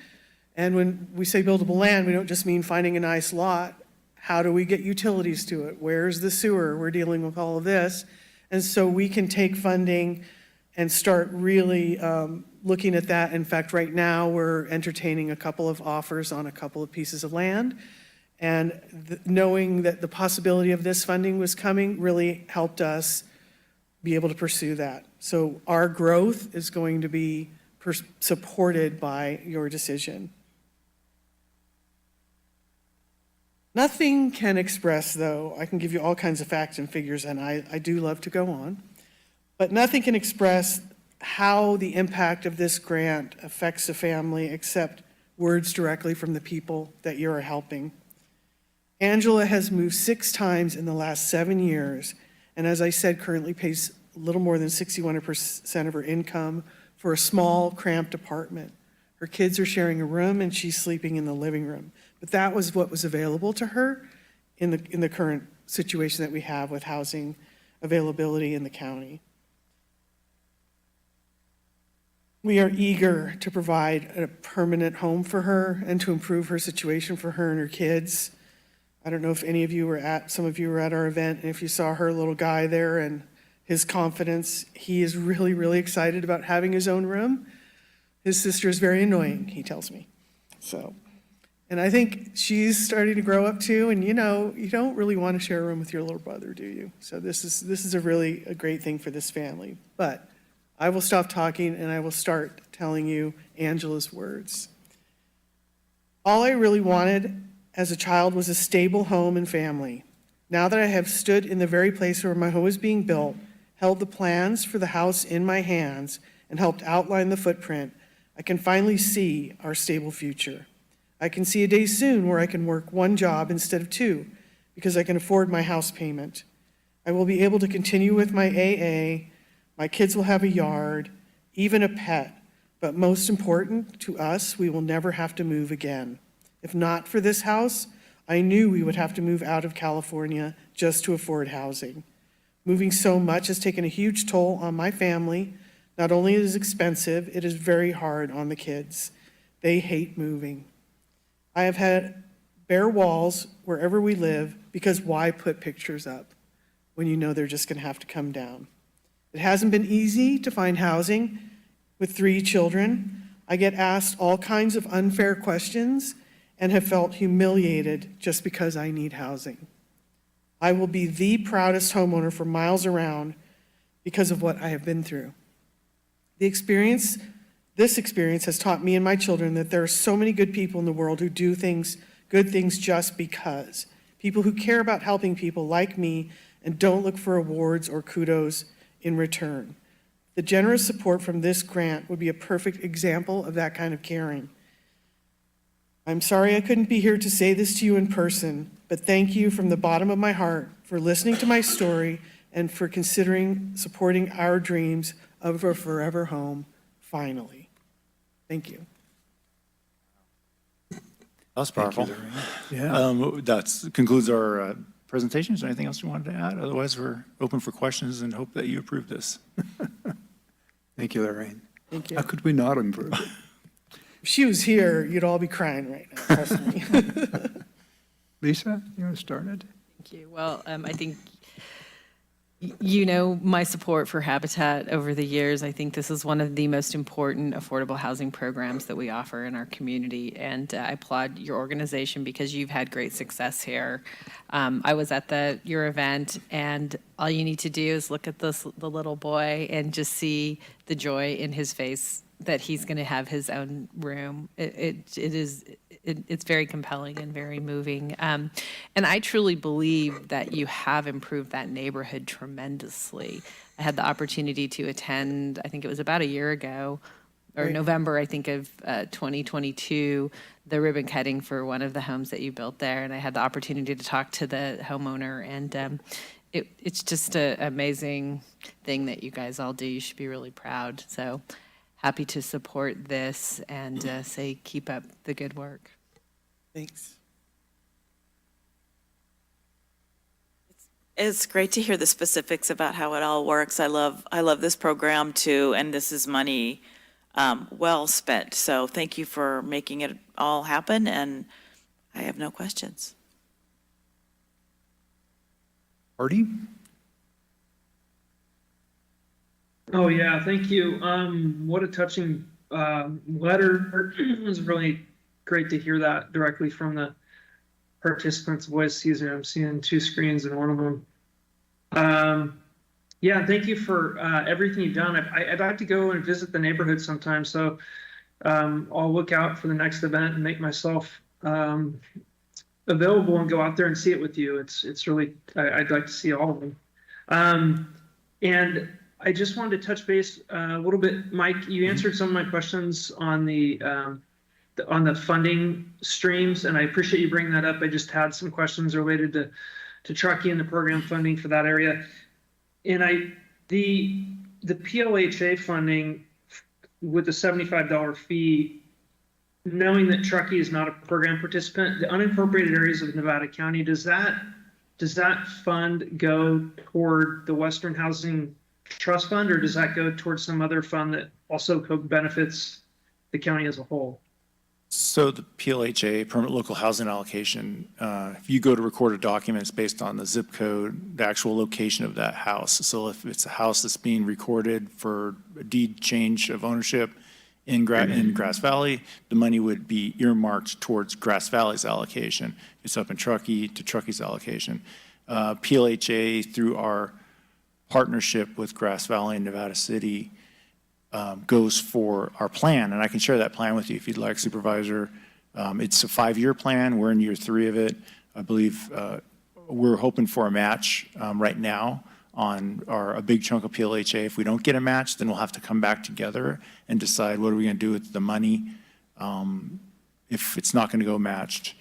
S19: And when we say buildable land, we don't just mean finding a nice lot. How do we get utilities to it? Where's the sewer? We're dealing with all of this. And so we can take funding and start really looking at that. In fact, right now, we're entertaining a couple of offers on a couple of pieces of land. And knowing that the possibility of this funding was coming really helped us be able to pursue that. So our growth is going to be supported by your decision. Nothing can express, though, I can give you all kinds of facts and figures, and I do love to go on, but nothing can express how the impact of this grant affects a family except words directly from the people that you're helping. Angela has moved 6 times in the last 7 years, and as I said, currently pays a little more than 61% of her income for a small, cramped apartment. Her kids are sharing a room, and she's sleeping in the living room. But that was what was available to her in the current situation that we have with housing availability in the county. We are eager to provide a permanent home for her and to improve her situation for her and her kids. I don't know if any of you some of you were at our event, and if you saw her little guy there and his confidence, he is really, really excited about having his own room. His sister is very annoying, he tells me. And I think she's starting to grow up too, and you don't really want to share a room with your little brother, do you? So this is a really a great thing for this family. But I will stop talking and I will start telling you Angela's words. All I really wanted as a child was a stable home and family. Now that I have stood in the very place where my home is being built, held the plans for the house in my hands, and helped outline the footprint, I can finally see our stable future. I can see a day soon where I can work one job instead of two because I can afford my house payment. I will be able to continue with my AA, my kids will have a yard, even a pet, but most important to us, we will never have to move again. If not for this house, I knew we would have to move out of California just to afford housing. Moving so much has taken a huge toll on my family. Not only is it expensive, it is very hard on the kids. They hate moving. I have had bare walls wherever we live because why put pictures up when you know they're just going to have to come down? It hasn't been easy to find housing with 3 children. I get asked all kinds of unfair questions and have felt humiliated just because I need housing. I will be the proudest homeowner for miles around because of what I have been through. This experience has taught me and my children that there are so many good people in the world who do good things just because. People who care about helping people like me and don't look for awards or kudos in return. The generous support from this grant would be a perfect example of that kind of caring. I'm sorry I couldn't be here to say this to you in person, but thank you from the bottom of my heart for listening to my story and for considering supporting our dreams of a forever home, finally. Thank you.
S18: That was powerful.
S17: Yeah.
S18: That concludes our presentation. Is there anything else you wanted to add? Otherwise, we're open for questions and hope that you approve this.
S17: Thank you, Lorraine.
S19: Thank you.
S17: How could we not improve it?
S19: If she was here, you'd all be crying right now, trust me.
S17: Lisa, you want to start it?
S10: Thank you. Well, I think you know my support for Habitat over the years. I think this is one of the most important affordable housing programs that we offer in our community, and I applaud your organization because you've had great success here. I was at your event, and all you need to do is look at the little boy and just see the joy in his face that he's going to have his own room. It's very compelling and very moving. And I truly believe that you have improved that neighborhood tremendously. I had the opportunity to attend, I think it was about a year ago, or
S19: Right.
S10: November, I think, of 2022, the ribbon cutting for one of the homes that you built there. And I had the opportunity to talk to the homeowner, and it's just an amazing thing that you guys all do. You should be really proud. So happy to support this and say keep up the good work.
S19: Thanks.
S4: It's great to hear the specifics about how it all works. I love this program too, and this is money well spent. So thank you for making it all happen, and I have no questions.
S17: Artie?
S7: Oh, yeah, thank you. What a touching letter. It was really great to hear that directly from the participant's voice. I'm seeing 2 screens in one of them. Yeah, thank you for everything you've done. I'd like to go and visit the neighborhood sometime, so I'll look out for the next event and make myself available and go out there and see it with you. It's really, I'd like to see all of them. And I just wanted to touch base a little bit. Mike, you answered some of my questions on the funding streams, and I appreciate you bringing that up. I just had some questions related to Truckee and the program funding for that area. And the PLHA funding with the $75 fee, knowing that Truckee is not a program participant, the unincorporated areas of Nevada County, does that fund go toward the Western Housing Trust Fund, or does that go towards some other fund that also benefits the county as a whole?
S18: So the PLHA, Permanent Local Housing Allocation, if you go to record a document, it's based on the zip code, the actual location of that house. So if it's a house that's being recorded for a deed change of ownership in Grass Valley, the money would be earmarked towards Grass Valley's allocation. It's up in Truckee to Truckee's allocation. PLHA, through our partnership with Grass Valley and Nevada City, goes for our plan, and I can share that plan with you if you'd like, Supervisor. It's a 5-year plan. We're in year 3 of it. I believe we're hoping for a match right now on a big chunk of PLHA. If we don't get a match, then we'll have to come back together and decide what are we going to do with the money if it's not going to go matched.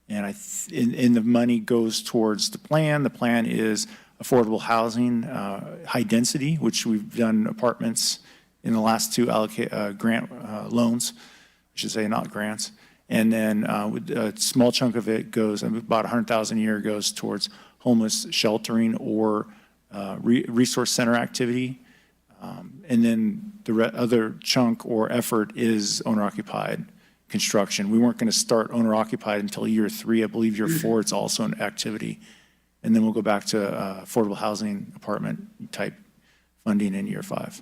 S18: And and the money goes towards the plan. The plan is affordable housing, high density, which we've done apartments in the last two grant loans, I should say, not grants. And then a small chunk of it goes, about $100,000 a year goes towards homeless sheltering or resource center activity. And then the other chunk or effort is owner-occupied construction. We weren't going to start owner-occupied until year 3. I believe year 4, it's also an activity. And then we'll go back to affordable housing apartment type funding in year 5.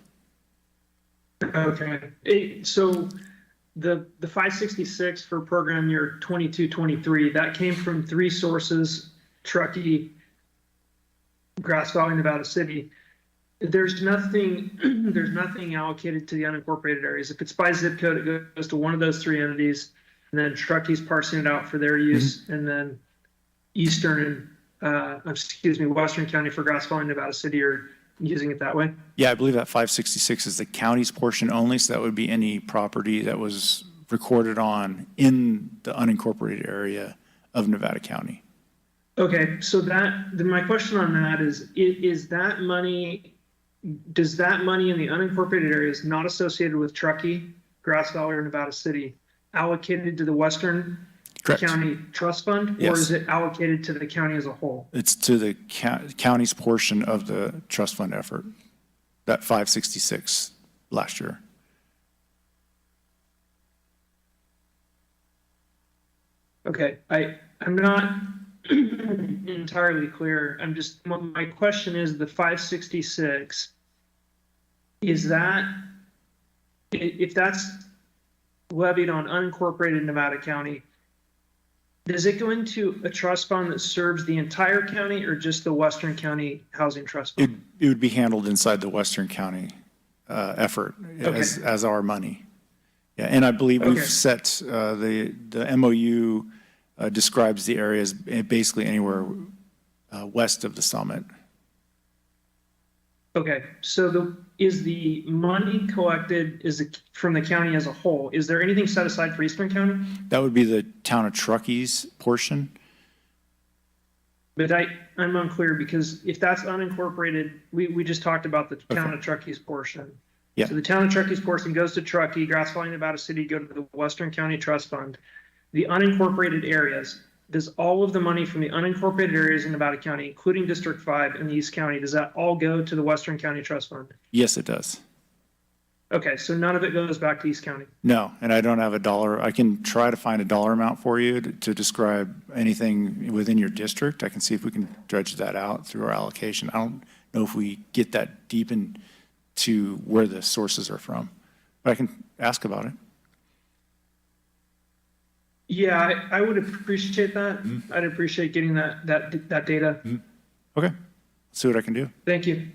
S7: Okay. So the 566 for program year 22-23, that came from 3 sources: Truckee, Grass Valley, Nevada City. There's nothing allocated to the unincorporated areas. If it's by zip code, it goes to one of those 3 entities, and then Truckee's parsing it out for their use, and then Eastern and Western County for Grass Valley, Nevada City are using it that way.
S18: Yeah, I believe that 566 is the county's portion only, so that would be any property that was recorded on in the unincorporated area of Nevada County.
S7: Okay, so then my question on that is that money, does that money in the unincorporated areas not associated with Truckee, Grass Valley, or Nevada City allocated to the Western
S18: Correct.
S7: County Trust Fund?
S18: Yes.
S7: Or is it allocated to the county as a whole?
S18: It's to the county's portion of the trust fund effort, that 566 last year.
S7: Okay, I'm not entirely clear. My question is the 566, is that, if that's levied on unincorporated Nevada County, does it go into a trust fund that serves the entire county or just the Western County Housing Trust Fund?
S18: It would be handled inside the Western County effort as our money. Yeah, and I believe we've set the MOU describes the areas basically anywhere west of the summit.
S7: Okay, so is the money collected from the county as a whole? Is there anything set aside for Eastern County?
S18: That would be the town of Truckee's portion.
S7: But I'm unclear, because if that's unincorporated, we just talked about the town of Truckee's portion.
S18: Yeah.
S7: So the town of Truckee's portion goes to Truckee, Grass Valley, Nevada City, go to the Western County Trust Fund. The unincorporated areas, does all of the money from the unincorporated areas in Nevada County, including District 5 and the East County, does that all go to the Western County Trust Fund?
S18: Yes, it does.
S7: Okay, so none of it goes back to East County?
S18: No, and I don't have a dollar. I can try to find a dollar amount for you to describe anything within your district. I can see if we can dredge that out through our allocation. I don't know if we get that deep into where the sources are from, but I can ask about it.
S7: Yeah, I would appreciate that. I'd appreciate getting that data.
S18: Okay, see what I can do.
S7: Thank you.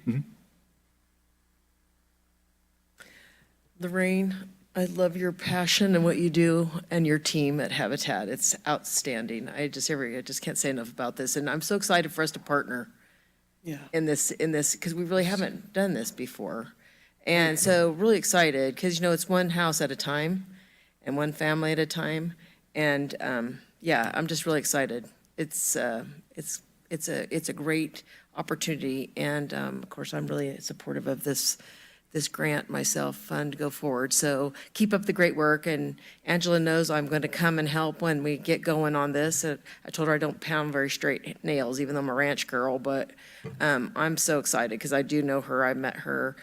S3: Lorraine, I love your passion and what you do and your team at Habitat. It's outstanding. I just can't say enough about this. And I'm so excited for us to partner in this, because we really haven't done this before. And so really excited, because, it's one house at a time and one family at a time. And I'm just really excited. It's a great opportunity. And of course, I'm really supportive of this grant myself, fund to go forward. So keep up the great work. And Angela knows I'm going to come and help when we get going on this. I told her I don't pound very straight nails, even though I'm a ranch girl. But I'm so excited, because I do know her. I met her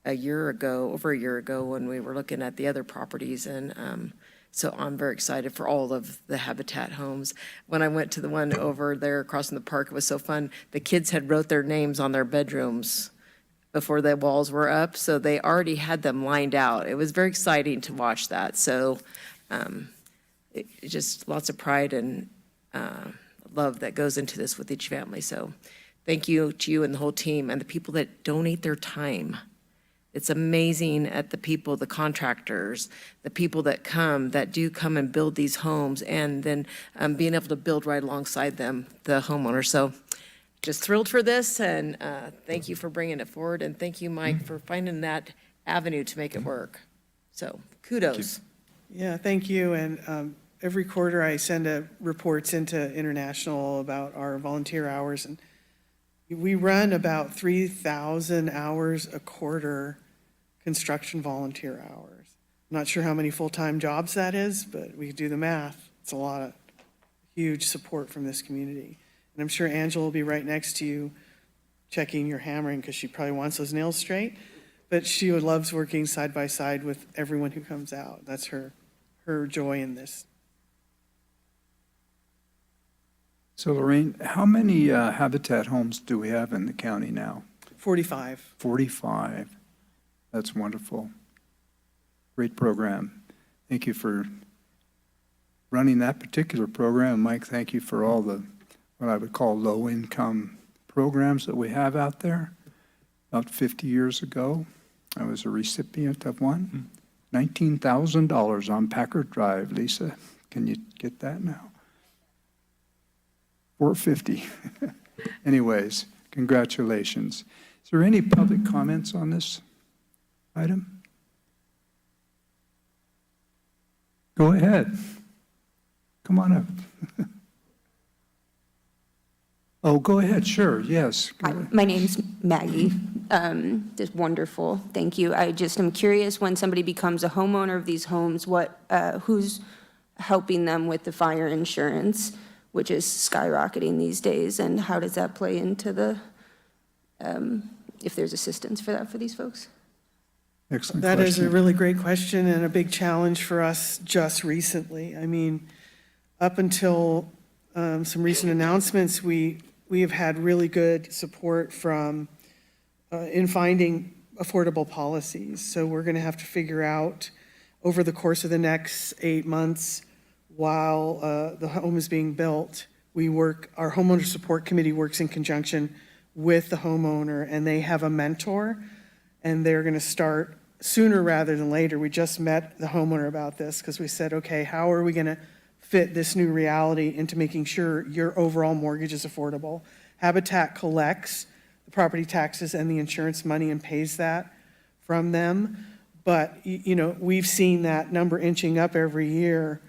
S3: over a year ago, when we were looking at the other properties. And so I'm very excited for all of the Habitat homes. When I went to the one over there across from the park, it was so fun. The kids had wrote their names on their bedrooms before the walls were up, so they already had them lined out. It was very exciting to watch that. So just lots of pride and love that goes into this with each family. So thank you to you and the whole team and the people that donate their time It's amazing at the people, the contractors, the people that do come and build these homes, and then being able to build right alongside them, the homeowner. So just thrilled for this, and thank you for bringing it forward, and thank you, Mike, for finding that avenue to make it work. So kudos.
S19: Yeah, thank you. And every quarter I send reports into International about our volunteer hours, and we run about 3,000 hours a quarter, construction volunteer hours. I'm not sure how many full-time jobs that is, but we do the math. It's a lot of huge support from this community. And I'm sure Angela will be right next to you checking your hammering because she probably wants those nails straight. But she loves working side by side with everyone who comes out. That's her joy in this.
S17: So Lorraine, how many Habitat homes do we have in the county now?
S19: 45.
S17: 45. That's wonderful. Great program. Thank you for running that particular program. Mike, thank you for all the, what I would call low-income programs that we have out there. About 50 years ago, I was a recipient of one. $19,000 on Packard Drive. Lisa, can you get that now? $450. Anyways, congratulations. Is there any public comments on this item? Go ahead. Come on up. Oh, go ahead, sure, yes.
S9: Hi, my name's Maggie. Just wonderful, thank you. I just am curious, when somebody becomes a homeowner of these homes, who's helping them with the fire insurance, which is skyrocketing these days, and how does that play into the, if there's assistance for that for these folks?
S17: Excellent
S19: That
S17: question.
S19: is a really great question and a big challenge for us just recently. I mean, up until some recent announcements, we have had really good support from, in finding affordable policies. So we're going to have to figure out over the course of the next 8 months, while the home is being built, our homeowner support committee works in conjunction with the homeowner, and they have a mentor, and they're going to start sooner rather than later. We just met the homeowner about this because we said, okay, how are we going to fit this new reality into making sure your overall mortgage is affordable? Habitat collects the property taxes and the insurance money and pays that from them. But, we've seen that number inching up every year.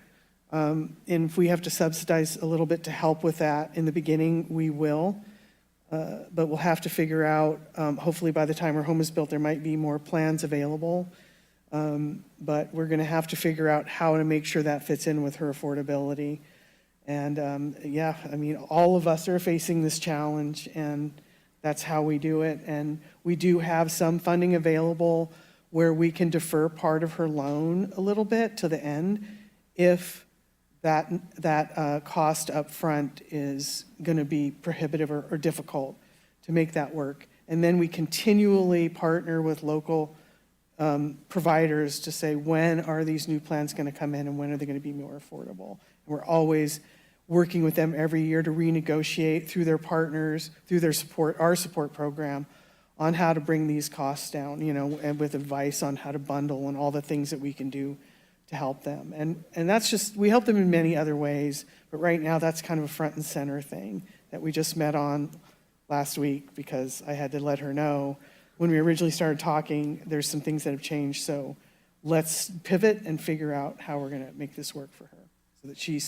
S19: And if we have to subsidize a little bit to help with that in the beginning, we will. But we'll have to figure out, hopefully by the time our home is built, there might be more plans available. But we're going to have to figure out how to make sure that fits in with her affordability. And all of us are facing this challenge, and that's how we do it. And we do have some funding available where we can defer part of her loan a little bit to the end if that cost up front is going to be prohibitive or difficult to make that work. And then we continually partner with local providers to say, when are these new plans going to come in and when are they going to be more affordable? And we're always working with them every year to renegotiate through their partners, through their support, our support program, on how to bring these costs down, and with advice on how to bundle and all the things that we can do to help them. And that's just, we help them in many other ways, but right now that's kind of a front and center thing that we just met on last week because I had to let her know when we originally started talking, there's some things that have changed. So let's pivot and figure out how we're going to make this work for her so that she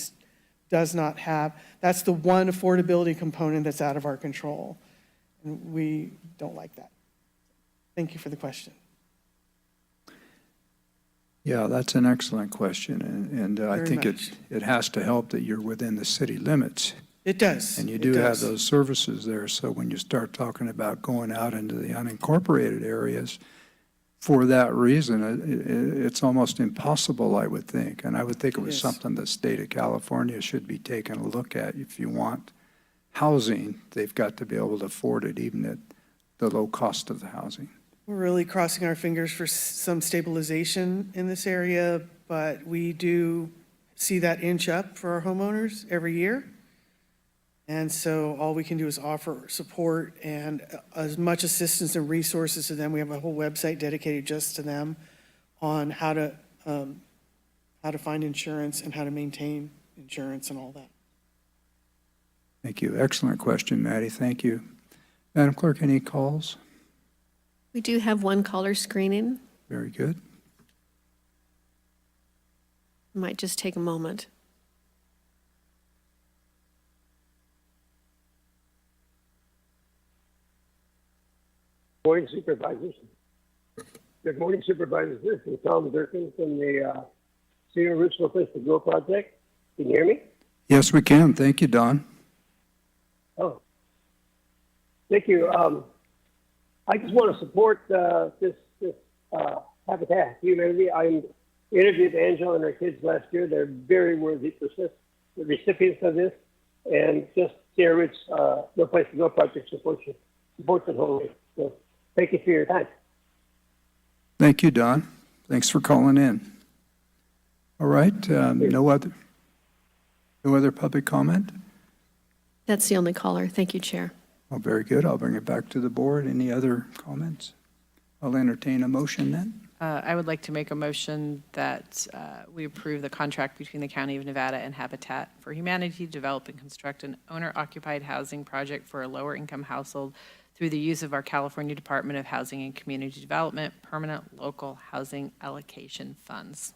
S19: does not have, that's the one affordability component that's out of our control. And we don't like that. Thank you for the question.
S17: Yeah, that's an excellent question, and I
S19: Very
S17: think
S19: much.
S17: it has to help that you're within the city limits.
S19: It does.
S17: And you
S19: It
S17: do have
S19: does.
S17: those services there, so when you start talking about going out into the unincorporated areas, for that reason, it's almost impossible, I would think. And I would think it was something the state of California should be taking a look at. If you want housing, they've got to be able to afford it, even at the low cost of the housing.
S19: We're really crossing our fingers for some stabilization in this area, but we do see that inch up for our homeowners every year. And so all we can do is offer support and as much assistance and resources to them. We have a whole website dedicated just to them on how to find insurance and how to maintain insurance and all that.
S13: Thank you. Excellent question, Maddie. Thank you. Madam Clerk, any calls?
S14: We do have one caller screening.
S13: Very good.
S14: Might just take a moment.
S5: Morning, Supervisors. Good morning, Supervisors. This is Tom Durkin from the Senior Original Place to Grow project. Can you hear me?
S13: Yes, we can. Thank you, Don.
S5: Oh, thank you. I just want to support this Habitat for Humanity. I interviewed Angela and her kids last year. They're very worthy recipients of this, and just Sierra Ridge No Place to Go project supports it wholly. So thank you for your time.
S13: Thank you, Don. Thanks for calling in. All right. No other public comment?
S14: That's the only caller. Thank you, Chair.
S13: Oh, very good. I'll bring it back to the board. Any other comments? I'll entertain a motion then.
S10: I would like to make a motion that we approve the contract between the County of Nevada and Habitat for Humanity to develop and construct an owner-occupied housing project for a lower-income household through the use of our California Department of Housing and Community Development Permanent Local Housing Allocation Funds.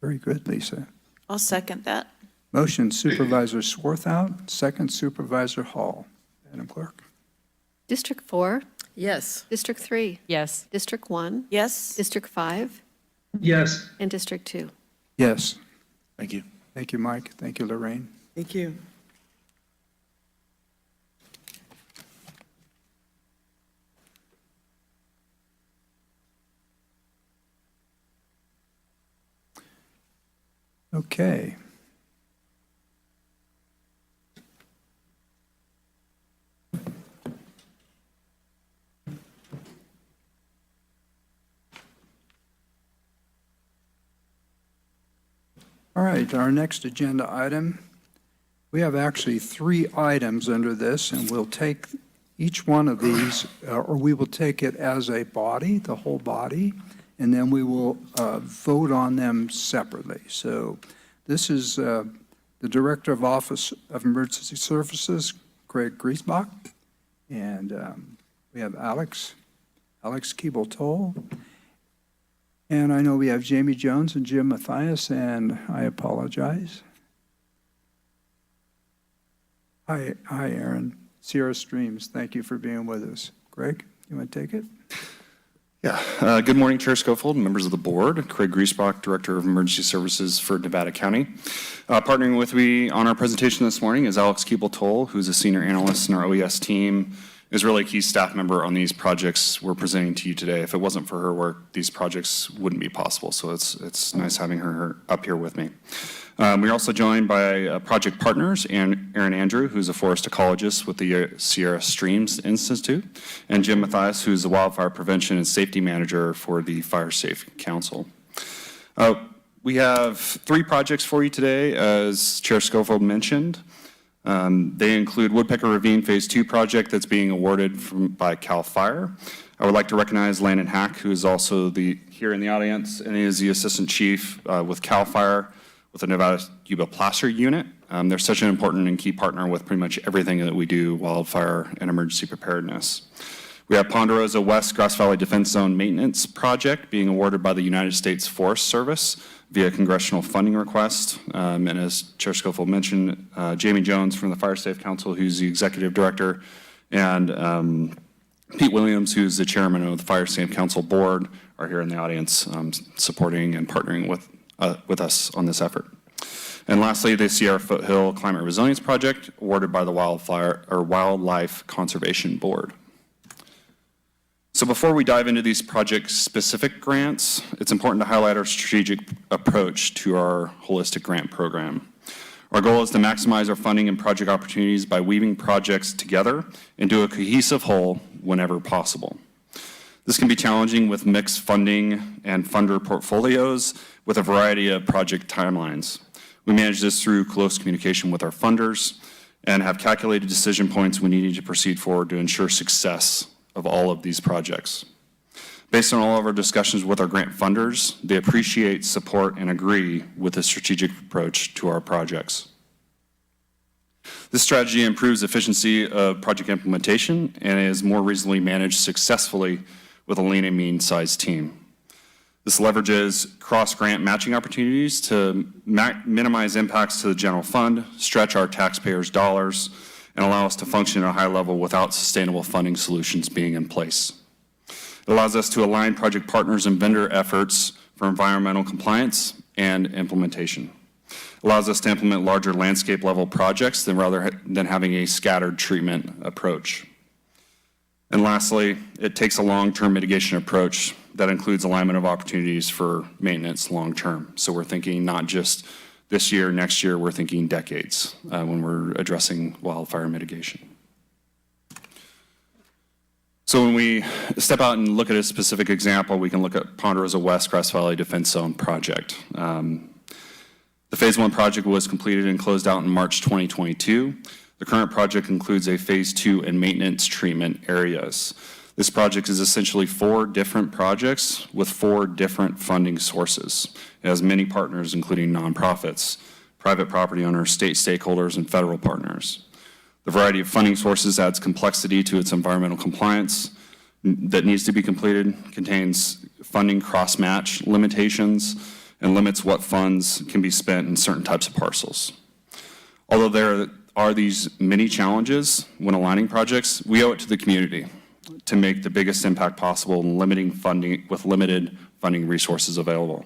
S13: Very good, Lisa.
S4: I'll second that.
S13: Motion Supervisor Swarthout, second Supervisor Hall. Madam Clerk.
S14: District 4?
S3: Yes.
S14: District 3?
S10: Yes.
S14: District 1?
S4: Yes.
S14: District 5?
S7: Yes.
S14: And District 2?
S13: Yes.
S18: Thank you.
S13: Thank you, Mike. Thank you, Lorraine.
S19: Thank you.
S13: Okay. All right, our next agenda item, we have actually 3 items under this, and we'll take each one of these, or we will take it as a body, the whole body, and then we will vote on them separately. So this is the Director of Office of Emergency Services, Craig Griesbach, and we have Alex Keeble-Toll. And I know we have Jamie Jones and Jim Mathias, and I apologize. Hi, Aaron. Sierra Streams, thank you for being with us. Greg, you want to take it?
S21: Yeah. Good morning, Chair Schofield and members of the board. Craig Griesbach, Director of Emergency Services for Nevada County. Partnering with me on our presentation this morning is Alex Keeble-Toll, who's a senior analyst in our OES team, is really a key staff member on these projects we're presenting to you today. If it wasn't for her work, these projects wouldn't be possible. So it's nice having her up here with me. We're also joined by project partners, Aaron Andrew, who's a forest ecologist with the Sierra Streams Institute, and Jim Mathias, who's the wildfire prevention and safety manager for the Fire Safe Council. We have 3 projects for you today, as Chair Schofield mentioned. They include Woodpecker Ravine Phase 2 project that's being awarded by CAL FIRE. I would like to recognize Landon Hack, who is also here in the audience, and he is the Assistant Chief with CAL FIRE with the Nevada Yuba Placer Unit. They're such an important and key partner with pretty much everything that we do, wildfire and emergency preparedness. We have Ponderosa West Grass Valley Defense Zone Maintenance Project being awarded by the United States Forest Service via congressional funding request. And as Chair Schofield mentioned, Jamie Jones from the Fire Safe Council, who's the Executive Director, and Pete Williams, who's the Chairman of the Fire Safe Council Board, are here in the audience supporting and partnering with us on this effort. And lastly, the Sierra Foothill Climate Resilience Project, awarded by the Wildlife Conservation Board. So before we dive into these project-specific grants, it's important to highlight our strategic approach to our holistic grant program. Our goal is to maximize our funding and project opportunities by weaving projects together into a cohesive whole whenever possible. This can be challenging with mixed funding and funder portfolios with a variety of project timelines. We manage this through close communication with our funders and have calculated decision points we needed to proceed forward to ensure success of all of these projects. Based on all of our discussions with our grant funders, they appreciate, support, and agree with the strategic approach to our projects. This strategy improves efficiency of project implementation and is more reasonably managed successfully with a lean and mean-sized team. This leverages cross-grant matching opportunities to minimize impacts to the general fund, stretch our taxpayers' dollars, and allow us to function at a high level without sustainable funding solutions being in place. It allows us to align project partners and vendor efforts for environmental compliance and implementation. It allows us to implement larger landscape level projects rather than having a scattered treatment approach. And lastly, it takes a long-term mitigation approach that includes alignment of opportunities for maintenance long-term. So we're thinking not just this year, next year, we're thinking decades when we're addressing wildfire mitigation. So when we step out and look at a specific example, we can look at Ponderosa West Grass Valley Defense Zone project. The Phase 1 project was completed and closed out in March 2022. The current project includes a Phase 2 and maintenance treatment areas. This project is essentially 4 different projects with 4 different funding sources. It has many partners, including nonprofits, private property owners, state stakeholders, and federal partners. The variety of funding sources adds complexity to its environmental compliance that needs to be completed, contains funding cross-match limitations, and limits what funds can be spent in certain types of parcels. Although there are these many challenges when aligning projects, we owe it to the community to make the biggest impact possible in limiting funding with limited funding resources available.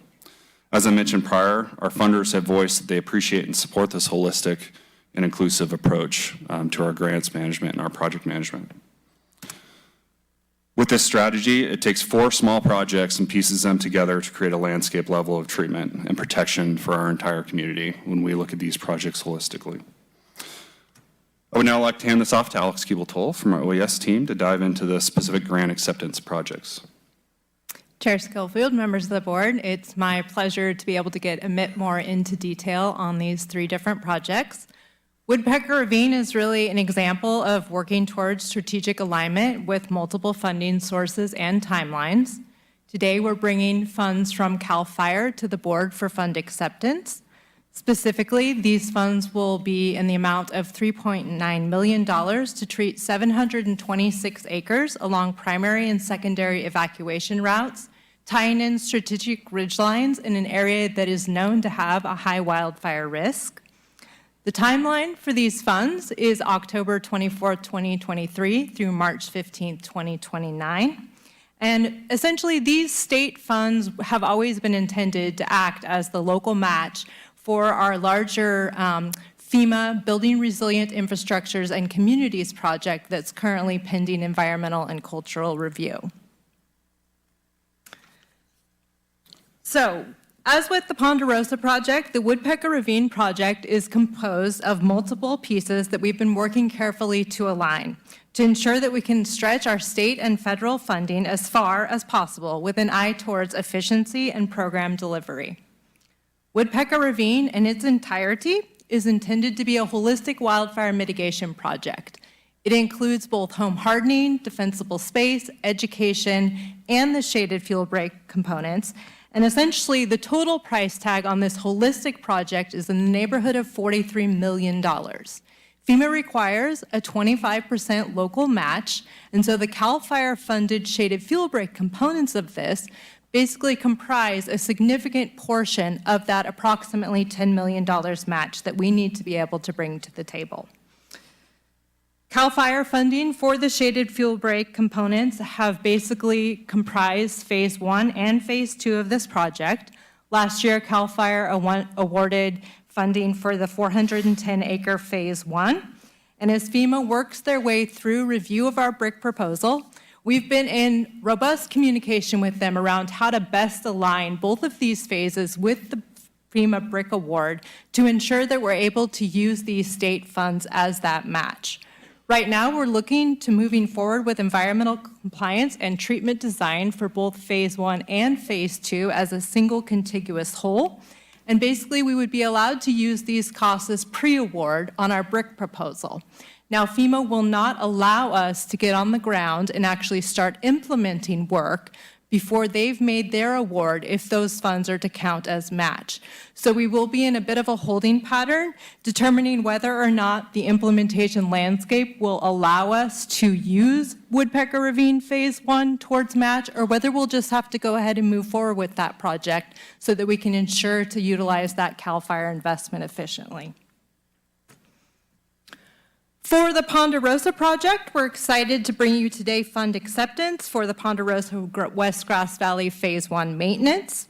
S21: As I mentioned prior, our funders have voiced that they appreciate and support this holistic and inclusive approach to our grants management and our project management. With this strategy, it takes 4 small projects and pieces them together to create a landscape level of treatment and protection for our entire community when we look at these projects holistically. I would now like to hand this off to Alex Keeble-Toll from our OES team to dive into the specific grant acceptance projects.
S6: Chair Schofield, members of the board, it's my pleasure to be able to get a bit more into detail on these 3 different projects. Woodpecker Ravine is really an example of working towards strategic alignment with multiple funding sources and timelines. Today, we're bringing funds from CAL FIRE to the board for fund acceptance. Specifically, these funds will be in the amount of $3.9 million to treat 726 acres along primary and secondary evacuation routes, tying in strategic ridgelines in an area that is known to have a high wildfire risk. The timeline for these funds is October 24, 2023 through March 15, 2029. And essentially, these state funds have always been intended to act as the local match for our larger FEMA Building Resilient Infrastructures and Communities project that's currently pending environmental and cultural review. So, as with the Ponderosa project, the Woodpecker Ravine project is composed of multiple pieces that we've been working carefully to align to ensure that we can stretch our state and federal funding as far as possible with an eye towards efficiency and program delivery. Woodpecker Ravine in its entirety is intended to be a holistic wildfire mitigation project. It includes both home hardening, defensible space, education, and the shaded fuel break components. And essentially, the total price tag on this holistic project is in the neighborhood of $43 million. FEMA requires a 25% local match, and so the CAL FIRE funded shaded fuel break components of this basically comprise a significant portion of that approximately $10 million match that we need to be able to bring to the table. CAL FIRE funding for the shaded fuel break components have basically comprised Phase 1 and Phase 2 of this project. Last year, CAL FIRE awarded funding for the 410-acre Phase 1. And as FEMA works their way through review of our BRIC proposal, we've been in robust communication with them around how to best align both of these phases with the FEMA BRIC award to ensure that we're able to use these state funds as that match. Right now, we're looking to moving forward with environmental compliance and treatment design for both Phase 1 and Phase 2 as a single contiguous whole. And basically, we would be allowed to use these costs as pre-award on our brick proposal. Now, FEMA will not allow us to get on the ground and actually start implementing work before they've made their award if those funds are to count as match. So we will be in a bit of a holding pattern, determining whether or not the implementation landscape will allow us to use Woodpecker Ravine Phase 1 towards match, or whether we'll just have to go ahead and move forward with that project so that we can ensure to utilize that CAL FIRE investment efficiently. For the Ponderosa project, we're excited to bring you today fund acceptance for the Ponderosa West Grass Valley Phase 1 maintenance.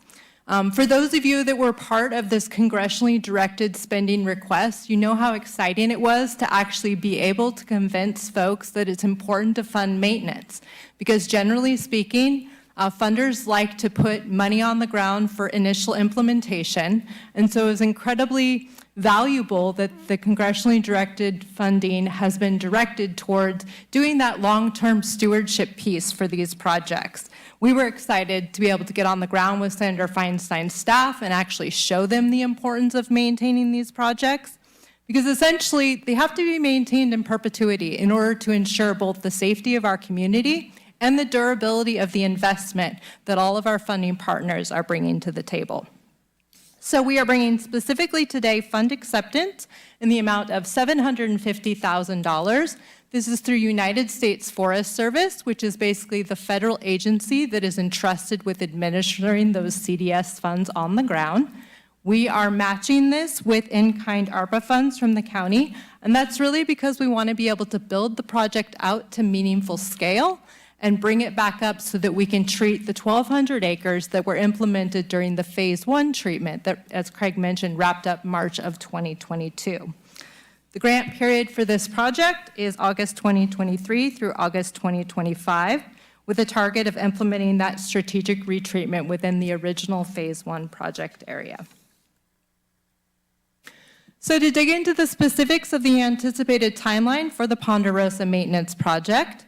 S6: For those of you that were part of this congressionally directed spending request, you know how exciting it was to actually be able to convince folks that it's important to fund maintenance. Because generally speaking, funders like to put money on the ground for initial implementation, and so it's incredibly valuable that the congressionally directed funding has been directed towards doing that long-term stewardship piece for these projects. We were excited to be able to get on the ground with Senator Feinstein's staff and actually show them the importance of maintaining these projects, because essentially they have to be maintained in perpetuity in order to ensure both the safety of our community and the durability of the investment that all of our funding partners are bringing to the table. So we are bringing specifically today fund acceptance in the amount of $750,000. This is through United States Forest Service, which is basically the federal agency that is entrusted with administering those CDS funds on the ground. We are matching this with in-kind ARPA funds from the county, and that's really because we want to be able to build the project out to meaningful scale and bring it back up so that we can treat the 1,200 acres that were implemented during the Phase 1 treatment that, as Craig mentioned, wrapped up March of 2022. The grant period for this project is August 2023 through August 2025, with a target of implementing that strategic retreatment within the original Phase 1 project area. So to dig into the specifics of the anticipated timeline for the Ponderosa maintenance project,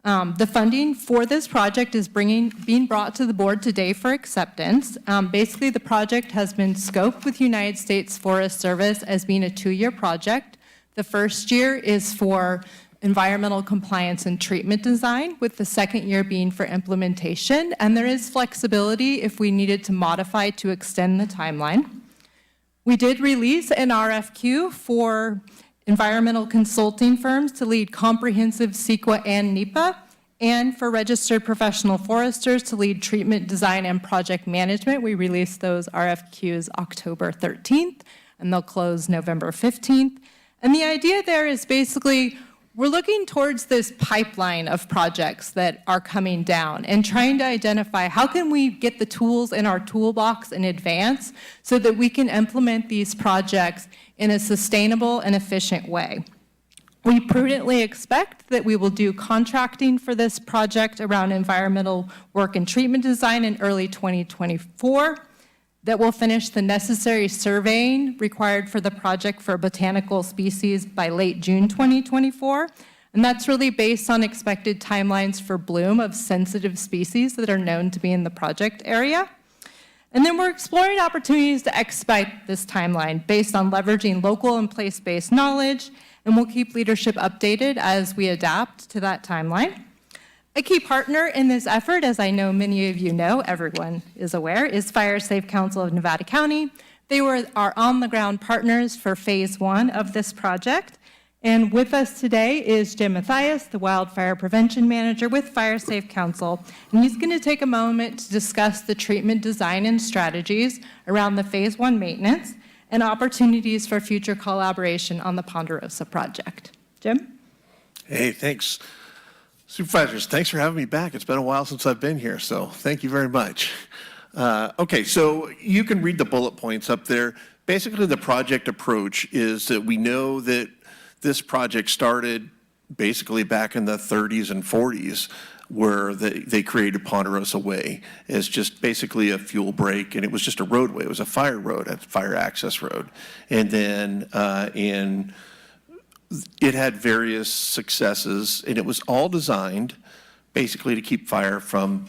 S6: the funding for this project is being brought to the board today for acceptance. Basically, the project has been scoped with United States Forest Service as being a 2-year project. The first year is for environmental compliance and treatment design, with the second year being for implementation, and there is flexibility if we needed to modify to extend the timeline. We did release an RFQ for environmental consulting firms to lead comprehensive CEQA and NEPA, and for registered professional foresters to lead treatment design and project management. We released those RFQs October 13th, and they'll close November 15th. And the idea there is basically we're looking towards this pipeline of projects that are coming down and trying to identify how can we get the tools in our toolbox in advance so that we can implement these projects in a sustainable and efficient way. We prudently expect that we will do contracting for this project around environmental work and treatment design in early 2024, that will finish the necessary surveying required for the project for botanical species by late June 2024. And that's really based on expected timelines for bloom of sensitive species that are known to be in the project area. And then we're exploring opportunities to expedite this timeline based on leveraging local and place-based knowledge, and we'll keep leadership updated as we adapt to that timeline. A key partner in this effort, as I know many of you know, everyone is aware, is Fire Safe Council of Nevada County. They were our on-the-ground partners for Phase 1 of this project. And with us today is Jim Mathias, the Wildfire Prevention Manager with Fire Safe Council. And he's going to take a moment to discuss the treatment design and strategies around the Phase 1 maintenance and opportunities for future collaboration on the Ponderosa project. Jim?
S8: Hey, thanks. Supervisors, thanks for having me back. It's been a while since I've been here, so thank you very much. Okay, so you can read the bullet points up there. Basically, the project approach is that we know that this project started basically back in the 30s and 40s, where they created Ponderosa Way as just basically a fuel break, and it was just a roadway. It was a fire road, a fire access road. And then it had various successes, and it was all designed basically to keep fire from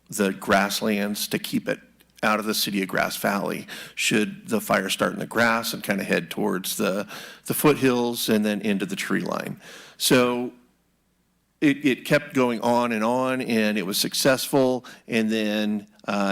S8: the grasslands, to keep it out of the city of Grass Valley, should the fire start in the grass and kind of head towards the foothills and then into the tree line. So it kept going on, and it was successful. And then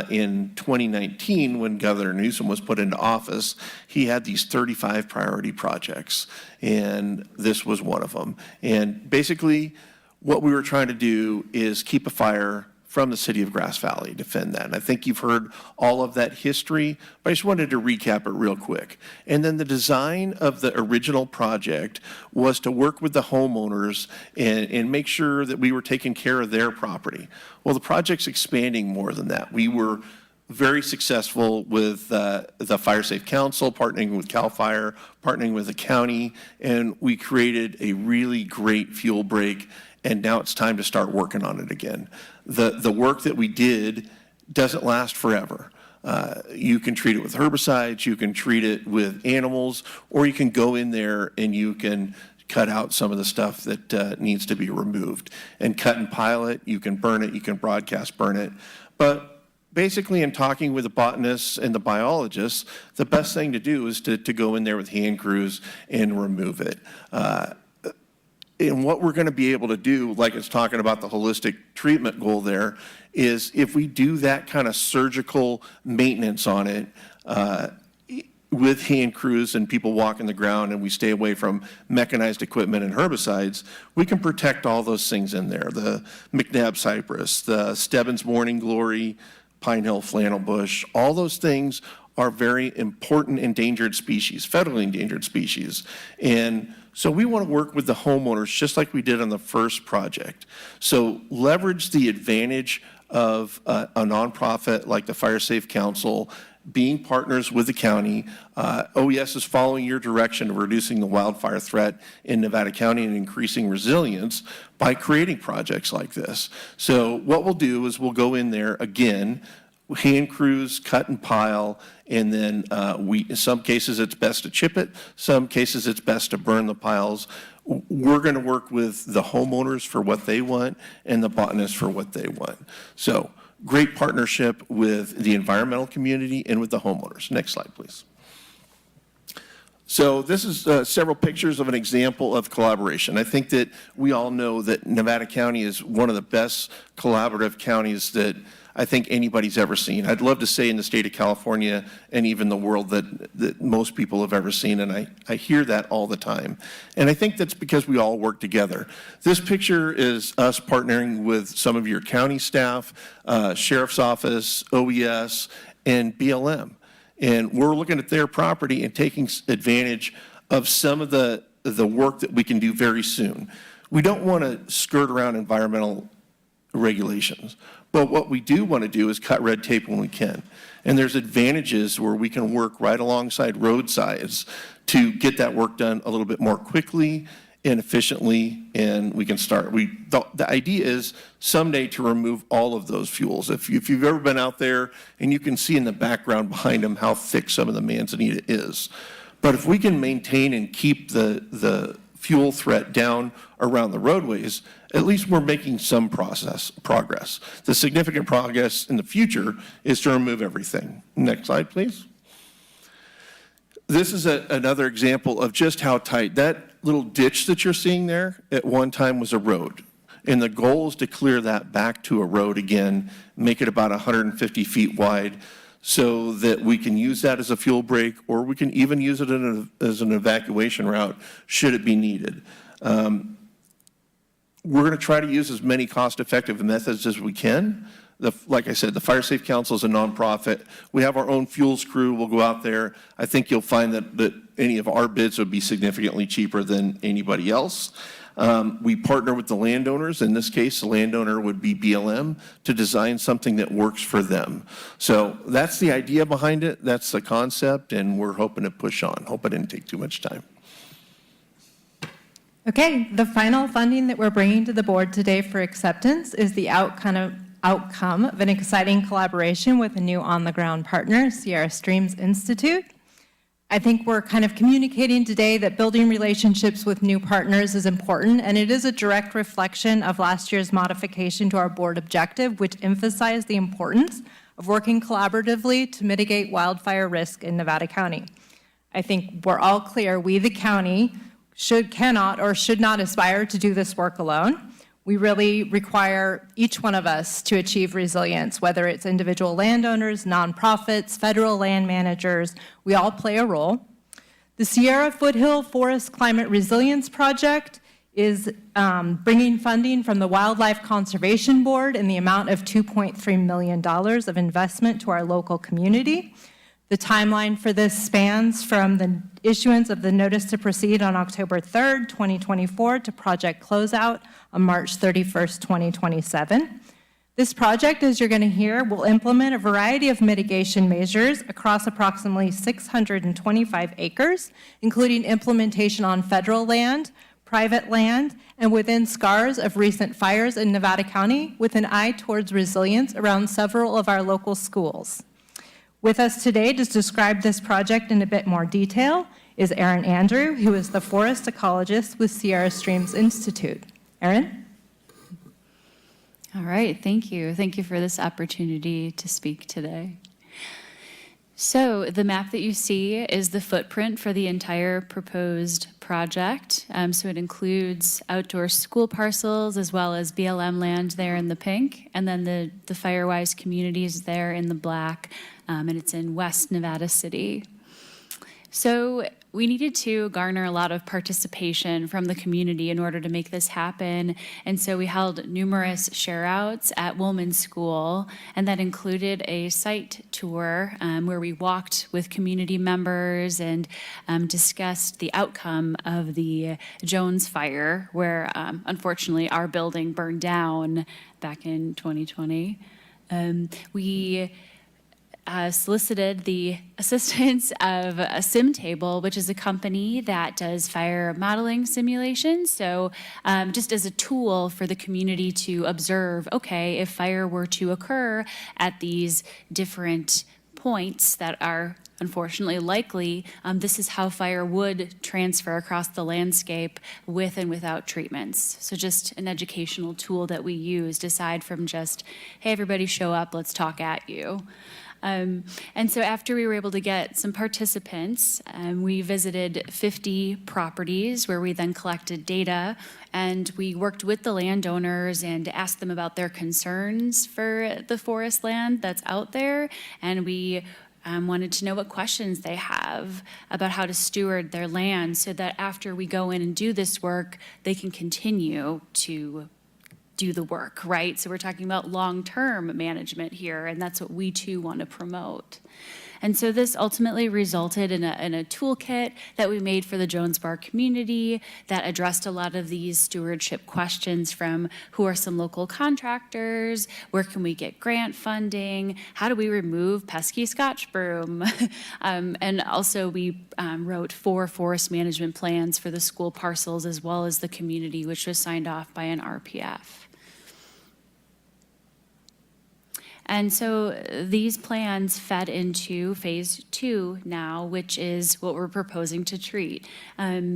S8: in 2019, when Governor Newsom was put into office, he had these 35 priority projects, and this was one of them. And basically, what we were trying to do is keep a fire from the city of Grass Valley, defend that. And I think you've heard all of that history, but I just wanted to recap it real quick. And then the design of the original project was to work with the homeowners and make sure that we were taking care of their property. Well, the project's expanding more than that. We were very successful with the Fire Safe Council, partnering with CAL FIRE, partnering with the county, and we created a really great fuel break, and now it's time to start working on it again. The work that we did doesn't last forever. You can treat it with herbicides, you can treat it with animals, or you can go in there and you can cut out some of the stuff that needs to be removed. And cut and pile it, you can burn it, you can broadcast burn it. But basically, in talking with the botanists and the biologists, the best thing to do is to go in there with hand crews and remove it. And what we're going to be able to do, like it's talking about the holistic treatment goal there, is if we do that kind of surgical maintenance on it with hand crews and people walking the ground, and we stay away from mechanized equipment and herbicides, we can protect all those things in there. The McNabb cypress, the Stebbins morning glory, Pine Hill flannel bush, all those things are very important endangered species, federally endangered species. And so we want to work with the homeowners just like we did on the first project. So leverage the advantage of a nonprofit like the Fire Safe Council, being partners with the county. OES is following your direction of reducing the wildfire threat in Nevada County and increasing resilience by creating projects like this. So what we'll do is we'll go in there again, hand crews, cut and pile, and then in some cases it's best to chip it, some cases it's best to burn the piles. We're going to work with the homeowners for what they want and the botanists for what they want. So great partnership with the environmental community and with the homeowners. Next slide, please. So this is several pictures of an example of collaboration. I think that we all know that Nevada County is one of the best collaborative counties that I think anybody's ever seen. I'd love to say in the state of California and even the world that most people have ever seen, and I hear that all the time. And I think that's because we all work together. This picture is us partnering with some of your county staff, Sheriff's Office, OES, and BLM. And we're looking at their property and taking advantage of some of the work that we can do very soon. We don't want to skirt around environmental regulations, but what we do want to do is cut red tape when we can. And there's advantages where we can work right alongside roadsides to get that work done a little bit more quickly and efficiently, and we can start. The idea is someday to remove all of those fuels. If you've ever been out there, and you can see in the background behind them how thick some of the manzanita is. But if we can maintain and keep the fuel threat down around the roadways, at least we're making some progress. The significant progress in the future is to remove everything. Next slide, please. This is another example of just how tight. That little ditch that you're seeing there at one time was a road. And the goal is to clear that back to a road again, make it about 150 feet wide so that we can use that as a fuel break, or we can even use it as an evacuation route should it be needed. We're going to try to use as many cost-effective methods as we can. Like I said, the Fire Safe Council is a nonprofit. We have our own fuels crew. We'll go out there. I think you'll find that any of our bids would be significantly cheaper than anybody else. We partner with the landowners. In this case, the landowner would be BLM to design something that works for them. So that's the idea behind it. That's the concept, and we're hoping to push on. Hope I didn't take too much time.
S6: Okay, the final funding that we're bringing to the board today for acceptance is the outcome of an exciting collaboration with a new on-the-ground partner, Sierra Streams Institute. I think we're kind of communicating today that building relationships with new partners is important, and it is a direct reflection of last year's modification to our board objective, which emphasized the importance of working collaboratively to mitigate wildfire risk in Nevada County. I think we're all clear, we, the county, cannot or should not aspire to do this work alone. We really require each one of us to achieve resilience, whether it's individual landowners, nonprofits, federal land managers, we all play a role. The Sierra Foothill Forest Climate Resilience Project is bringing funding from the Wildlife Conservation Board in the amount of $2.3 million of investment to our local community. The timeline for this spans from the issuance of the notice to proceed on October 3rd, 2024 to project closeout on March 31st, 2027. This project, as you're going to hear, will implement a variety of mitigation measures across approximately 625 acres, including implementation on federal land, private land, and within scars of recent fires in Nevada County, with an eye towards resilience around several of our local schools. With us today to describe this project in a bit more detail is Erin Andrew, who is the forest ecologist with Sierra Streams Institute. Erin?
S1: All right, thank you. Thank you for this opportunity to speak today. So the map that you see is the footprint for the entire proposed project. So it includes outdoor school parcels as well as BLM land there in the pink, and then the Firewise communities there in the black, and it's in West Nevada City. So we needed to garner a lot of participation from the community in order to make this happen. And so we held numerous share-outs at Woolman School, and that included a site tour where we walked with community members and discussed the outcome of the Jones fire, where unfortunately our building burned down back in 2020. We solicited the assistance of a SimTable, which is a company that does fire modeling simulations. So just as a tool for the community to observe, okay, if fire were to occur at these different points that are unfortunately likely, this is how fire would transfer across the landscape with and without treatments. So just an educational tool that we used aside from just, hey, everybody show up, let's talk at you. And so after we were able to get some participants, we visited 50 properties where we then collected data, and we worked with the landowners and asked them about their concerns for the forest land that's out there, and we wanted to know what questions they have about how to steward their land so that after we go in and do this work, they can continue to do the work, right? So we're talking about long-term management here, and that's what we too want to promote. And so this ultimately resulted in a toolkit that we made for the Jones Bar community that addressed a lot of these stewardship questions, from who are some local contractors, where can we get grant funding, how do we remove pesky Scotch broom, and also we wrote 4 forest management plans for the school parcels as well as the community, which was signed off by an RPF. And so these plans fed into phase 2 now, which is what we're proposing to treat.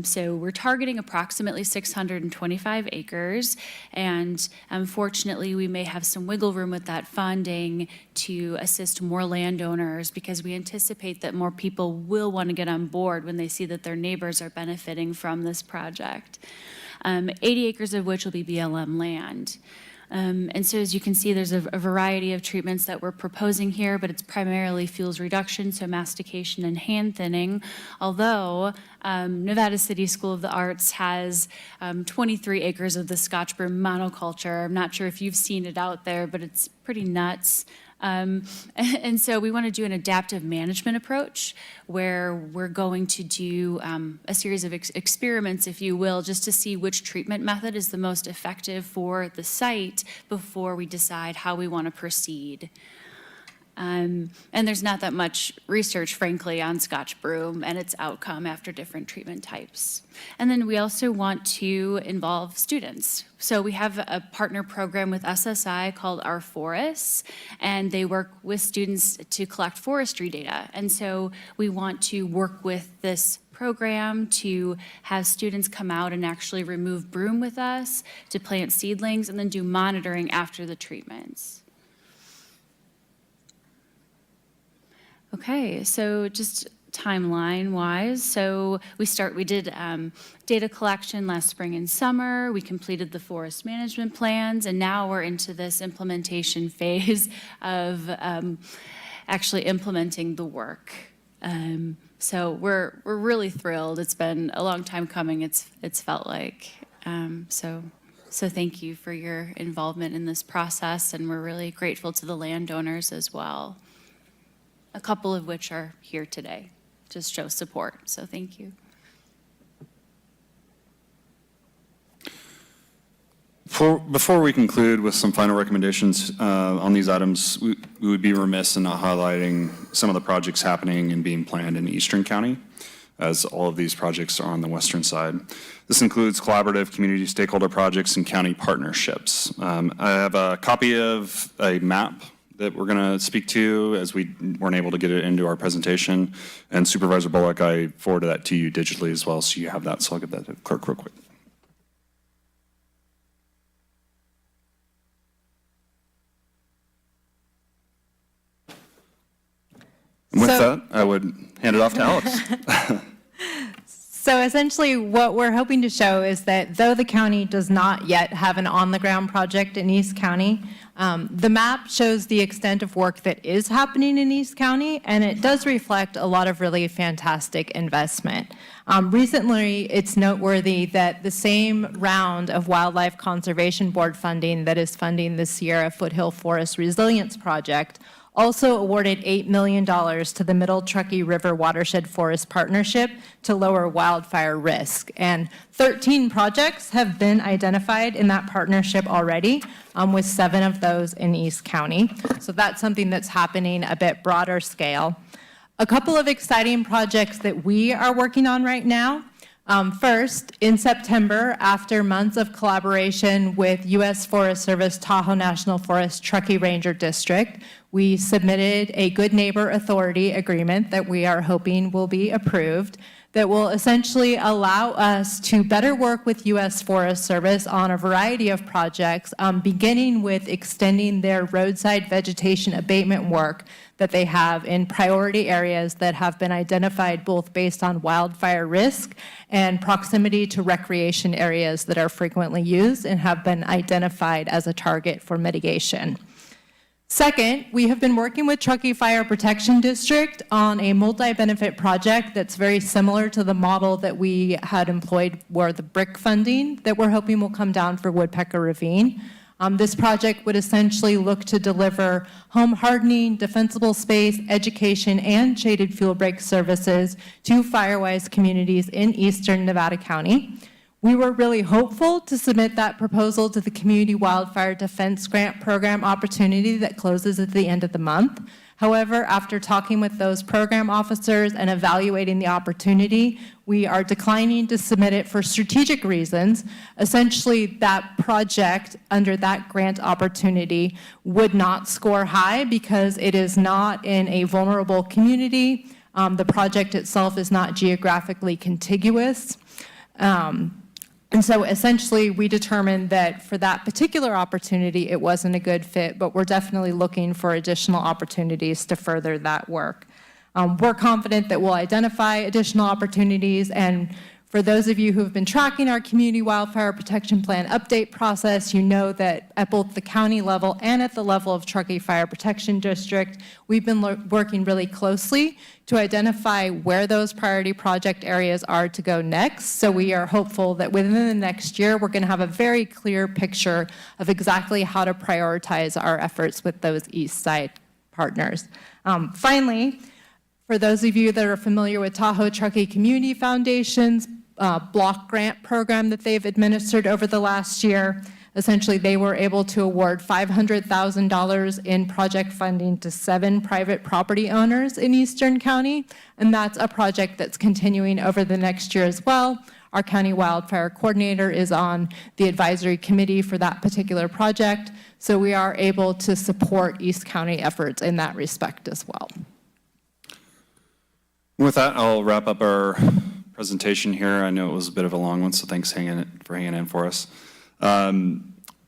S1: So we're targeting approximately 625 acres, and unfortunately we may have some wiggle room with that funding to assist more landowners, because we anticipate that more people will want to get on board when they see that their neighbors are benefiting from this project. 80 acres of which will be BLM land. And so as you can see, there's a variety of treatments that we're proposing here, but it's primarily fuels reduction, so mastication and hand thinning, although Nevada City School of the Arts has 23 acres of the Scotch broom monoculture. I'm not sure if you've seen it out there, but it's pretty nuts. And so we want to do an adaptive management approach where we're going to do a series of experiments, if you will, just to see which treatment method is the most effective for the site before we decide how we want to proceed. And there's not that much research, frankly, on Scotch broom and its outcome after different treatment types. And then we also want to involve students. So we have a partner program with SSI called Our Forests, and they work with students to collect forestry data. And so we want to work with this program to have students come out and actually remove broom with us, to plant seedlings, and then do monitoring after the treatments. Okay, so just timeline-wise, so we did data collection last spring and summer. We completed the forest management plans, and now we're into this implementation phase of actually implementing the work. So we're really thrilled. It's been a long time coming. It's felt like so thank you for your involvement in this process, and we're really grateful to the landowners as well. A couple of which are here today to show support. So thank you.
S21: Before we conclude with some final recommendations on these items, we would be remiss in not highlighting some of the projects happening and being planned in Eastern County, as all of these projects are on the western side. This includes collaborative community stakeholder projects and county partnerships. I have a copy of a map that we're going to speak to, as we weren't able to get it into our presentation. And Supervisor Bullock, I forwarded that to you digitally as well, so you have that. So I'll get that to the clerk real quick. And with that, I would hand it off to Alex.
S6: So essentially, what we're hoping to show is that though the county does not yet have an on-the-ground project in East County, the map shows the extent of work that is happening in East County, and it does reflect a lot of really fantastic investment. Recently, it's noteworthy that the same round of Wildlife Conservation Board funding that is funding the Sierra Foothill Forest Resilience Project also awarded $8 million to the Middle Truckee River Watershed Forest Partnership to lower wildfire risk. And 13 projects have been identified in that partnership already, with 7 of those in East County. So that's something that's happening a bit broader scale. A couple of exciting projects that we are working on right now. First, in September, after months of collaboration with U.S. Forest Service Tahoe National Forest Truckee Ranger District, we submitted a Good Neighbor Authority agreement that we are hoping will be approved that will essentially allow us to better work with U.S. Forest Service on a variety of projects, beginning with extending their roadside vegetation abatement work that they have in priority areas that have been identified both based on wildfire risk and proximity to recreation areas that are frequently used and have been identified as a target for mitigation. Second, we have been working with Truckee Fire Protection District on a multi-benefit project that's very similar to the model that we had employed where the BRIC funding that we're hoping will come down for Woodpecker Ravine. This project would essentially look to deliver home hardening, defensible space, education, and shaded fuel break services to Firewise communities in eastern Nevada County. We were really hopeful to submit that proposal to the Community Wildfire Defense Grant Program opportunity that closes at the end of the month. However, after talking with those program officers and evaluating the opportunity, we are declining to submit it for strategic reasons. Essentially, that project under that grant opportunity would not score high because it is not in a vulnerable community. The project itself is not geographically contiguous. And so essentially, we determined that for that particular opportunity, it wasn't a good fit, but we're definitely looking for additional opportunities to further that work. We're confident that we'll identify additional opportunities, and for those of you who have been tracking our Community Wildfire Protection Plan update process, you know that at both the county level and at the level of Truckee Fire Protection District, we've been working really closely to identify where those priority project areas are to go next. So we are hopeful that within the next year, we're going to have a very clear picture of exactly how to prioritize our efforts with those East Side partners. Finally, for those of you that are familiar with Tahoe Truckee Community Foundation's block grant program that they've administered over the last year, essentially they were able to award $500,000 in project funding to 7 private property owners in Eastern County, and that's a project that's continuing over the next year as well. Our county wildfire coordinator is on the advisory committee for that particular project, so we are able to support East County efforts in that respect as well.
S21: With that, I'll wrap up our presentation here. I know it was a bit of a long one, so thanks for hanging in for us.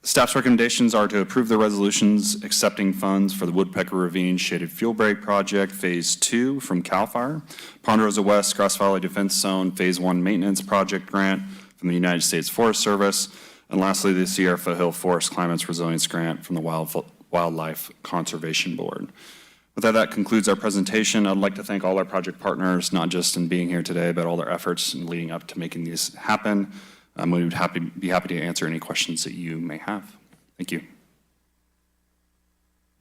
S21: Staff's recommendations are to approve the resolutions accepting funds for the Woodpecker Ravine Shaded Fuel Break Project Phase 2 from CAL FIRE, Ponderosa West Grass Valley Defense Zone Phase 1 Maintenance Project Grant from the United States Forest Service, and lastly, the Sierra Foothill Forest Climate's Resilience Grant from the Wildlife Conservation Board. With that, that concludes our presentation. I'd like to thank all our project partners, not just in being here today, but all their efforts in leading up to making these happen. We would be happy to answer any questions that you may have. Thank you.
S17: Thank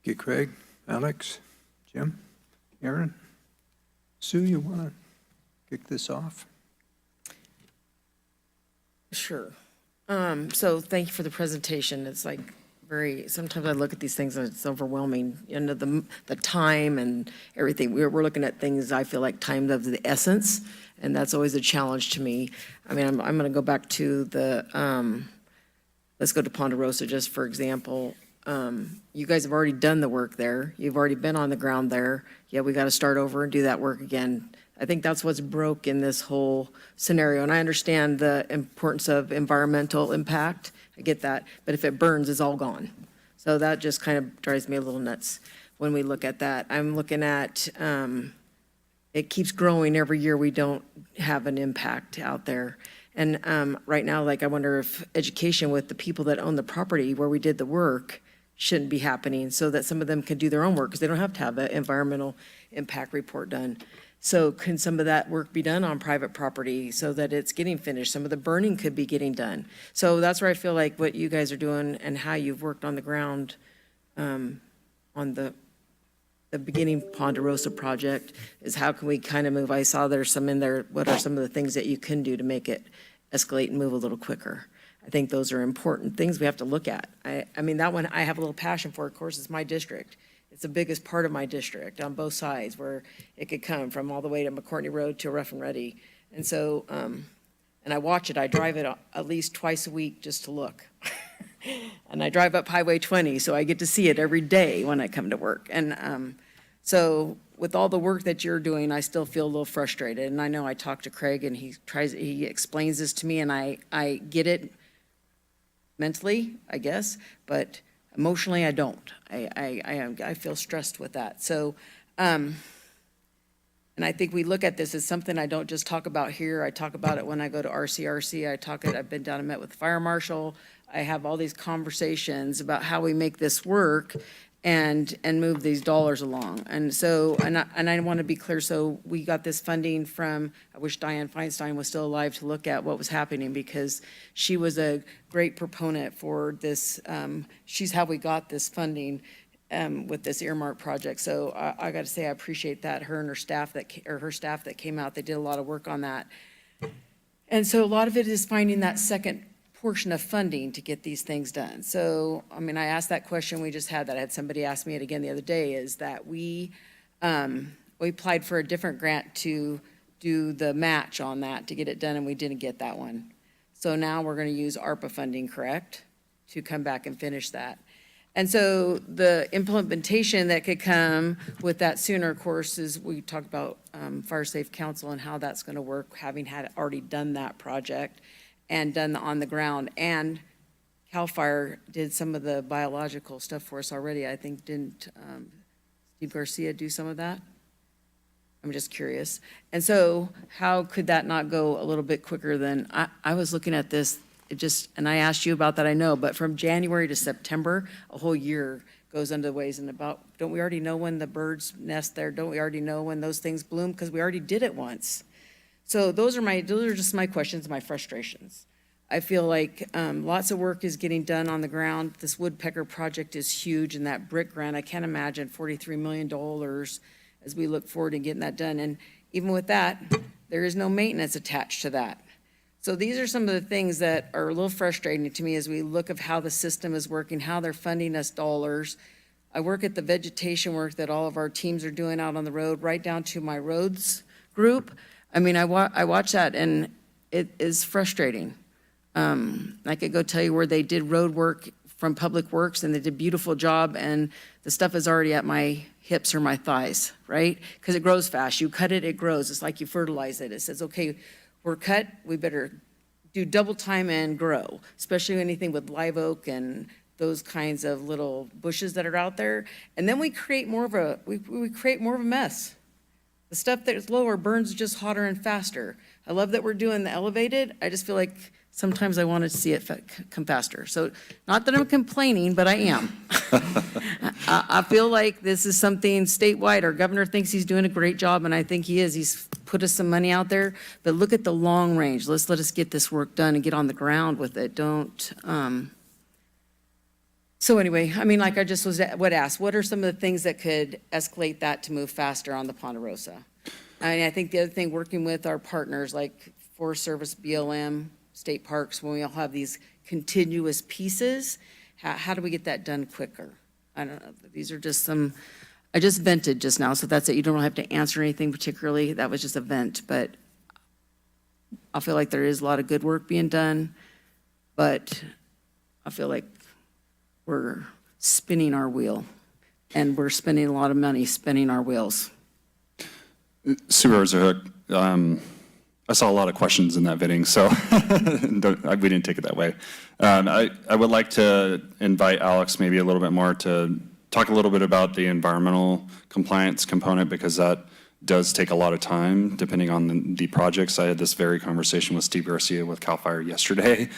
S17: you, Craig, Alex, Jim, Aaron. Sue, you want to kick this off?
S3: Sure. So thank you for the presentation. It's like sometimes I look at these things and it's overwhelming, the time and everything. We're looking at things, I feel like time of the essence, and that's always a challenge to me. I mean, I'm going to go back to let's go to Ponderosa just for example. You guys have already done the work there. You've already been on the ground there. Yeah, we got to start over and do that work again. I think that's what's broke in this whole scenario. And I understand the importance of environmental impact. I get that. But if it burns, it's all gone. So that just kind of drives me a little nuts when we look at that. I'm looking at it keeps growing every year. We don't have an impact out there. And right now, like, I wonder if education with the people that own the property where we did the work shouldn't be happening so that some of them can do their own work because they don't have to have an environmental impact report done. So can some of that work be done on private property so that it's getting finished? Some of the burning could be getting done. So that's where I feel like what you guys are doing and how you've worked on the ground on the beginning Ponderosa project is how can we kind of move? I saw there's some in there. What are some of the things that you can do to make it escalate and move a little quicker? I think those are important things we have to look at. I mean, that one I have a little passion for. Of course, it's my district. It's the biggest part of my district on both sides where it could come from all the way to McCourtney Road to Rough and Ready. And so, and I watch it. I drive it at least twice a week just to look. And I drive up Highway 20, so I get to see it every day when I come to work. And so with all the work that you're doing, I still feel a little frustrated. And I know I talked to Craig and he explains this to me and I get it mentally, I guess, but emotionally, I don't. I feel stressed with that. So, and I think we look at this as something I don't just talk about here. I talk about it when I go to RCRC. I've been down and met with the fire marshal. I have all these conversations about how we make this work and move these dollars along. And so, and I want to be clear. So we got this funding from, I wish Diane Feinstein was still alive to look at what was happening because she was a great proponent for this. She's how we got this funding with this earmark project. So I got to say, I appreciate that. Her and her staff that came out, they did a lot of work on that. And so a lot of it is finding that second portion of funding to get these things done. So, I mean, I asked that question, we just had that. I had somebody ask me it again the other day, is that we applied for a different grant to do the match on that to get it done, and we didn't get that one. So now we're going to use ARPA funding, correct, to come back and finish that. And so the implementation that could come with that sooner, of course, is we talked about Fire Safe Council and how that's going to work, having had already done that project and done on the ground. And CAL FIRE did some of the biological stuff for us already. I think, didn't Steve Garcia do some of that? I'm just curious. And so how could that not go a little bit quicker than, I was looking at this, and I asked you about that, I know, but from January to September, a whole year goes under the ways and about, don't we already know when the birds nest there? Don't we already know when those things bloom? Because we already did it once. So those are just my questions, my frustrations. I feel like lots of work is getting done on the ground. This woodpecker project is huge, and that brick grant, I can't imagine $43 million as we look forward to getting that done. And even with that, there is no maintenance attached to that. So these are some of the things that are a little frustrating to me as we look at how the system is working, how they're funding us dollars. I work at the vegetation work that all of our teams are doing out on the road, right down to my roads group. I mean, I watch that, and it is frustrating. I could go tell you where they did road work from Public Works, and they did a beautiful job, and the stuff is already at my hips or my thighs, right? Because it grows fast. You cut it, it grows. It's like you fertilize it. It says, okay, we're cut, we better do double time and grow, especially anything with live oak and those kinds of little bushes that are out there. And then we create more of a, we create more of a mess. The stuff that's lower burns just hotter and faster. I love that we're doing the elevated. I just feel like sometimes I want to see it come faster. So not that I'm complaining, but I am. I feel like this is something statewide. Our governor thinks he's doing a great job, and I think he is. He's put us some money out there. But look at the long range. Let us get this work done and get on the ground with it. Don't. So anyway, I mean, like I just would ask, what are some of the things that could escalate that to move faster on the Ponderosa? I think the other thing, working with our partners like Forest Service, BLM, state parks, when we all have these continuous pieces, how do we get that done quicker? I don't know. These are just some, I just vented just now, so that's it. You don't have to answer anything particularly. That was just a vent, but I feel like there is a lot of good work being done, but I feel like we're spinning our wheel, and we're spending a lot of money spinning our wheels.
S21: Supervisor Hook, I saw a lot of questions in that vetting, so we didn't take it that way. I would like to invite Alex maybe a little bit more to talk a little bit about the environmental compliance component, because that does take a lot of time depending on the projects. I had this very conversation with Steve Garcia with CAL FIRE yesterday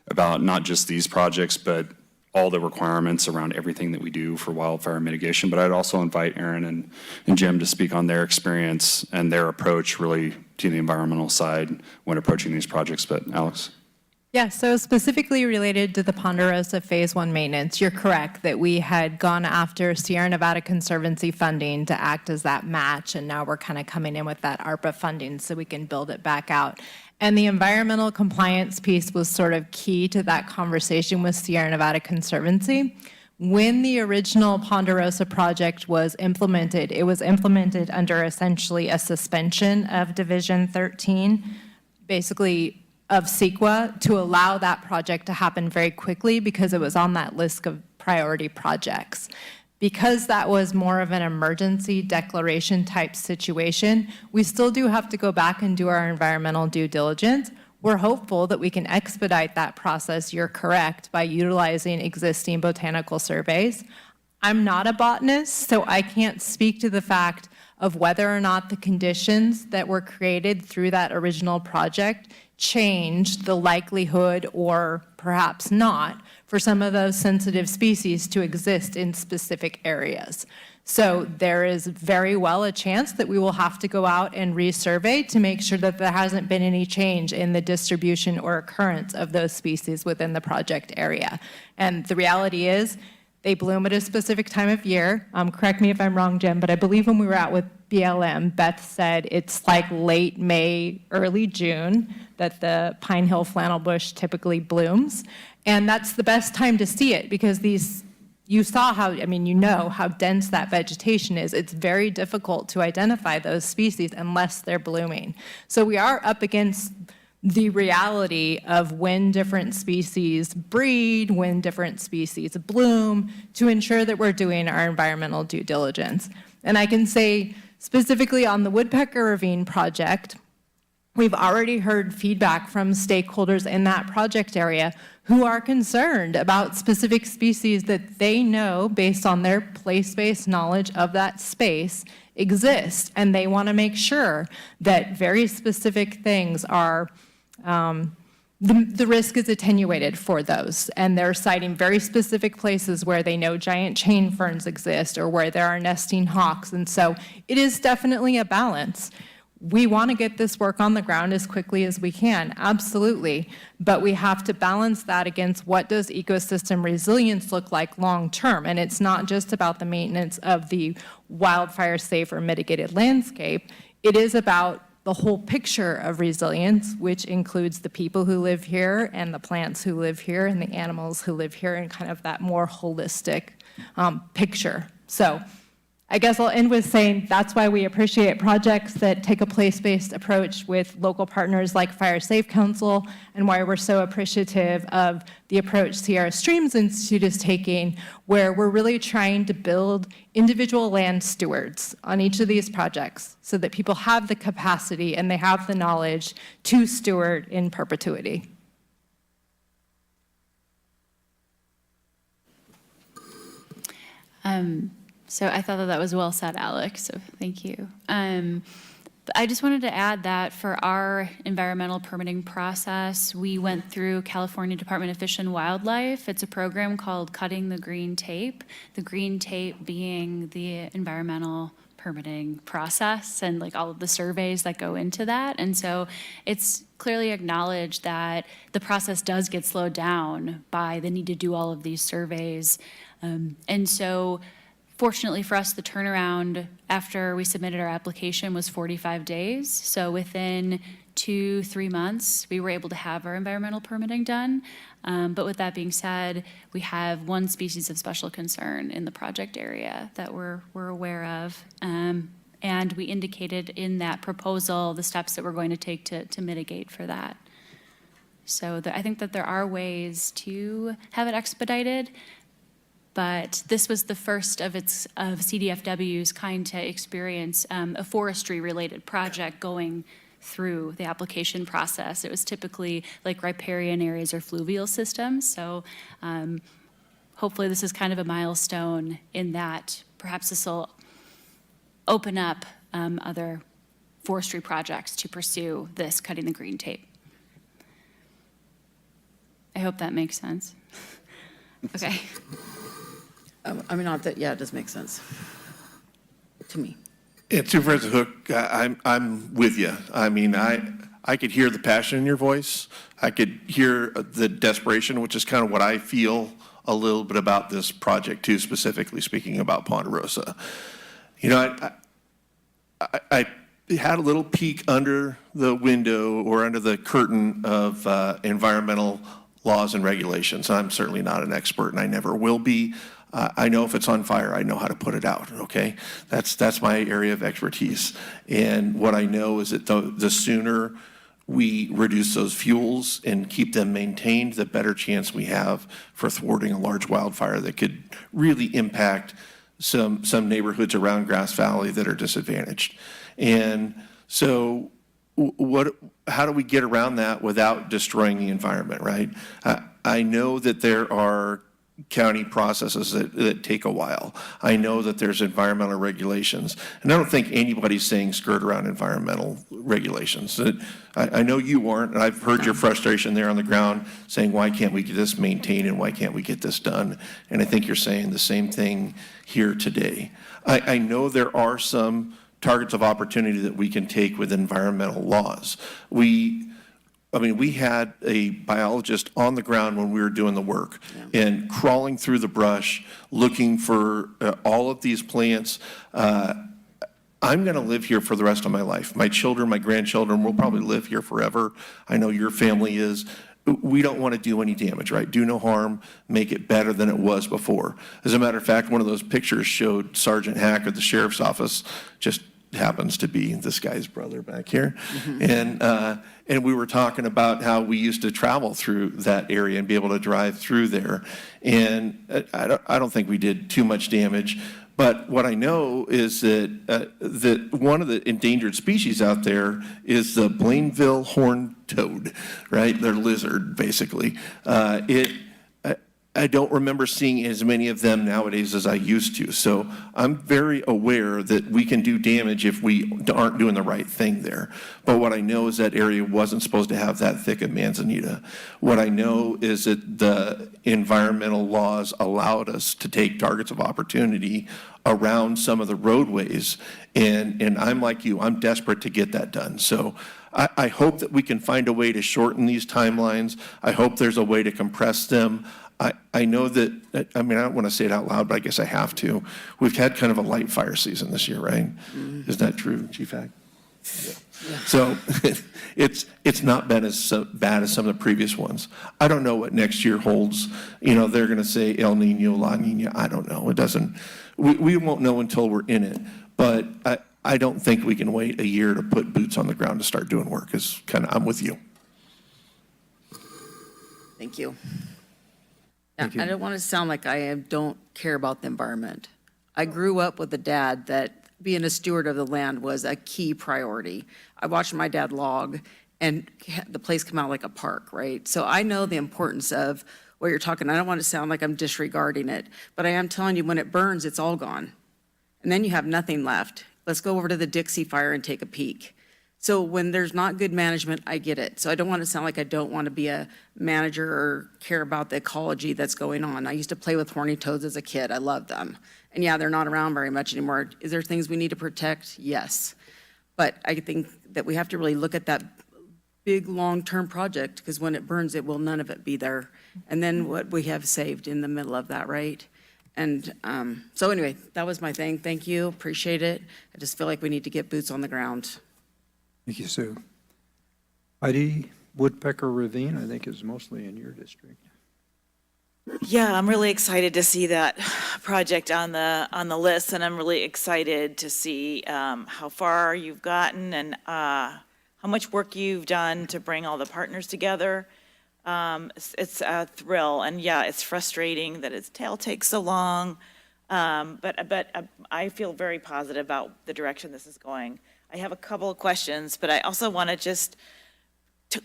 S21: about not just these projects, but all the requirements around everything that we do for wildfire mitigation. But I'd also invite Aaron and Jim to speak on their experience and their approach really to the environmental side when approaching these projects. But Alex?
S6: Yeah, so specifically related to the Ponderosa Phase 1 maintenance, you're correct that we had gone after Sierra Nevada Conservancy funding to act as that match, and now we're kind of coming in with that ARPA funding so we can build it back out. And the environmental compliance piece was sort of key to that conversation with Sierra Nevada Conservancy. When the original Ponderosa project was implemented, it was implemented under essentially a suspension of Division 13, basically of CEQA, to allow that project to happen very quickly because it was on that list of priority projects. Because that was more of an emergency declaration type situation, we still do have to go back and do our environmental due diligence. We're hopeful that we can expedite that process, you're correct, by utilizing existing botanical surveys. I'm not a botanist, so I can't speak to the fact of whether or not the conditions that were created through that original project changed the likelihood, or perhaps not, for some of those sensitive species to exist in specific areas. So there is very well a chance that we will have to go out and resurvey to make sure that there hasn't been any change in the distribution or occurrence of those species within the project area. And the reality is, they bloom at a specific time of year. Correct me if I'm wrong, Jim, but I believe when we were out with BLM, Beth said it's like late May, early June that the Pine Hill flannel bush typically blooms. And that's the best time to see it because you saw how, I mean, you know how dense that vegetation is. It's very difficult to identify those species unless they're blooming. So we are up against the reality of when different species breed, when different species bloom, to ensure that we're doing our environmental due diligence. And I can say specifically on the Woodpecker Ravine project, we've already heard feedback from stakeholders in that project area who are concerned about specific species that they know, based on their place-based knowledge of that space, exist. And they want to make sure that very specific things are the risk is attenuated for those, and they're citing very specific places where they know giant chain ferns exist or where there are nesting hawks, and so it is definitely a balance. We want to get this work on the ground as quickly as we can, absolutely, but we have to balance that against what does ecosystem resilience look like long term, and it's not just about the maintenance of the wildfire safe or mitigated landscape, it is about the whole picture of resilience, which includes the people who live here and the plants who live here and the animals who live here, and kind of that more holistic picture. So I guess I'll end with saying that's why we appreciate projects that take a place-based approach with local partners like Fire Safe Council, and why we're so appreciative of the approach Sierra Streams Institute is taking, where we're really trying to build individual land stewards on each of these projects so that people have the capacity and they have the knowledge to steward in perpetuity.
S1: So I thought that was well said, Alex, so thank you. But I just wanted to add that for our environmental permitting process, we went through California Department of Fish and Wildlife. It's a program called Cutting the Green Tape, the green tape being the environmental permitting process and like all of the surveys that go into that. And so it's clearly acknowledged that the process does get slowed down by the need to do all of these surveys. And so fortunately for us, the turnaround after we submitted our application was 45 days. So within 2-3 months, we were able to have our environmental permitting done. But with that being said, we have one species of special concern in the project area that we're aware of. And we indicated in that proposal the steps that we're going to take to mitigate for that. So I think that there are ways to have it expedited, but this was the first of CDFW's kind to experience a forestry-related project going through the application process. It was typically like riparian areas or fluvial systems. So hopefully this is kind of a milestone in that perhaps this will open up other forestry projects to pursue this cutting the green tape. I hope that makes sense. Okay.
S3: I mean, not that, yeah, it does make sense to me.
S8: And Supervisor Hook, I'm with you. I mean, I could hear the passion in your voice. I could hear the desperation, which is kind of what I feel a little bit about this project too, specifically speaking about Ponderosa. You know, I had a little peek under the window or under the curtain of environmental laws and regulations. I'm certainly not an expert, and I never will be. I know if it's on fire, I know how to put it out, okay? That's my area of expertise. And what I know is that the sooner we reduce those fuels and keep them maintained, the better chance we have for thwarting a large wildfire that could really impact some neighborhoods around Grass Valley that are disadvantaged. And so how do we get around that without destroying the environment, right? I know that there are county processes that take a while. I know that there's environmental regulations, and I don't think anybody's saying skirt around environmental regulations. I know you aren't, and I've heard your frustration there on the ground saying, why can't we get this maintained and why can't we get this done? And I think you're saying the same thing here today. I know there are some targets of opportunity that we can take with environmental laws. We had a biologist on the ground when we were doing the work and crawling through the brush, looking for all of these plants. I'm going to live here for the rest of my life. My children, my grandchildren will probably live here forever. I know your family is. We don't want to do any damage, right? Do no harm, make it better than it was before. As a matter of fact, one of those pictures showed Sergeant Hack at the sheriff's office, just happens to be this guy's brother back here. And we were talking about how we used to travel through that area and be able to drive through there. And I don't think we did too much damage. But what I know is that one of the endangered species out there is the Blainville horned toad, right? They're lizard, basically. I don't remember seeing as many of them nowadays as I used to. So I'm very aware that we can do damage if we aren't doing the right thing there. But what I know is that area wasn't supposed to have that thick of manzanita. What I know is that the environmental laws allowed us to take targets of opportunity around some of the roadways. And I'm like you, I'm desperate to get that done. So I hope that we can find a way to shorten these timelines. I hope there's a way to compress them. I know that, I mean, I don't want to say it out loud, but I guess I have to. We've had kind of a light fire season this year, right? Is that true, Chief Hack? Yeah. So it's not been as bad as some of the previous ones. I don't know what next year holds. You know, they're going to say El Nino, La Nina. I don't know. It doesn't, we won't know until we're in it. But I don't think we can wait a year to put boots on the ground to start doing work. I'm with you.
S3: Thank you. I don't want to sound like I don't care about the environment. I grew up with a dad that being a steward of the land was a key priority. I watched my dad log and the place come out like a park, right? So I know the importance of what you're talking. I don't want to sound like I'm disregarding it, but I am telling you, when it burns, it's all gone. And then you have nothing left. Let's go over to the Dixie Fire and take a peek. So when there's not good management, I get it. So I don't want to sound like I don't want to be a manager or care about the ecology that's going on. I used to play with horny toads as a kid. I love them. And yeah, they're not around very much anymore. Is there things we need to protect? Yes. But I think that we have to really look at that big, long-term project, because when it burns, none of it be there. And then what we have saved in the middle of that, right? And so anyway, that was my thing. Thank you, appreciate it. I just feel like we need to get boots on the ground.
S17: Thank you, Sue. Heidi, Woodpecker Ravine, I think is mostly in your district.
S4: Yeah, I'm really excited to see that project on the list, and I'm really excited to see how far you've gotten and how much work you've done to bring all the partners together. It's a thrill, and yeah, it's frustrating that its tail takes so long, but I feel very positive about the direction this is going. I have a couple of questions, but I also want to just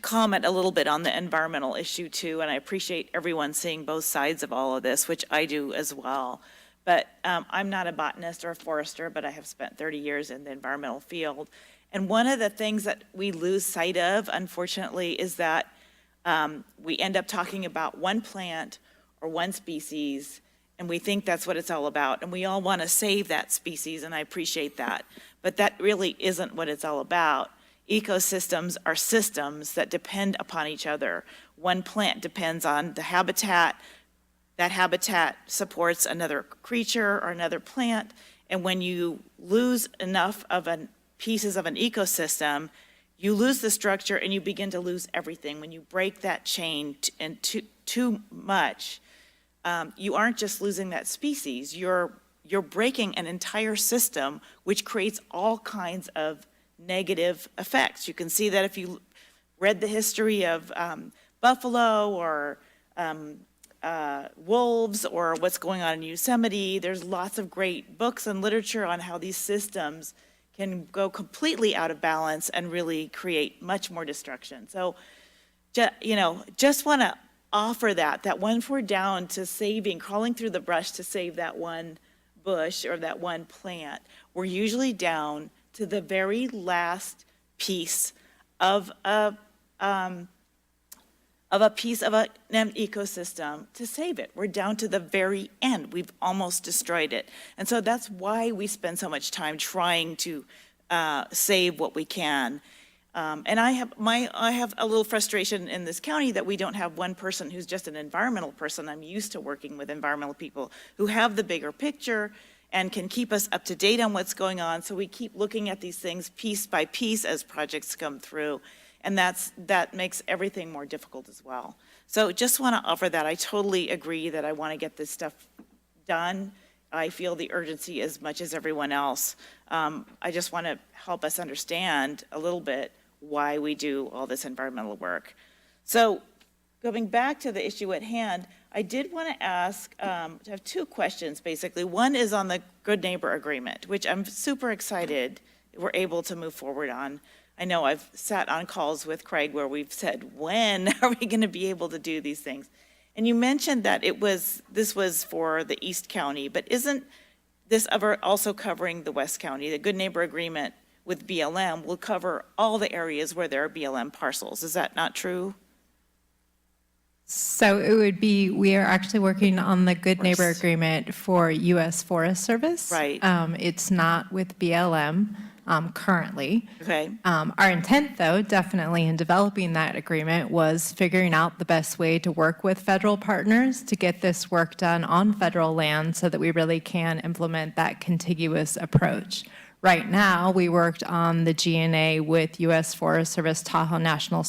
S4: comment a little bit on the environmental issue too, and I appreciate everyone seeing both sides of all of this, which I do as well. But I'm not a botanist or a forester, but I have spent 30 years in the environmental field. And one of the things that we lose sight of, unfortunately, is that we end up talking about one plant or one species, and we think that's what it's all about. And we all want to save that species, and I appreciate that. But that really isn't what it's all about. Ecosystems are systems that depend upon each other. One plant depends on the habitat. That habitat supports another creature or another plant. And when you lose enough of pieces of an ecosystem, you lose the structure and you begin to lose everything. When you break that chain and too much, you aren't just losing that species. You're breaking an entire system, which creates all kinds of negative effects. You can see that if you read the history of buffalo or wolves or what's going on in Yosemite. There's lots of great books and literature on how these systems can go completely out of balance and really create much more destruction. So, just want to offer that once we're down to crawling through the brush to save that one bush or that one plant, we're usually down to the very last piece of an ecosystem to save it. We're down to the very end. We've almost destroyed it. And so that's why we spend so much time trying to save what we can. And I have a little frustration in this county that we don't have one person who's just an environmental person. I'm used to working with environmental people who have the bigger picture and can keep us up to date on what's going on. So we keep looking at these things piece by piece as projects come through. And that makes everything more difficult as well. So just want to offer that. I totally agree that I want to get this stuff done. I feel the urgency as much as everyone else. I just want to help us understand a little bit why we do all this environmental work. So going back to the issue at hand, I did want to ask, I have two questions basically. One is on the Good Neighbor Agreement, which I'm super excited we're able to move forward on. I know I've sat on calls with Craig where we've said, when are we going to be able to do these things? And you mentioned that this was for the East County, but isn't this ever also covering the West County? The Good Neighbor Agreement with BLM will cover all the areas where there are BLM parcels. Is that not true?
S6: So it would be, we are actually working on the Good Neighbor Agreement for U.S. Forest Service.
S4: Right.
S6: It's not with BLM currently.
S4: Okay.
S6: Our intent, though, definitely in developing that agreement was figuring out the best way to work with federal partners to get this work done on federal land so that we really can implement that contiguous approach. Right now, we worked on the GNA with U.S. Forest Service Tahoe National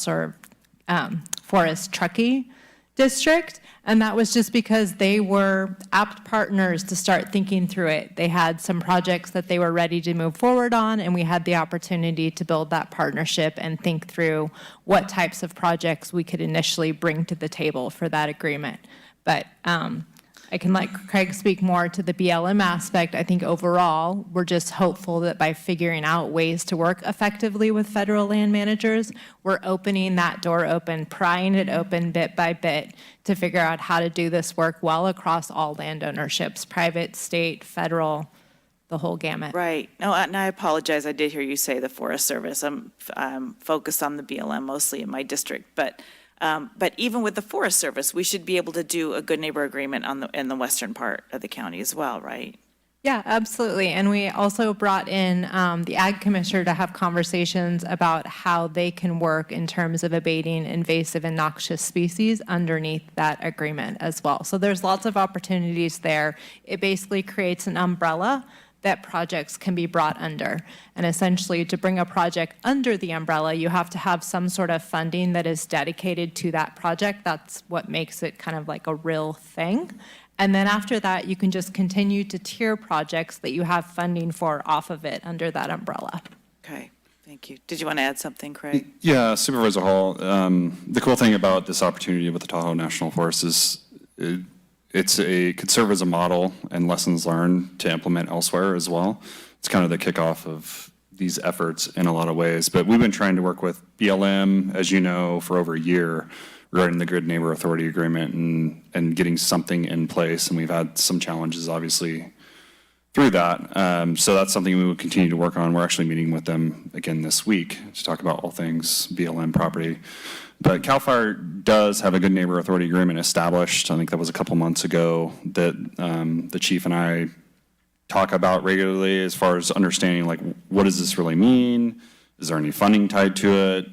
S6: Forest Truckee District, and that was just because they were apt partners to start thinking through it. They had some projects that they were ready to move forward on, and we had the opportunity to build that partnership and think through what types of projects we could initially bring to the table for that agreement. But I can let Craig speak more to the BLM aspect. I think overall, we're just hopeful that by figuring out ways to work effectively with federal land managers, we're opening that door open, prying it open bit by bit to figure out how to do this work well across all land ownerships, private, state, federal, the whole gamut.
S4: Right. No, and I apologize. I did hear you say the Forest Service. I'm focused on the BLM mostly in my district, but even with the Forest Service, we should be able to do a good neighbor agreement in the western part of the county as well, right?
S6: Yeah, absolutely. And we also brought in the Ag Commissioner to have conversations about how they can work in terms of abating invasive and noxious species underneath that agreement as well. So there's lots of opportunities there. It basically creates an umbrella that projects can be brought under. And essentially, to bring a project under the umbrella, you have to have some sort of funding that is dedicated to that project. That's what makes it kind of like a real thing. And then after that, you can just continue to tier projects that you have funding for off of it under that umbrella.
S4: Okay, thank you. Did you want to add something, Craig?
S21: Yeah, Supervisor Hall, the cool thing about this opportunity with the Tahoe National Forest is it could serve as a model and lessons learned to implement elsewhere as well. It's kind of the kickoff of these efforts in a lot of ways. But we've been trying to work with BLM, as you know, for over a year regarding the Good Neighbor Authority Agreement and getting something in place. And we've had some challenges, obviously, through that. So that's something we will continue to work on. We're actually meeting with them again this week to talk about all things BLM property. But CAL FIRE does have a Good Neighbor Authority Agreement established. I think that was a couple months ago that the chief and I talk about regularly as far as understanding, like, what does this really mean? Is there any funding tied to it?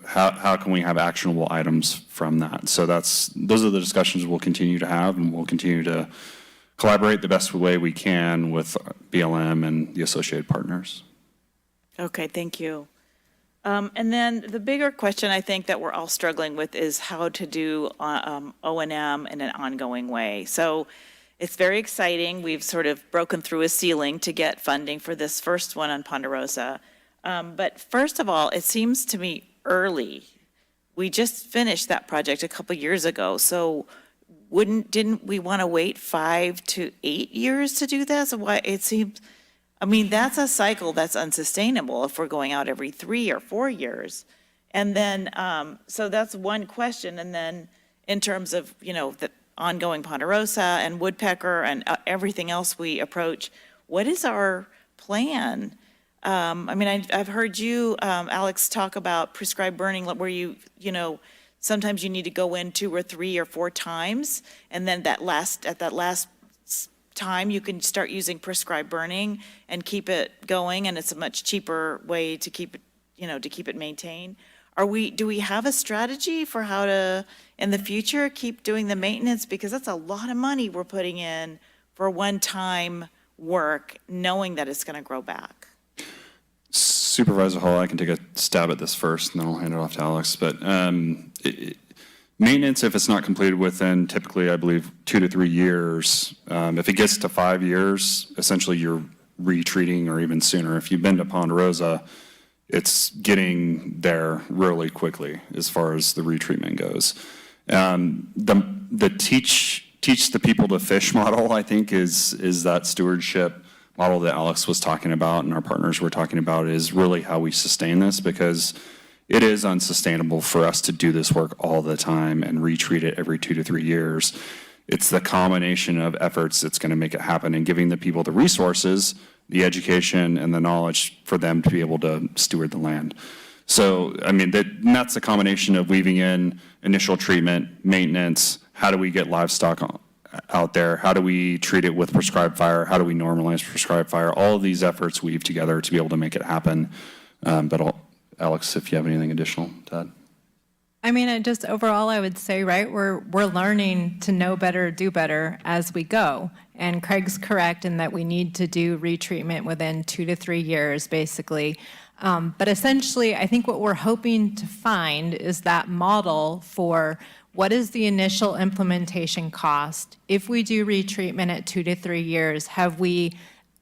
S21: How can we have actionable items from that? So those are the discussions we'll continue to have, and we'll continue to collaborate the best way we can with BLM and the associated partners.
S4: Okay, thank you. And then the bigger question I think that we're all struggling with is how to do O&M in an ongoing way. So it's very exciting. We've sort of broken through a ceiling to get funding for this first one on Ponderosa. But first of all, it seems to me early. We just finished that project a couple years ago. So didn't we want to wait 5 to 8 years to do this? Why it seems, I mean, that's a cycle that's unsustainable if we're going out every 3 or 4 years. And then, so that's one question. And then in terms of, the ongoing Ponderosa and Woodpecker and everything else we approach, what is our plan? I mean, I've heard you, Alex, talk about prescribed burning where sometimes you need to go in 2 or 3 or 4 times. And then at that last time, you can start using prescribed burning and keep it going. And it's a much cheaper way to keep it, to keep it maintained. Do we have a strategy for how to, in the future, keep doing the maintenance? Because that's a lot of money we're putting in for one-time work, knowing that it's going to grow back.
S21: Supervisor Hall, I can take a stab at this first, and then I'll hand it off to Alex. But maintenance, if it's not completed within typically, I believe, 2 to 3 years, if it gets to 5 years, essentially you're retreating, or even sooner. If you've been to Ponderosa, it's getting there really quickly as far as the retreatment goes. The teach the people to fish model, I think, is that stewardship model that Alex was talking about and our partners were talking about, is really how we sustain this, because it is unsustainable for us to do this work all the time and retreat it every 2 to 3 years. It's the combination of efforts that's going to make it happen, and giving the people the resources, the education, and the knowledge for them to be able to steward the land. So, I mean, that's a combination of weaving in initial treatment, maintenance, how do we get livestock out there, how do we treat it with prescribed fire, how do we normalize prescribed fire, all of these efforts weave together to be able to make it happen. But Alex, if you have anything additional to add.
S6: I mean, overall, I would say, right, we're learning to know better, do better as we go. And Craig's correct in that we need to do retreatment within 2 to 3 years, basically. But essentially, I think what we're hoping to find is that model for what is the initial implementation cost. If we do retreatment at 2 to 3 years, have we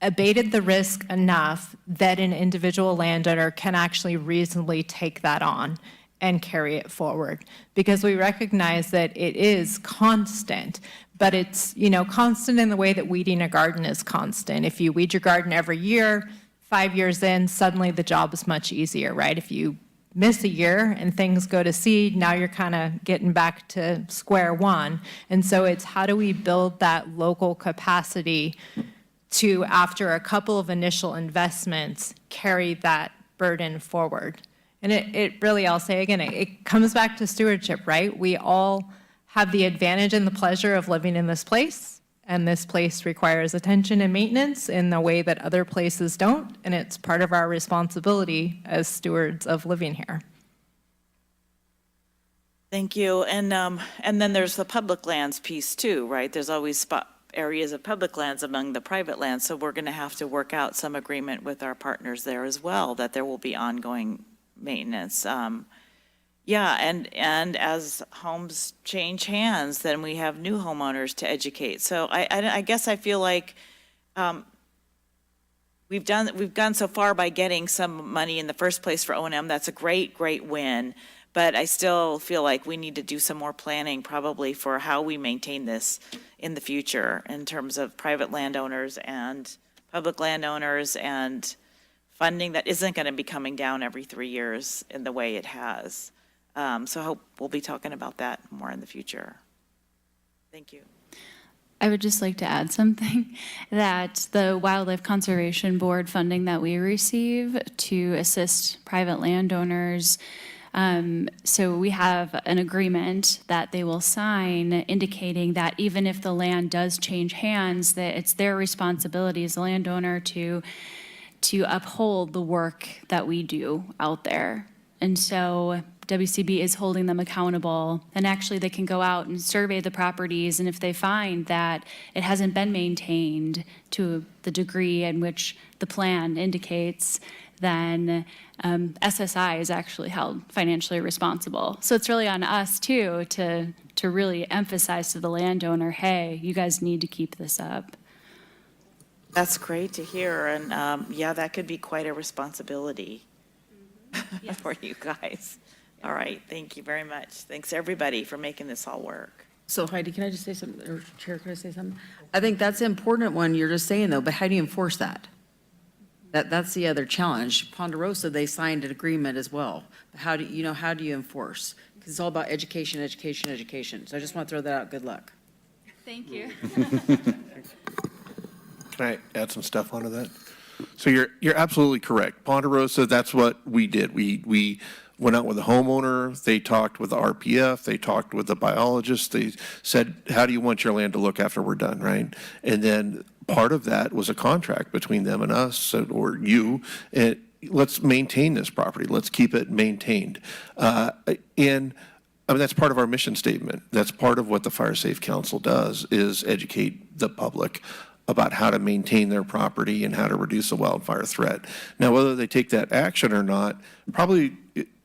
S6: abated the risk enough that an individual landowner can actually reasonably take that on? and carry it forward, because we recognize that it is constant, but it's, constant in the way that weeding a garden is constant. If you weed your garden every year, 5 years in, suddenly the job is much easier, right? If you miss a year and things go to seed, now you're kind of getting back to square one. And so it's how do we build that local capacity to, after a couple of initial investments, carry that burden forward. And it really, I'll say again, it comes back to stewardship, right? We all have the advantage and the pleasure of living in this place, and this place requires attention and maintenance in the way that other places don't, and it's part of our responsibility as stewards of living here.
S4: Thank you. And then there's the public lands piece too, right? There's always areas of public lands among the private lands, so we're going to have to work out some agreement with our partners there as well, that there will be ongoing maintenance. Yeah, and as homes change hands, then we have new homeowners to educate. So I guess I feel like we've gone so far by getting some money in the first place for O&M. That's a great win. But I still feel like we need to do some more planning probably for how we maintain this in the future in terms of private landowners and public landowners and funding that isn't going to be coming down every 3 years in the way it has. So I hope we'll be talking about that more in the future. Thank you.
S1: I would just like to add something, that the Wildlife Conservation Board funding that we receive to assist private landowners, so we have an agreement that they will sign indicating that even if the land does change hands, that it's their responsibility as a landowner to uphold the work that we do out there. And so WCB is holding them accountable, and actually they can go out and survey the properties, and if they find that it hasn't been maintained to the degree in which the plan indicates, then SSI is actually held financially responsible. So it's really on us too to really emphasize to the landowner, hey, you guys need to keep this up.
S4: That's great to hear. And yeah, that could be quite a responsibility for you guys. All right. Thank you very much. Thanks everybody for making this all work.
S3: So Heidi, can I just say something, or Chair, can I say something? I think that's an important one you're just saying though, but how do you enforce that? That's the other challenge. Ponderosa, they signed an agreement as well. How do you enforce? Because it's all about education, education, education. So I just want to throw that out. Good luck.
S1: Thank you.
S8: Can I add some stuff onto that? So you're absolutely correct. Ponderosa, that's what we did. We went out with a homeowner, they talked with the RPF, they talked with the biologist, they said, how do you want your land to look after we're done, right? And then part of that was a contract between them and us, or you, and let's maintain this property, let's keep it maintained. And I mean, that's part of our mission statement. That's part of what the Fire Safe Council does, is educate the public about how to maintain their property and how to reduce the wildfire threat. Now, whether they take that action or not, probably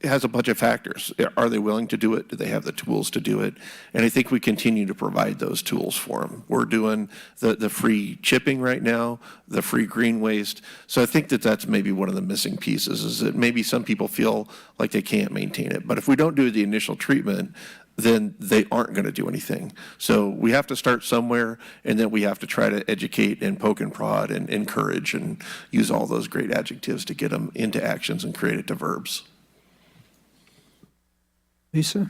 S8: has a bunch of factors. Are they willing to do it? Do they have the tools to do it? And I think we continue to provide those tools for them. We're doing the free chipping right now, the free green waste. So I think that that's maybe one of the missing pieces, is that maybe some people feel like they can't maintain it. But if we don't do the initial treatment, then they aren't going to do anything. So we have to start somewhere, and then we have to try to educate and poke and prod and encourage and use all those great adjectives to get them into actions and create it to verbs.
S17: Lisa?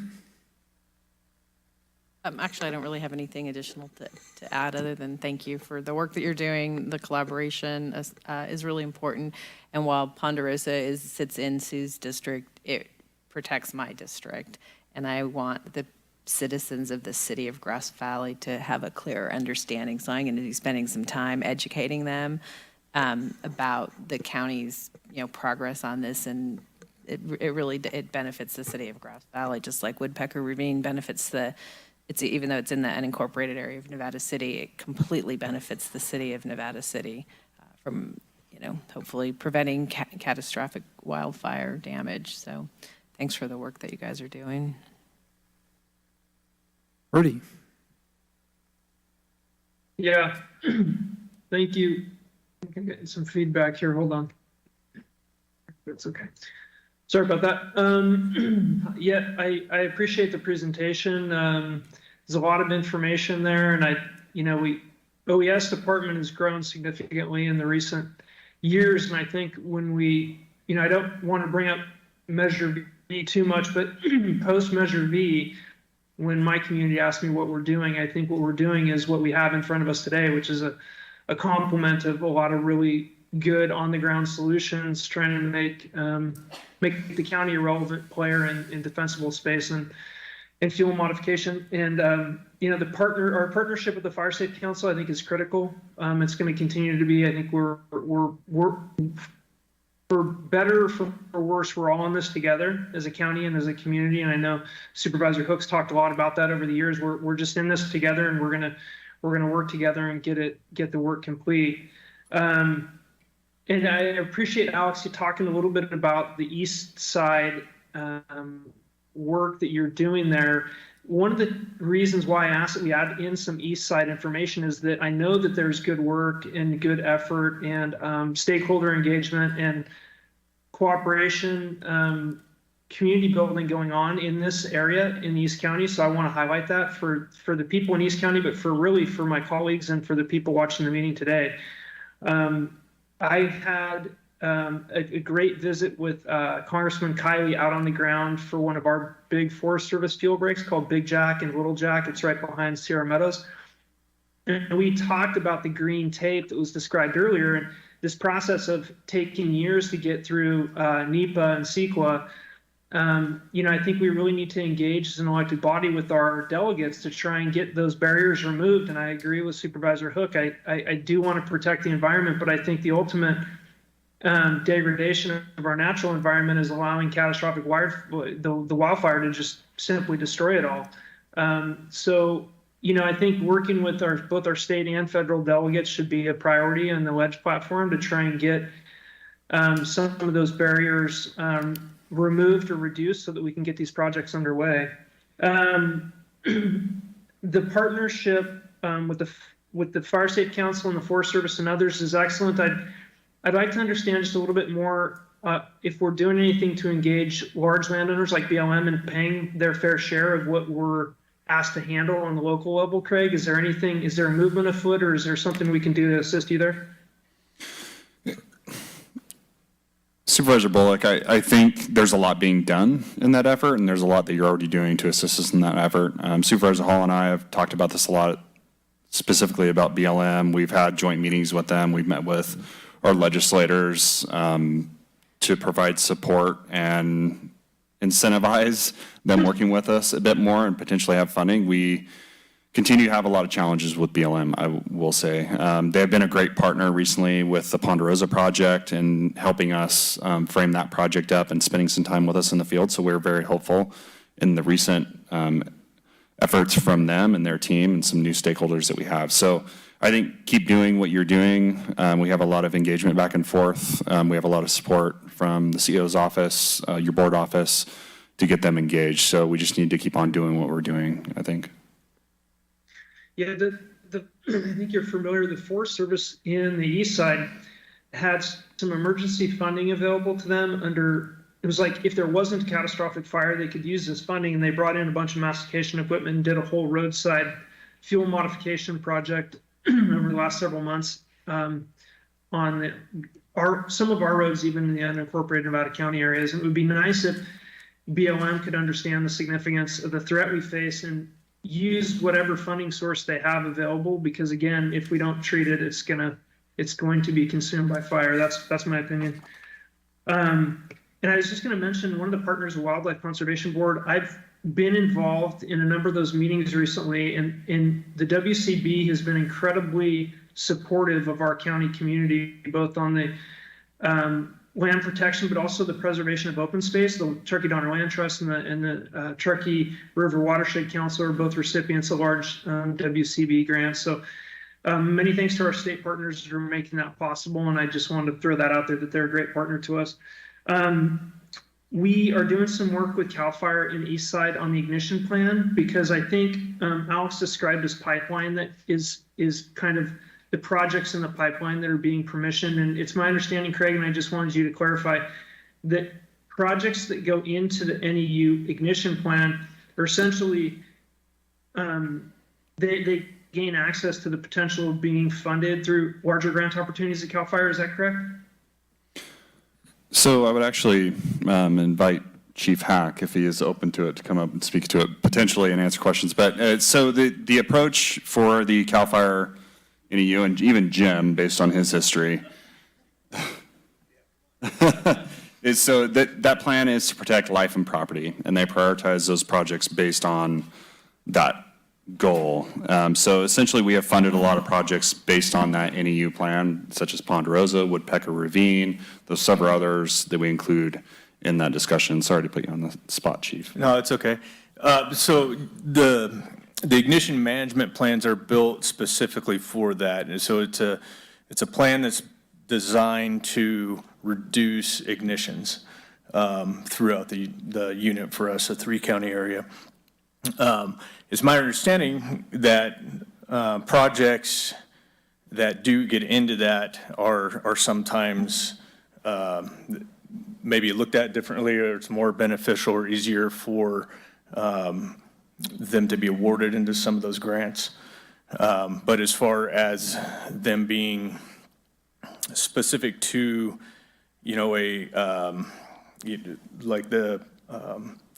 S10: Actually, I don't really have anything additional to add other than thank you for the work that you're doing. The collaboration is really important. And while Ponderosa sits in Sue's district, it protects my district. And I want the citizens of the city of Grass Valley to have a clearer understanding. So I'm going to be spending some time educating them about the county's progress on this, and it really benefits the city of Grass Valley, just like Woodpecker Ravine benefits even though it's in the unincorporated area of Nevada City, it completely benefits the city of Nevada City from hopefully preventing catastrophic wildfire damage. So thanks for the work that you guys are doing.
S17: Rudy?
S7: Yeah, thank you. I can get some feedback here. Hold on. That's okay. Sorry about that. Yeah, I appreciate the presentation. There's a lot of information there, and OES department has grown significantly in the recent years, and I think when I don't want to bring up Measure V too much, but post Measure V, when my community asks me what we're doing, I think what we're doing is what we have in front of us today, which is a complement of a lot of really good on-the-ground solutions, trying to make the county a relevant player in defensible space and fuel modification. And our partnership with the Fire Safety Council, I think, is critical. It's going to continue to be. I think we're for better, for worse, we're all in this together as a county and as a community. And I know Supervisor Hook's talked a lot about that over the years. We're just in this together, and we're gonna work together and get the work complete. And I appreciate Alex, you talking a little bit about the east side work that you're doing there. One of the reasons why I asked that we add in some east side information is that I know that there's good work and good effort and stakeholder engagement and cooperation, community building going on in this area in East County. So I want to highlight that for the people in East County, but for my colleagues and for the people watching the meeting today. I had a great visit with Congressman Kiley out on the ground for one of our big Forest Service field breaks called Big Jack and Little Jack. It's right behind Sierra Meadows. And we talked about the green tape that was described earlier, and this process of taking years to get through NEPA and CEQA. I think we really need to engage as an elected body with our delegates to try and get those barriers removed. And I agree with Supervisor Hook. I do want to protect the environment, but I think the ultimate degradation of our natural environment is allowing catastrophic the wildfire to just simply destroy it all. I think working with both our state and federal delegates should be a priority on the Ledge platform to try and get some of those barriers removed or reduced so that we can get these projects underway. The partnership with the Fire Safety Council and the Forest Service and others is excellent. I'd like to understand just a little bit more if we're doing anything to engage large landowners like BLM and paying their fair share of what we're asked to handle on the local level. Craig, is there a movement afoot, or is there something we can do to assist you there?
S21: Supervisor Bullock, I think there's a lot being done in that effort, and there's a lot that you're already doing to assist us in that effort. Supervisor Hall and I have talked about this a lot, specifically about BLM. We've had joint meetings with them. We've met with our legislators to provide support and incentivize them working with us a bit more and potentially have funding. We continue to have a lot of challenges with BLM, I will say. They have been a great partner recently with the Ponderosa project and helping us frame that project up and spending some time with us in the field. So we're very hopeful in the recent efforts from them and their team and some new stakeholders that we have. So I think keep doing what you're doing. We have a lot of engagement back and forth. We have a lot of support from the CEO's office, your board office, to get them engaged. So we just need to keep on doing what we're doing, I think.
S7: Yeah, I think you're familiar. The Forest Service in the east side had some emergency funding available to them it was like if there wasn't a catastrophic fire, they could use this funding, and they brought in a bunch of mastication equipment and did a whole roadside fuel modification project over the last several months on some of our roads, even in the unincorporated Nevada County areas. And it would be nice if BLM could understand the significance of the threat we face and use whatever funding source they have available, because again, if we don't treat it, it's going to be consumed by fire. That's my opinion. And I was just going to mention one of the partners of Wildlife Conservation Board. I've been involved in a number of those meetings recently, and the WCB has been incredibly supportive of our county community, both on the land protection, but also the preservation of open space. The Turkey Donner Land Trust and the Truckee River Watershed Council are both recipients of large WCB grants. So many thanks to our state partners for making that possible, and I just wanted to throw that out there that they're a great partner to us. We are doing some work with CAL FIRE in East Side on the ignition plan, because I think Alex described this pipeline that is kind of the projects in the pipeline that are being permissioned. And it's my understanding, Craig, and I just wanted you to clarify, that projects that go into the NEU ignition plan are essentially, they gain access to the potential of being funded through larger grant opportunities at CAL FIRE. Is that correct?
S21: So I would actually invite Chief Hack, if he is open to it, to come up and speak to it potentially and answer questions. But so the approach for the CAL FIRE NEU, and even Jim, based on his history, is so that plan is to protect life and property, and they prioritize those projects based on that goal. So essentially, we have funded a lot of projects based on that NEU plan, such as Ponderosa, Woodpecker Ravine, those several others that we include in that discussion. Sorry to put you on the spot, Chief.
S2: No, it's okay. So the ignition management plans are built specifically for that, and so it's a plan that's designed to reduce ignitions throughout the unit for us, a 3-county area. It's my understanding that projects that do get into that are sometimes maybe looked at differently, or it's more beneficial or easier for them to be awarded into some of those grants. But as far as them being specific to, like the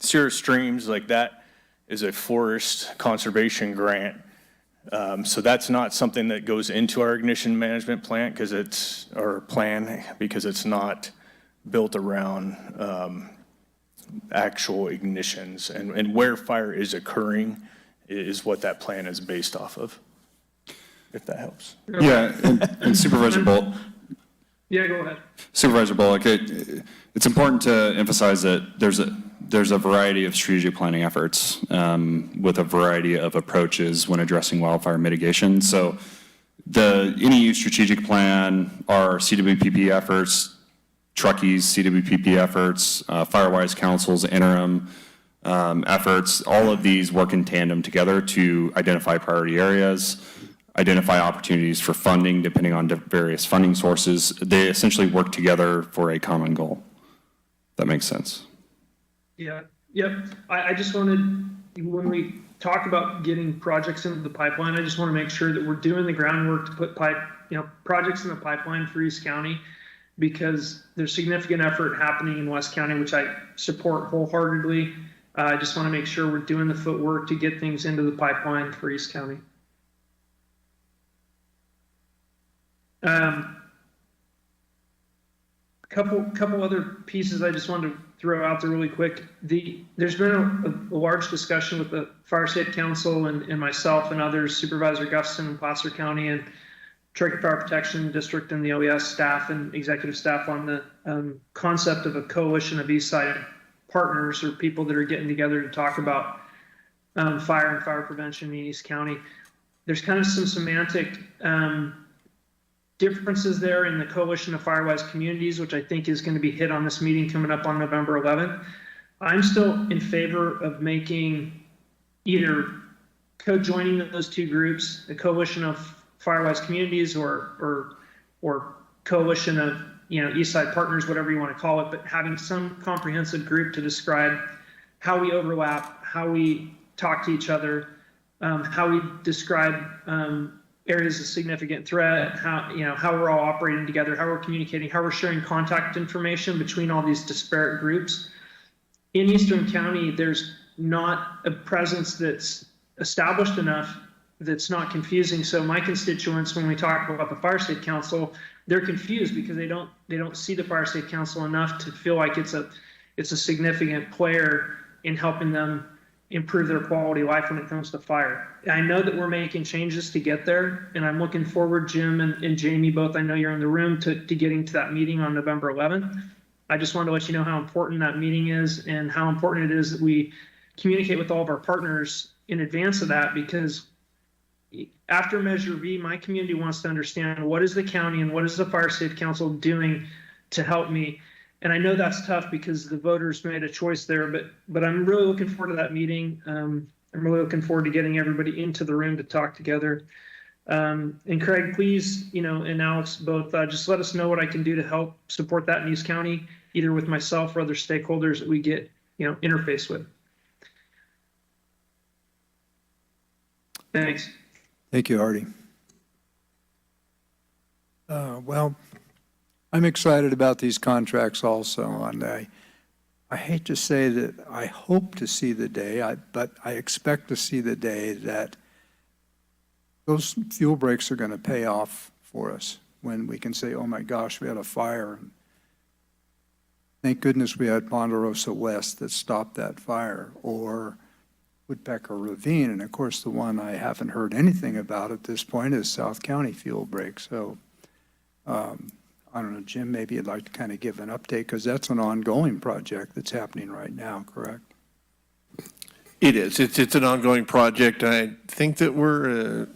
S2: Sierra Streams, like that is a forest conservation grant. So that's not something that goes into our ignition management plan because it's not built around actual ignitions, and where fire is occurring is what that plan is based off of, if that helps.
S21: Yeah, and Supervisor Bolt.
S7: Yeah, go ahead.
S21: Supervisor Bullock, it's important to emphasize that there's a variety of strategic planning efforts with a variety of approaches when addressing wildfire mitigation. So the NEU strategic plan, our CWPP efforts, Truckee's CWPP efforts, Firewise Council's interim efforts, all of these work in tandem together to identify priority areas, identify opportunities for funding depending on various funding sources. They essentially work together for a common goal. That makes sense.
S7: Yeah, yep. I just wanted, when we talk about getting projects into the pipeline, I just want to make sure that we're doing the groundwork to put projects in the pipeline for East County, because there's significant effort happening in West County, which I support wholeheartedly. I just want to make sure we're doing the footwork to get things into the pipeline for East County. Couple other pieces I just wanted to throw out there really quick. There's been a large discussion with the Fire State Council and myself and others, Supervisor Guston in Placer County and Cherokee Fire Protection District and the OES staff and executive staff on the concept of a coalition of East Side partners, or people that are getting together to talk about fire and fire prevention in East County. There's kind of some semantic differences there in the coalition of Firewise communities, which I think is going to be hit on this meeting coming up on November 11th. I'm still in favor of making either co-joining those two groups, a coalition of Firewise communities or coalition of East Side partners, whatever you want to call it, but having some comprehensive group to describe how we overlap, how we talk to each other, how we describe areas of significant threat, how we're all operating together, how we're communicating, how we're sharing contact information between all these disparate groups. In Eastern County, there's not a presence that's established enough that's not confusing. So my constituents, when we talk about the Fire State Council, they're confused because they don't see the Fire State Council enough to feel like it's a significant player in helping them improve their quality of life when it comes to fire. I know that we're making changes to get there, and I'm looking forward, Jim and Jamie, both, I know you're in the room, to getting to that meeting on November 11th. I just wanted to let you know how important that meeting is and how important it is that we communicate with all of our partners in advance of that, because after Measure V, my community wants to understand what is the county and what is the Fire State Council doing to help me. And I know that's tough because the voters made a choice there, but I'm really looking forward to that meeting. I'm really looking forward to getting everybody into the room to talk together. And Craig, please, and Alex both, just let us know what I can do to help support that in East County. either with myself or other stakeholders that we get, interface with. Thanks.
S13: Thank you, Artie. Well, I'm excited about these contracts also, and I hate to say that I hope to see the day, but I expect to see the day that those fuel breaks are going to pay off for us when we can say, oh my gosh, we had a fire. Thank goodness we had Ponderosa West that stopped that fire, or Woodpecker Ravine. And of course, the one I haven't heard anything about at this point is South County fuel break. So I don't know, Jim, maybe you'd like to kind of give an update, because that's an ongoing project that's happening right now, correct?
S8: It is. It's an ongoing project. I think that we're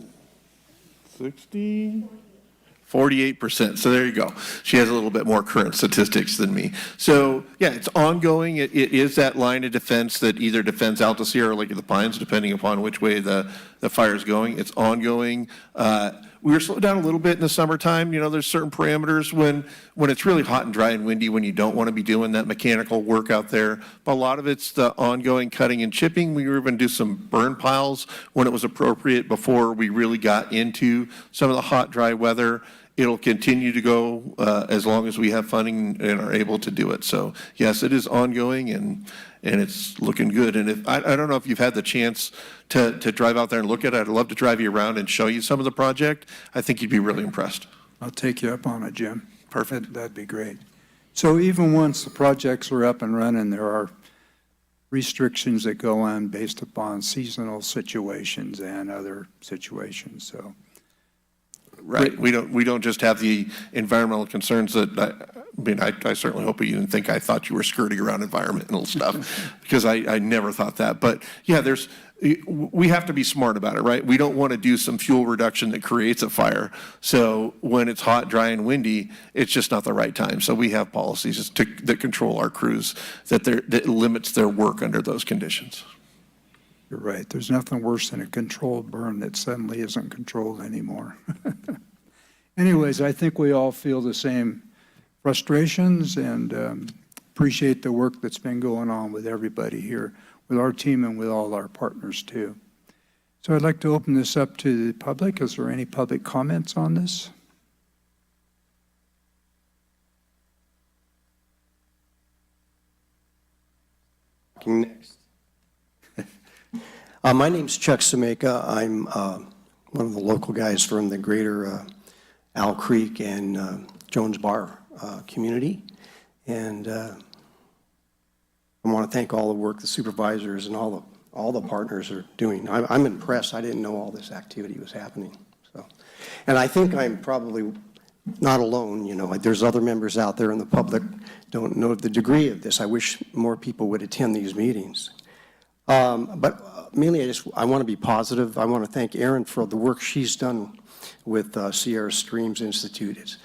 S8: 48%. So there you go. She has a little bit more current statistics than me. So yeah, it's ongoing. It is that line of defense that either defends Alta or Lake of the Pines, depending upon which way the fire is going. It's ongoing. We were slowed down a little bit in the summertime. There's certain parameters when it's really hot and dry and windy, when you don't want to be doing that mechanical work out there. But a lot of it's the ongoing cutting and chipping. We were even do some burn piles when it was appropriate before we really got into some of the hot, dry weather. It'll continue to go as long as we have funding and are able to do it. So yes, it is ongoing, and it's looking good. And if I don't know if you've had the chance to drive out there and look at it. I'd love to drive you around and show you some of the project. I think you'd be really impressed.
S13: I'll take you up on it, Jim.
S8: Perfect.
S13: That'd be great. So even once the projects are up and running, there are restrictions that go on based upon seasonal situations and other situations. So.
S8: Right. We don't just have the environmental concerns that, I certainly hope you didn't think I thought you were skirting around environmental stuff, because I never thought that. But yeah, we have to be smart about it, right? We don't want to do some fuel reduction that creates a fire. So when it's hot, dry, and windy, it's just not the right time. So we have policies that control our crews, that limits their work under those conditions.
S13: You're right. There's nothing worse than a controlled burn that suddenly isn't controlled anymore. Anyways, I think we all feel the same frustrations, and appreciate the work that's been going on with everybody here, with our team and with all our partners too. So I'd like to open this up to the public. Is there any public comments on this?
S12: Next. My name's Chuck Sameka. I'm one of the local guys from the greater Owl Creek and Jones Bar community. And I want to thank all the work the supervisors and all the partners are doing. I'm impressed. I didn't know all this activity was happening. So, and I think I'm probably not alone. There's other members out there in the public don't know the degree of this. I wish more people would attend these meetings. But mainly I want to be positive. I want to thank Erin for the work she's done with Sierra Streams Institute. It's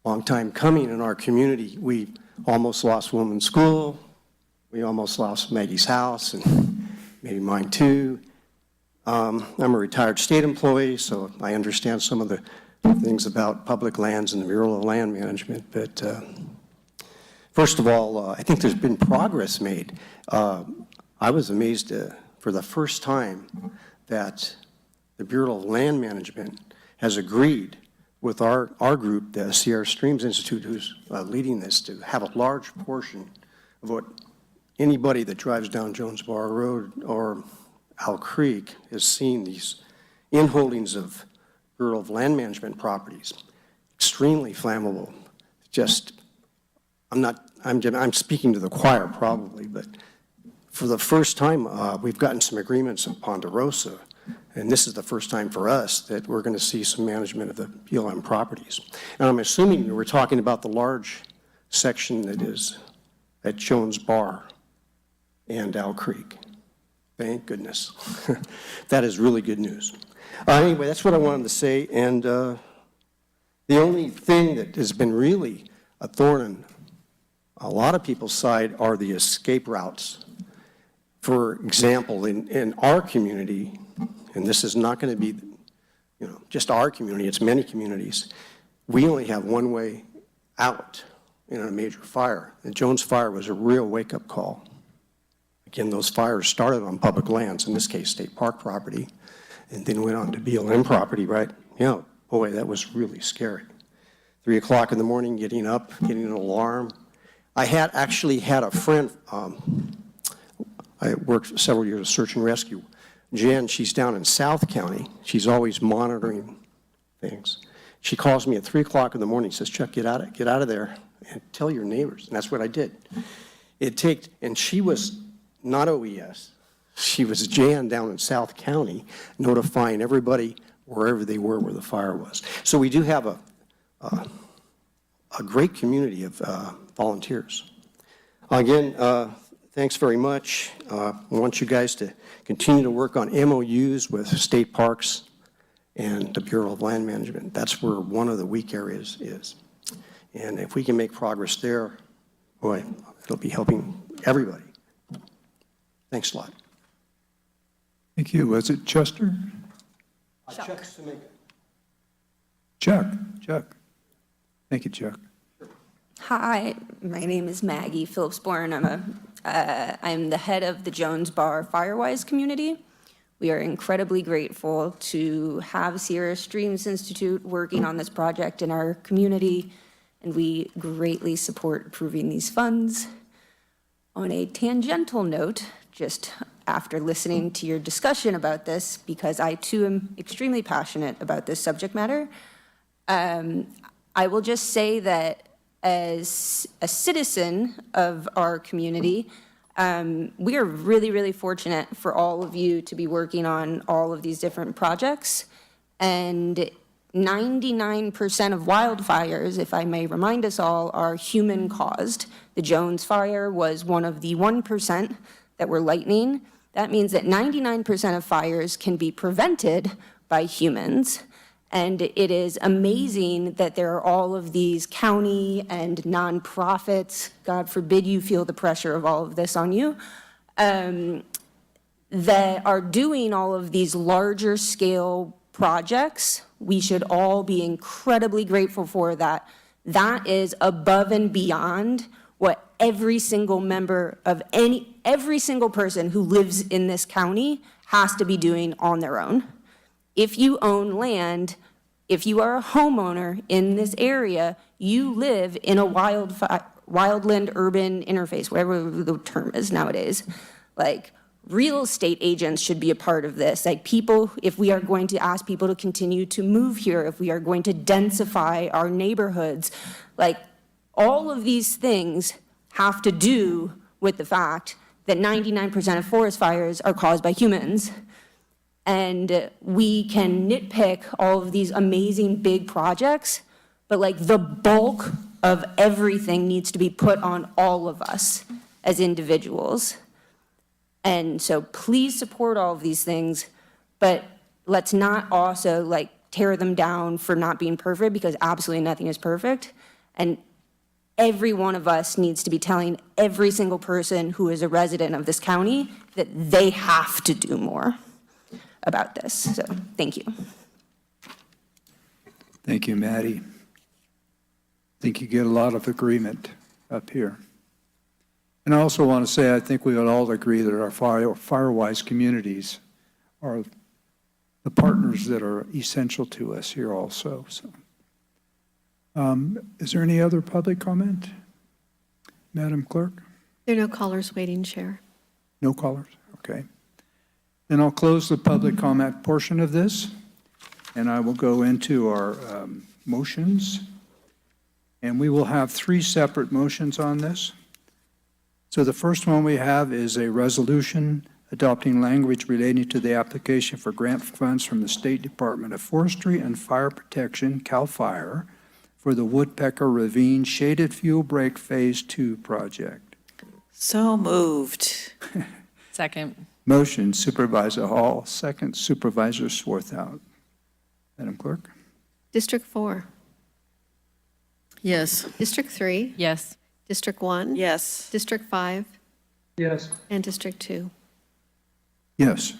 S12: a long time coming in our community. We almost lost Women's School. We almost lost Maggie's house, and maybe mine too. I'm a retired state employee, so I understand some of the things about public lands and the Bureau of Land Management. But first of all, I think there's been progress made. I was amazed for the first time that the Bureau of Land Management has agreed with our group, the Sierra Streams Institute, who's leading this, to have a large portion of what anybody that drives down Jones Bar Road or Owl Creek has seen, these inholdings of Bureau of Land Management properties, extremely flammable. Just, I'm speaking to the choir probably, but for the first time, we've gotten some agreements in Ponderosa, and this is the first time for us that we're going to see some management of the BLM properties. And I'm assuming we're talking about the large section that is at Jones Bar and Owl Creek. Thank goodness. That is really good news. Anyway, that's what I wanted to say, and the only thing that has been really a thorn in a lot of people's side are the escape routes. For example, in our community, and this is not going to be, just our community, it's many communities, we only have one way out in a major fire. The Jones Fire was a real wake-up call. Again, those fires started on public lands, in this case, state park property, and then went on to BLM property, right? Yeah, boy, that was really scary. 3 o'clock in the morning, getting up, getting an alarm. I had actually had a friend, I worked several years of search and rescue. Jen, she's down in South County. She's always monitoring things. She calls me at 3 o'clock in the morning, says, Chuck, get out of there and tell your neighbors. And that's what I did. And she was not OES. She was Jan down in South County, notifying everybody wherever they were where the fire was. So we do have a great community of volunteers. Again, thanks very much. I want you guys to continue to work on MOUs with state parks and the Bureau of Land Management. That's where one of the weak areas is. And if we can make progress there, boy, it'll be helping everybody. Thanks a lot.
S13: Thank you. Was it Chester?
S12: Chuck Samika.
S13: Chuck. Thank you, Chuck.
S9: Hi, my name is Maggie Phillipsborn. I'm the head of the Jones Bar Firewise community. We are incredibly grateful to have Sierra Streams Institute working on this project in our community, and we greatly support approving these funds. On a tangential note, just after listening to your discussion about this, because I too am extremely passionate about this subject matter, I will just say that as a citizen of our community, we are really, really fortunate for all of you to be working on all of these different projects. And 99% of wildfires, if I may remind us all, are human-caused. The Jones Fire was one of the 1% that were lightning. That means that 99% of fires can be prevented by humans. And it is amazing that there are all of these county and nonprofits, God forbid you feel the pressure of all of this on you, that are doing all of these larger scale projects. We should all be incredibly grateful for that. That is above and beyond what every single member of every single person who lives in this county has to be doing on their own. If you own land, if you are a homeowner in this area, you live in a wildland urban interface, whatever the term is nowadays. Like, real estate agents should be a part of this. Like, people, if we are going to ask people to continue to move here, if we are going to densify our neighborhoods, like, all of these things have to do with the fact that 99% of forest fires are caused by humans. And we can nitpick all of these amazing big projects, but like the bulk of everything needs to be put on all of us as individuals. And so please support all of these things, but let's not also like tear them down for not being perfect, because absolutely nothing is perfect. And every one of us needs to be telling every single person who is a resident of this county that they have to do more about this. So thank you.
S13: Thank you, Maddie. I think you get a lot of agreement up here. And I also want to say, I think we would all agree that our Firewise communities are the partners that are essential to us here also. So, is there any other public comment? Madam Clerk?
S14: There are no callers waiting, Chair.
S13: No callers? Okay. Then I'll close the public comment portion of this, and I will go into our motions. And we will have 3 separate motions on this. So the first one we have is a resolution adopting language relating to the application for grant funds from the State Department of Forestry and Fire Protection, CAL FIRE, for the Woodpecker Ravine Shaded Fuel Break Phase 2 project.
S4: So moved.
S10: Second.
S13: Motion, Supervisor Hall. Second, Supervisor Swarthout. Madam Clerk?
S14: District 4.
S3: Yes.
S14: District 3.
S10: Yes.
S14: District 1.
S4: Yes.
S14: District 5.
S7: Yes.
S14: And District 2.
S13: Yes.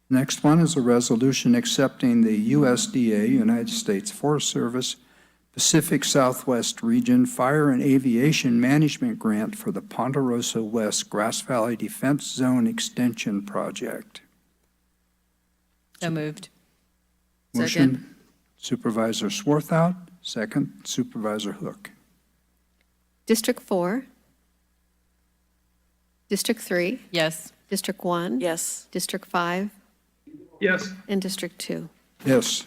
S13: Next one is a resolution accepting the USDA, United States Forest Service,
S17: Pacific Southwest Region Fire and Aviation Management Grant for the Ponderosa West Grass Valley Defense Zone Extension Project.
S10: So moved.
S17: Motion Supervisor Swarthout, second Supervisor Hook.
S14: District 4, District 3,
S10: Yes.
S14: District 1,
S4: Yes.
S14: District 5,
S7: Yes.
S14: and District 2.
S17: Yes.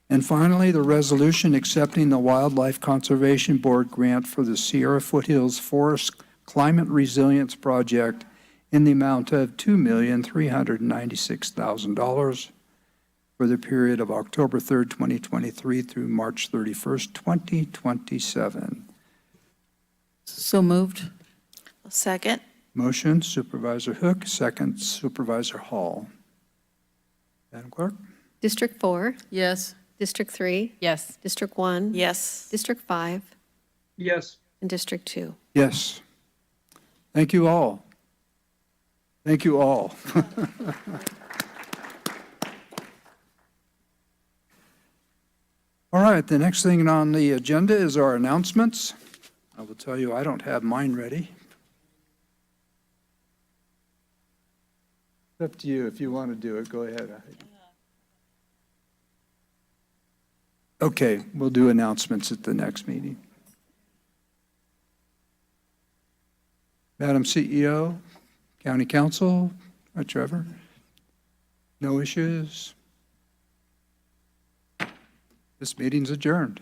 S17: And finally, the resolution accepting the Wildlife Conservation Board grant for the Sierra Foothills Forest Climate Resilience Project in the amount of $2,396,000 for the period of October 3rd, 2023 through March 31st, 2027.
S3: So moved.
S4: Second?
S17: Motion Supervisor Hook, second Supervisor Hall. Madam Clerk?
S14: District 4,
S3: Yes.
S14: District 3,
S10: Yes.
S14: District 1,
S4: Yes.
S14: District 5,
S7: Yes.
S14: and District 2.
S17: Yes. Thank you all. Thank you all. All right, the next thing on the agenda is our announcements. I will tell you, I don't have mine ready. It's up to you. If you want to do it, go ahead. Okay, we'll do announcements at the next meeting. Madam CEO, County Council, Trevor? No issues? This meeting's adjourned.